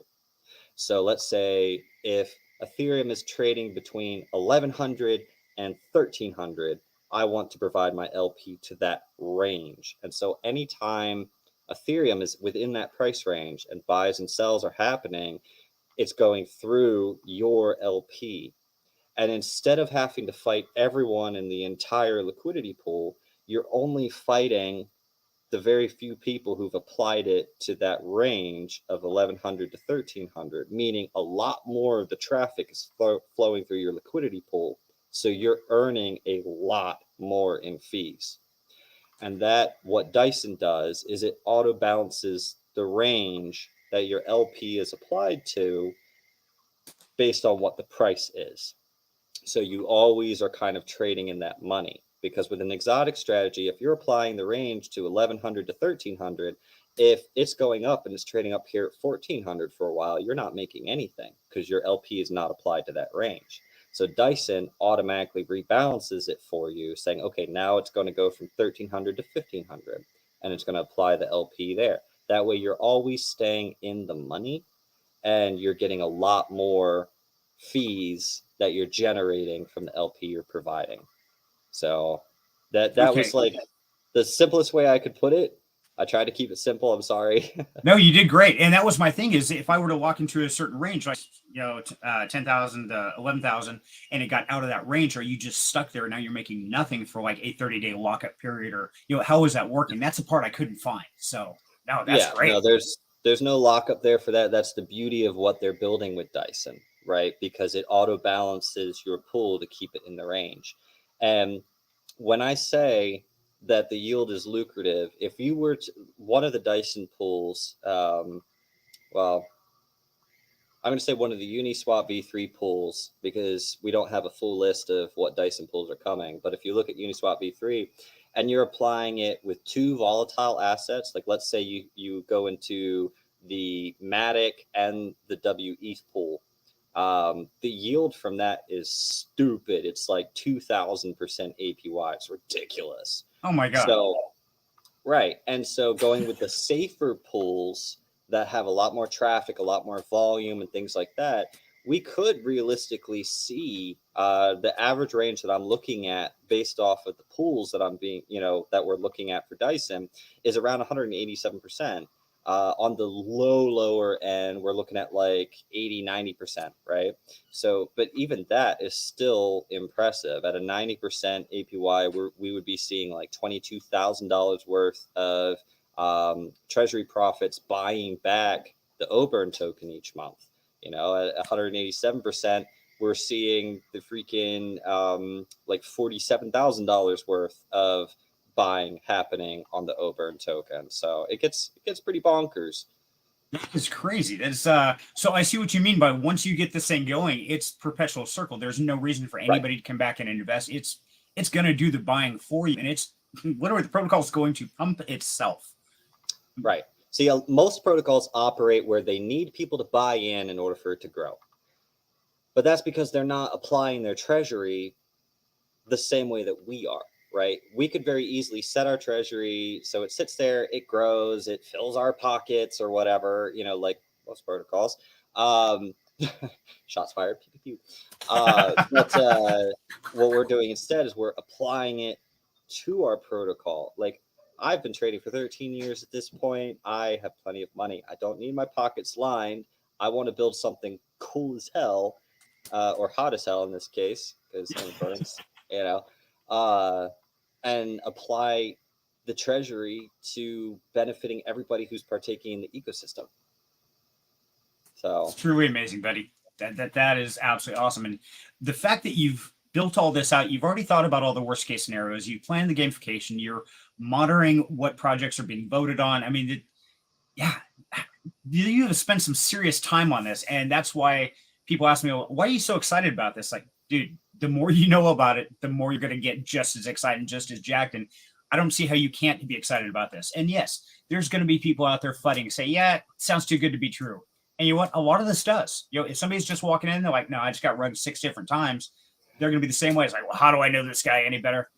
So let's say if Ethereum is trading between 1100 and 1300, I want to provide my LP to that range. And so anytime Ethereum is within that price range and buys and sells are happening, it's going through your LP. And instead of having to fight everyone in the entire liquidity pool, you're only fighting the very few people who've applied it to that range of 1100 to 1300, meaning a lot more of the traffic is flowing through your liquidity pool. So you're earning a lot more in fees. And that what Dyson does is it auto balances the range that your LP is applied to based on what the price is. So you always are kind of trading in that money, because with an exotic strategy, if you're applying the range to 1100 to 1300, if it's going up and it's trading up here at 1400 for a while, you're not making anything because your LP is not applied to that range. So Dyson automatically rebalances it for you, saying, okay, now it's going to go from 1300 to 1500, and it's going to apply the LP there. That way you're always staying in the money and you're getting a lot more fees that you're generating from the LP you're providing. So that Okay. was like the simplest way I could put it. I tried to keep it simple. I'm sorry. No, you did great. And that was my thing is if I were to walk into a certain range, like, 10,000 to 11,000, and it got out of that range, are you just stuck there? Now you're making nothing for like a 30-day lockup period, or, how is that working? That's the part I couldn't find. So no, that's Yeah, great. no, there's no lockup there for that. That's the beauty of what they're building with Dyson, right? Because it auto balances your pool to keep it in the range. And when I say that the yield is lucrative, if you were to, one of the Dyson pools, well, I'm going to say one of the Uniswap V3 pools, because we don't have a full list of what Dyson pools are coming. But if you look at Uniswap V3 and you're applying it with two volatile assets, like let's say you go into the Matic and the WETH pool, the yield from that is stupid. It's like 2000% APY. It's ridiculous. Oh my God. So right. And so going with the safer pools that have a lot more traffic, a lot more volume, and things like that, we could realistically see the average range that I'm looking at based off of the pools that I'm being, that we're looking at for Dyson is around 187%. On the lower end, we're looking at like 80-90%, right? So, but even that is still impressive. At a 90% APY, we would be seeing like $22,000 worth of treasury profits buying back the Oburn token each month. At 187%, we're seeing the freaking like $47,000 worth of buying happening on the Oburn token. So it gets pretty bonkers. That is crazy. That's so I see what you mean by once you get this thing going, it's perpetual circle. There's no reason for Right. anybody to come back and invest. It's gonna do the buying for you, and it's literally the protocol is going to pump itself. Right. See, most protocols operate where they need people to buy in order for it to grow. But that's because they're not applying their treasury the same way that we are, right? We could very easily set our treasury so it sits there, it grows, it fills our pockets or whatever, like most protocols. Shots fired, pew, pew, pew. But what we're doing instead is we're applying it to our protocol. Like, I've been trading for 13 years at this point. I have plenty of money. I don't need my pockets lined. I want to build something cool as hell, or hot as hell in this case, because Onlyburns, you know, uh, and apply the treasury to benefiting everybody who's partaking in the ecosystem. So it's truly amazing, buddy. That is absolutely awesome. And the fact that you've built all this out, you've already thought about all the worst case scenarios, you plan the gamification, you're monitoring what projects are being voted on. I mean, yeah, you have spent some serious time on this. And that's why people ask me, well, why are you so excited about this? Like, dude, the more you know about it, the more you're going to get just as excited and just as jacked. And I don't see how you can't be excited about this. And yes, there's going to be people out there fighting, say, yeah, it sounds too good to be true. And you know what? A lot of this does. You know, if somebody's just walking in, they're like, no, I just got rugged 6 different times. They're going to be the same way. It's like, well, how do I know this guy any better?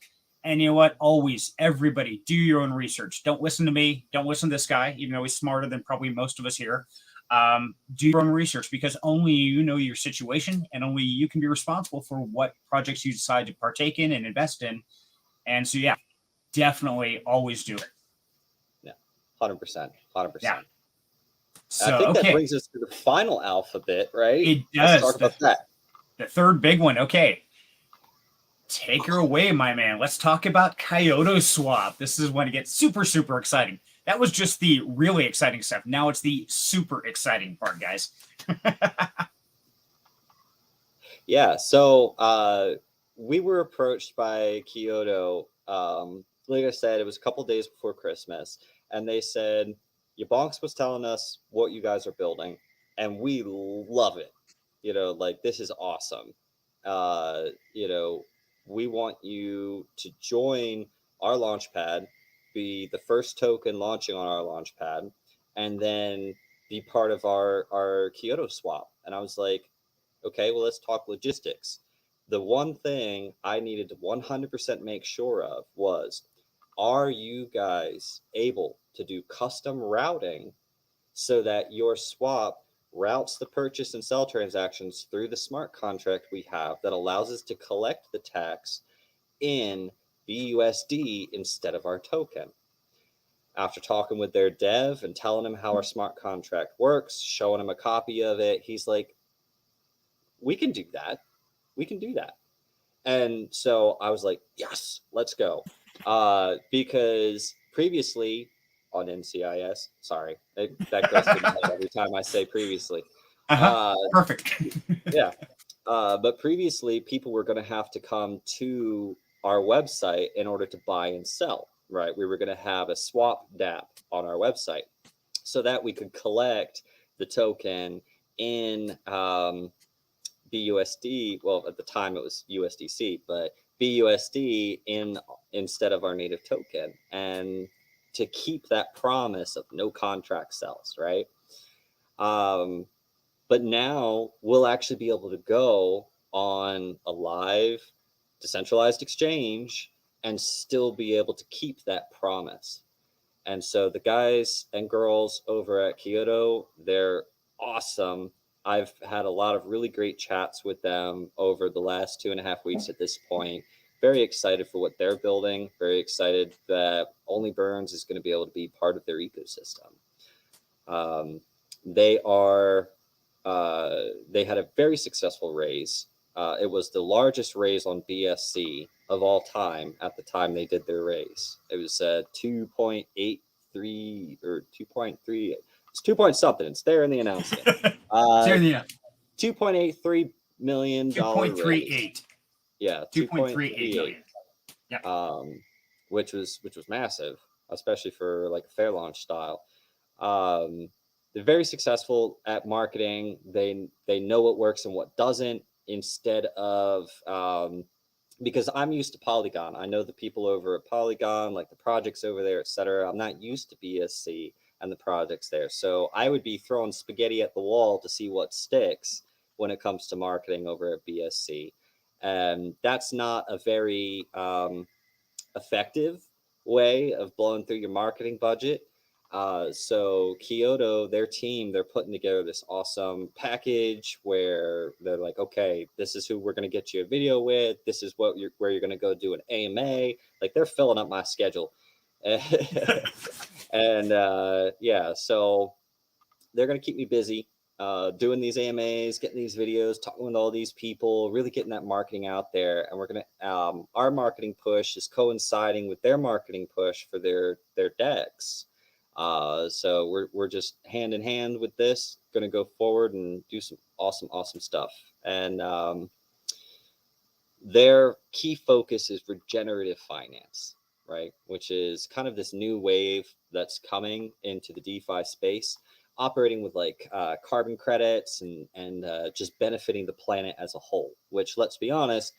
And you know what? Always, everybody, do your own research. Don't listen to me. Don't listen to this guy, even though he's smarter than probably most of us here. Do your own research, because only you know your situation, and only you can be responsible for what projects you decide to partake in and invest in. And so, yeah, definitely always do it. Yeah, 100%. 100%. Yeah. So, I think that brings us to the final alphabet, right? It does. Let's talk about that. The third big one. Okay. Take her away, my man. Let's talk about Kyoto Swap. This is when it gets super, super exciting. That was just the really exciting stuff. Now it's the super exciting part, guys. Yeah. So we were approached by Kyoto. Like I said, it was a couple days before Christmas, and they said, Yabonks was telling us what you guys are building, and we love it. You know, like, this is awesome. You know, we want you to join our launchpad, be the first token launching on our launchpad, and then be part of our Kyoto swap. And I was like, okay, well, let's talk logistics. The one thing I needed to 100% make sure of was, are you guys able to do custom routing so that your swap routes the purchase and sell transactions through the smart contract we have that allows us to collect the tax in BUSD instead of our token? After talking with their dev and telling him how our smart contract works, showing him a copy of it, he's like, we can do that. We can do that. And so I was like, yes, let's go. Because previously on NCIS, sorry, that goes to my head every time I say previously. Perfect. Yeah. But previously, people were going to have to come to our website in order to buy and sell, right? We were going to have a swap DApp on our website so that we could collect the token in BUSD. Well, at the time it was USDC, but BUSD instead of our native token, and to keep that promise of no contract sells, right? But now we'll actually be able to go on a live decentralized exchange and still be able to keep that promise. And so the guys and girls over at Kyoto, they're awesome. I've had a lot of really great chats with them over the last 2.5 weeks at this point. Very excited for what they're building. Very excited that Onlyburns is going to be able to be part of their ecosystem. They had a very successful raise. It was the largest raise on BSC of all time at the time they did their raise. It was 2.83 or 2.3. It's 2 point something. It's there in the announcement. $2.83 million. 2.38. Yeah, 2.38 million. Yeah. Which was massive, especially for like a fair launch style. They're very successful at marketing. They know what works and what doesn't, instead of because I'm used to Polygon. I know the people over at Polygon, like the projects over there, etc. I'm not used to BSC and the projects there. So I would be throwing spaghetti at the wall to see what sticks when it comes to marketing over at BSC. And that's not a very effective way of blowing through your marketing budget. So Kyoto, their team, they're putting together this awesome package where they're like, okay, this is who we're going to get you a video with. This is where you're going to go do an AMA. Like, they're filling up my schedule. And yeah, so they're going to keep me busy. doing these AMAs, getting these videos, talking with all these people, really getting that marketing out there. And we're gonna our marketing push is coinciding with their marketing push for their decks. So we're just hand in hand with this, gonna go forward and do some awesome stuff. And their key focus is regenerative finance, right? Which is kind of this new wave that's coming into the DeFi space, operating with like carbon credits and just benefiting the planet as a whole. Which, let's be honest,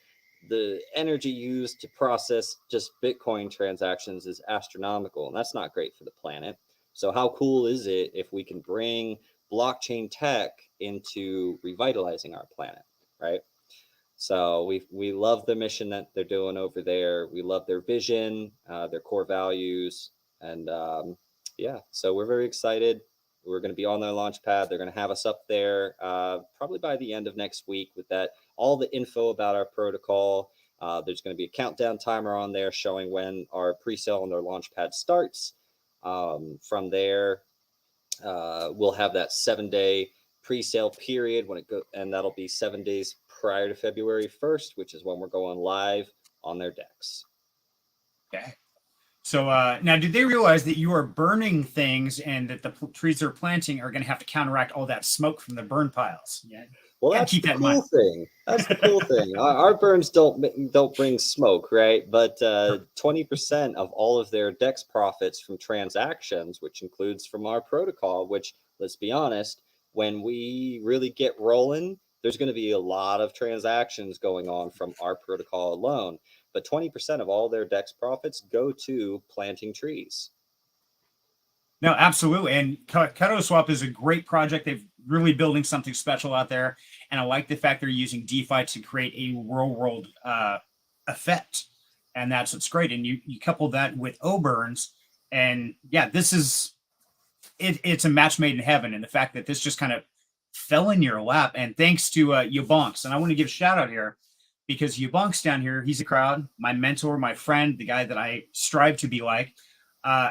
the energy used to process just Bitcoin transactions is astronomical, and that's not great for the planet. So how cool is it if we can bring blockchain tech into revitalizing our planet, right? So we love the mission that they're doing over there. We love their vision, their core values, and yeah. So we're very excited. We're going to be on their launch pad. They're going to have us up there probably by the end of next week with that all the info about our protocol. There's going to be a countdown timer on there showing when our pre-sale on their launch pad starts. From there, we'll have that 7-day pre-sale period when it go, and that'll be 7 days prior to February 1st, which is when we're going live on their decks. Okay. So now, did they realize that you are burning things and that the trees they're planting are going to have to counteract all that smoke from the burn piles? Yeah. Well, that's the cool thing. That's the cool thing. Our burns don't bring smoke, right? But 20% of all of their DEX profits from transactions, which includes from our protocol, which, let's be honest, when we really get rolling, there's going to be a lot of transactions going on from our protocol alone. But 20% of all their DEX profits go to planting trees. No, absolutely. And Keto Swap is a great project. They're really building something special out there. And I like the fact they're using DeFi to create a real world effect. And that's what's great. And you couple that with Oburns. And yeah, this is, it's a match made in heaven. And the fact that this just kind of fell in your lap. And thanks to Yabonks. And I want to give a shout out here because Yabonks down here, he's a crowd, my mentor, my friend, the guy that I strive to be like.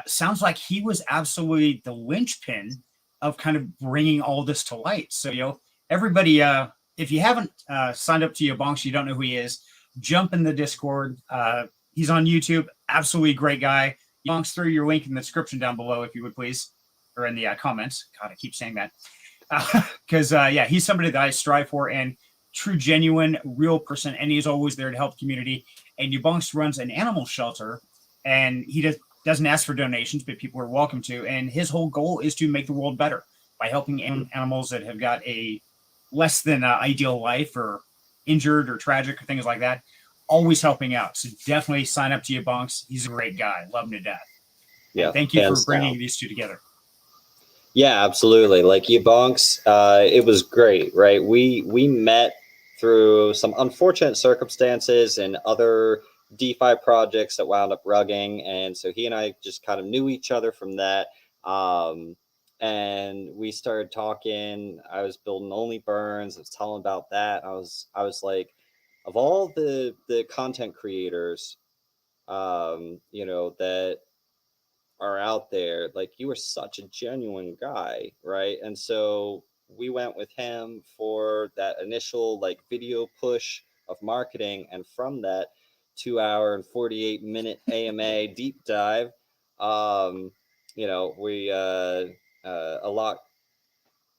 Sounds like he was absolutely the linchpin of kind of bringing all this to light. So, everybody, if you haven't signed up to Yabonks, you don't know who he is, jump in the Discord. He's on YouTube. Absolutely great guy. Yabonks, throw your link in the description down below, if you would please, or in the comments. God, I keep saying that. Because, yeah, he's somebody that I strive for and true, genuine, real person. And he's always there to help the community. And Yabonks runs an animal shelter, and he doesn't ask for donations, but people are welcome to. And his whole goal is to make the world better by helping animals that have got a less than ideal life or injured or tragic or things like that. Always helping out. So definitely sign up to Yabonks. He's a great guy. Love him to death. Yeah. And thank you for bringing these two together. Yeah, absolutely. Like Yabonks, it was great, right? We met through some unfortunate circumstances and other DeFi projects that wound up rugging, and so he and I just kind of knew each other from that. And we started talking. I was building Onlyburns. I was telling about that. I was like, of all the content creators, that are out there, like, you are such a genuine guy, right? And so we went with him for that initial like video push of marketing, and from that 2-hour and 48-minute AMA deep dive, we a lot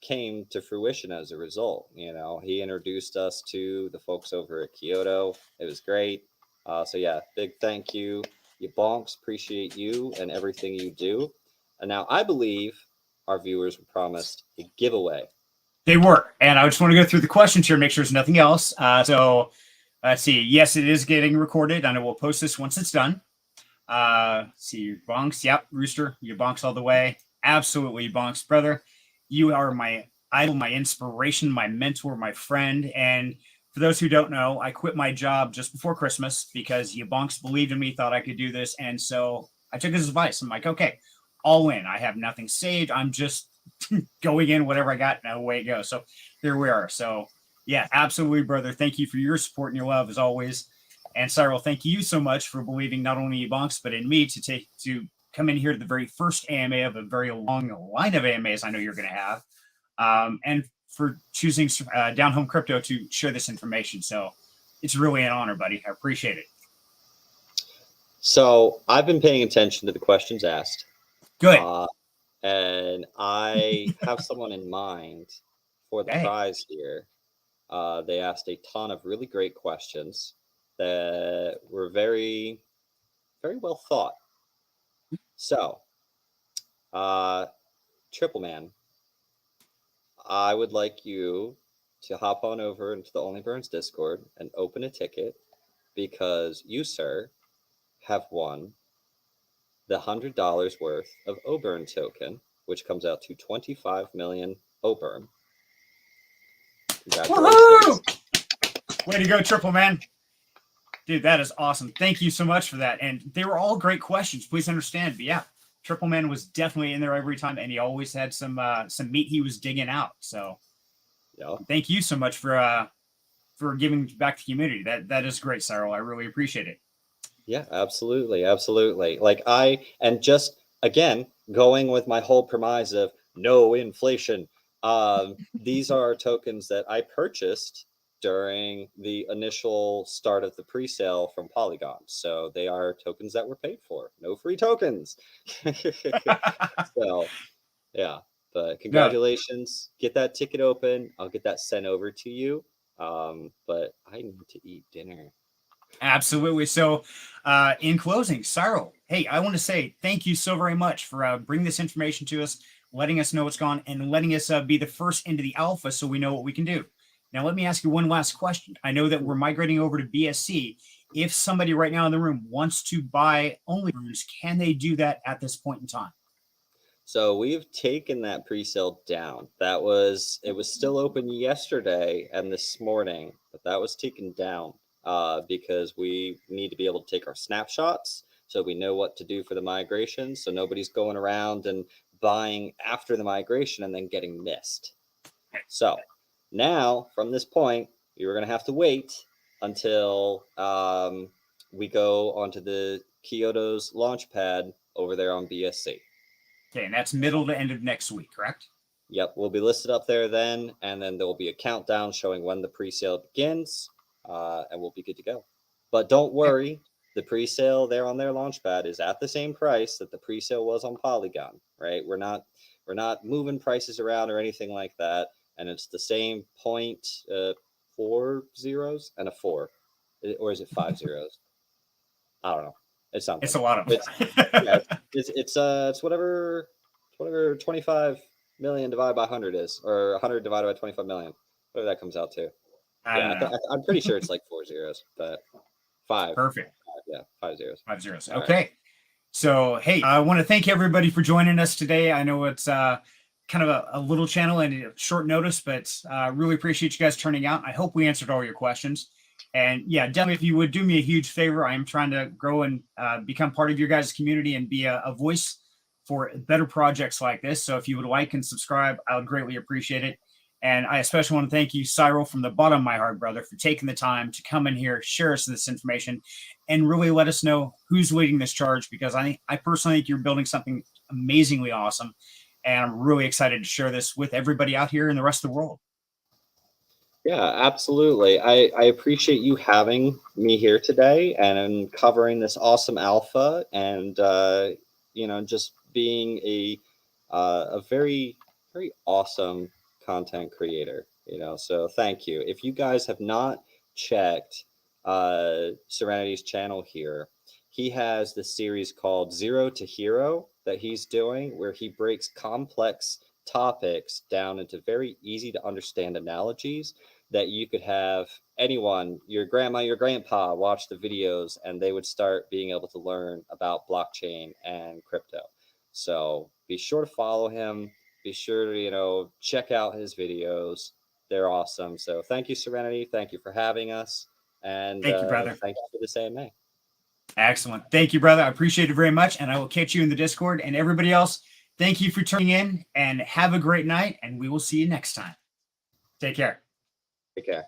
came to fruition as a result. He introduced us to the folks over at Kyoto. It was great. So yeah, big thank you. Yabonks, appreciate you and everything you do. And now I believe our viewers were promised a giveaway. They were. And I just want to go through the questions here, make sure there's nothing else. So let's see. Yes, it is getting recorded. I know we'll post this once it's done. See, Bonks. Yep. Rooster, Yabonks all the way. Absolutely, Bonks, brother. You are my idol, my inspiration, my mentor, my friend. And for those who don't know, I quit my job just before Christmas because Yabonks believed in me, thought I could do this. And so I took his advice. I'm like, okay, all in. I have nothing saved. I'm just going in, whatever I got, no way it goes. So here we are. So yeah, absolutely, brother. Thank you for your support and your love as always. And Cyril, thank you so much for believing not only Yabonks, but in me to come in here to the very first AMA of a very long line of AMAs I know you're going to have. And choosing Down Home Crypto to share this information. So it's really an honor, buddy. I appreciate it. So I've been paying attention to the questions asked. Good. And I have someone in mind for the Hey. prize here. They asked a ton of really great questions that were very, very well thought. So, Triple Man, I would like you to hop on over into the Onlyburns Discord and open a ticket, because you, sir, have won the $100 worth of Oburn token, which comes out to 25 million Oburn. Congratulations. Way to go, Triple Man. Dude, that is awesome. Thank you so much for that. And they were all great questions. Please understand. But yeah, Triple Man was definitely in there every time, and he always had some meat he was digging out. So yeah, thank you so much for giving back to the community. That is great, Cyril. I really appreciate it. Yeah, absolutely. Absolutely. Like and just again, going with my whole premise of no inflation. These are tokens that I purchased during the initial start of the pre-sale from Polygon. So they are tokens that were paid for. No free tokens. So yeah, but congratulations. Get that ticket open. I'll get that sent over to you. But I need to eat dinner. Absolutely. So in closing, Cyril, hey, I want to say thank you so very much for bringing this information to us, letting us know what's gone, and letting us be the first into the alpha so we know what we can do. Now, let me ask you one last question. I know that we're migrating over to BSC. If somebody right now in the room wants to buy Onlyburns, can they do that at this point in time? So we've taken that pre-sale down. It was still open yesterday and this morning, but that was taken down because we need to be able to take our snapshots so we know what to do for the migration. So nobody's going around and buying after the migration and then getting missed. So now from this point, you're going to have to wait until we go onto the Kyoto's launchpad over there on BSC. Okay, and that's middle to end of next week, correct? Yep, we'll be listed up there then, and then there will be a countdown showing when the pre-sale begins, and we'll be good to go. But don't worry, the pre-sale there on their launchpad is at the same price that the pre-sale was on Polygon, right? We're not moving prices around or anything like that, and it's the same 0.4 zeros and a 4, or is it 5 zeros? I don't know. It's something. It's a lot of them. It's whatever 25 million divided by 100 is, or 100 divided by 25 million, whatever that comes out to. I'm pretty sure it's like 4 zeros, but 5. Perfect. 5 zeros. 5 zeros. Okay. Right. So, hey, I want to thank everybody for joining us today. I know it's kind of a little channel and a short notice, but really appreciate you guys turning out. I hope we answered all your questions. And yeah, definitely, if you would do me a huge favor, I am trying to grow and become part of your guys' community and be a voice for better projects like this. So if you would like and subscribe, I would greatly appreciate it. And I especially want to thank you, Cyril, from the bottom of my heart, brother, for taking the time to come in here, share us this information, and really let us know who's leading this charge, because I personally think you're building something amazingly awesome. And I'm really excited to share this with everybody out here in the rest of the world. Yeah, absolutely. I appreciate you having me here today and covering this awesome alpha, and just being a very, very awesome content creator. So thank you. If you guys have not checked Serenity's channel here, he has the series called Zero to Hero that he's doing, where he breaks complex topics down into very easy to understand analogies that you could have anyone, your grandma, your grandpa, watch the videos, and they would start being able to learn about blockchain and crypto. So be sure to follow him. Be sure to, check out his videos. They're awesome. So thank you, Serenity. Thank you for having us. And thank you, brother. Thank you for this AMA. Excellent. Thank you, brother. I appreciate it very much. And I will catch you in the Discord. And everybody else, thank you for tuning in, and have a great night. And we will see you next time. Take care. Take care.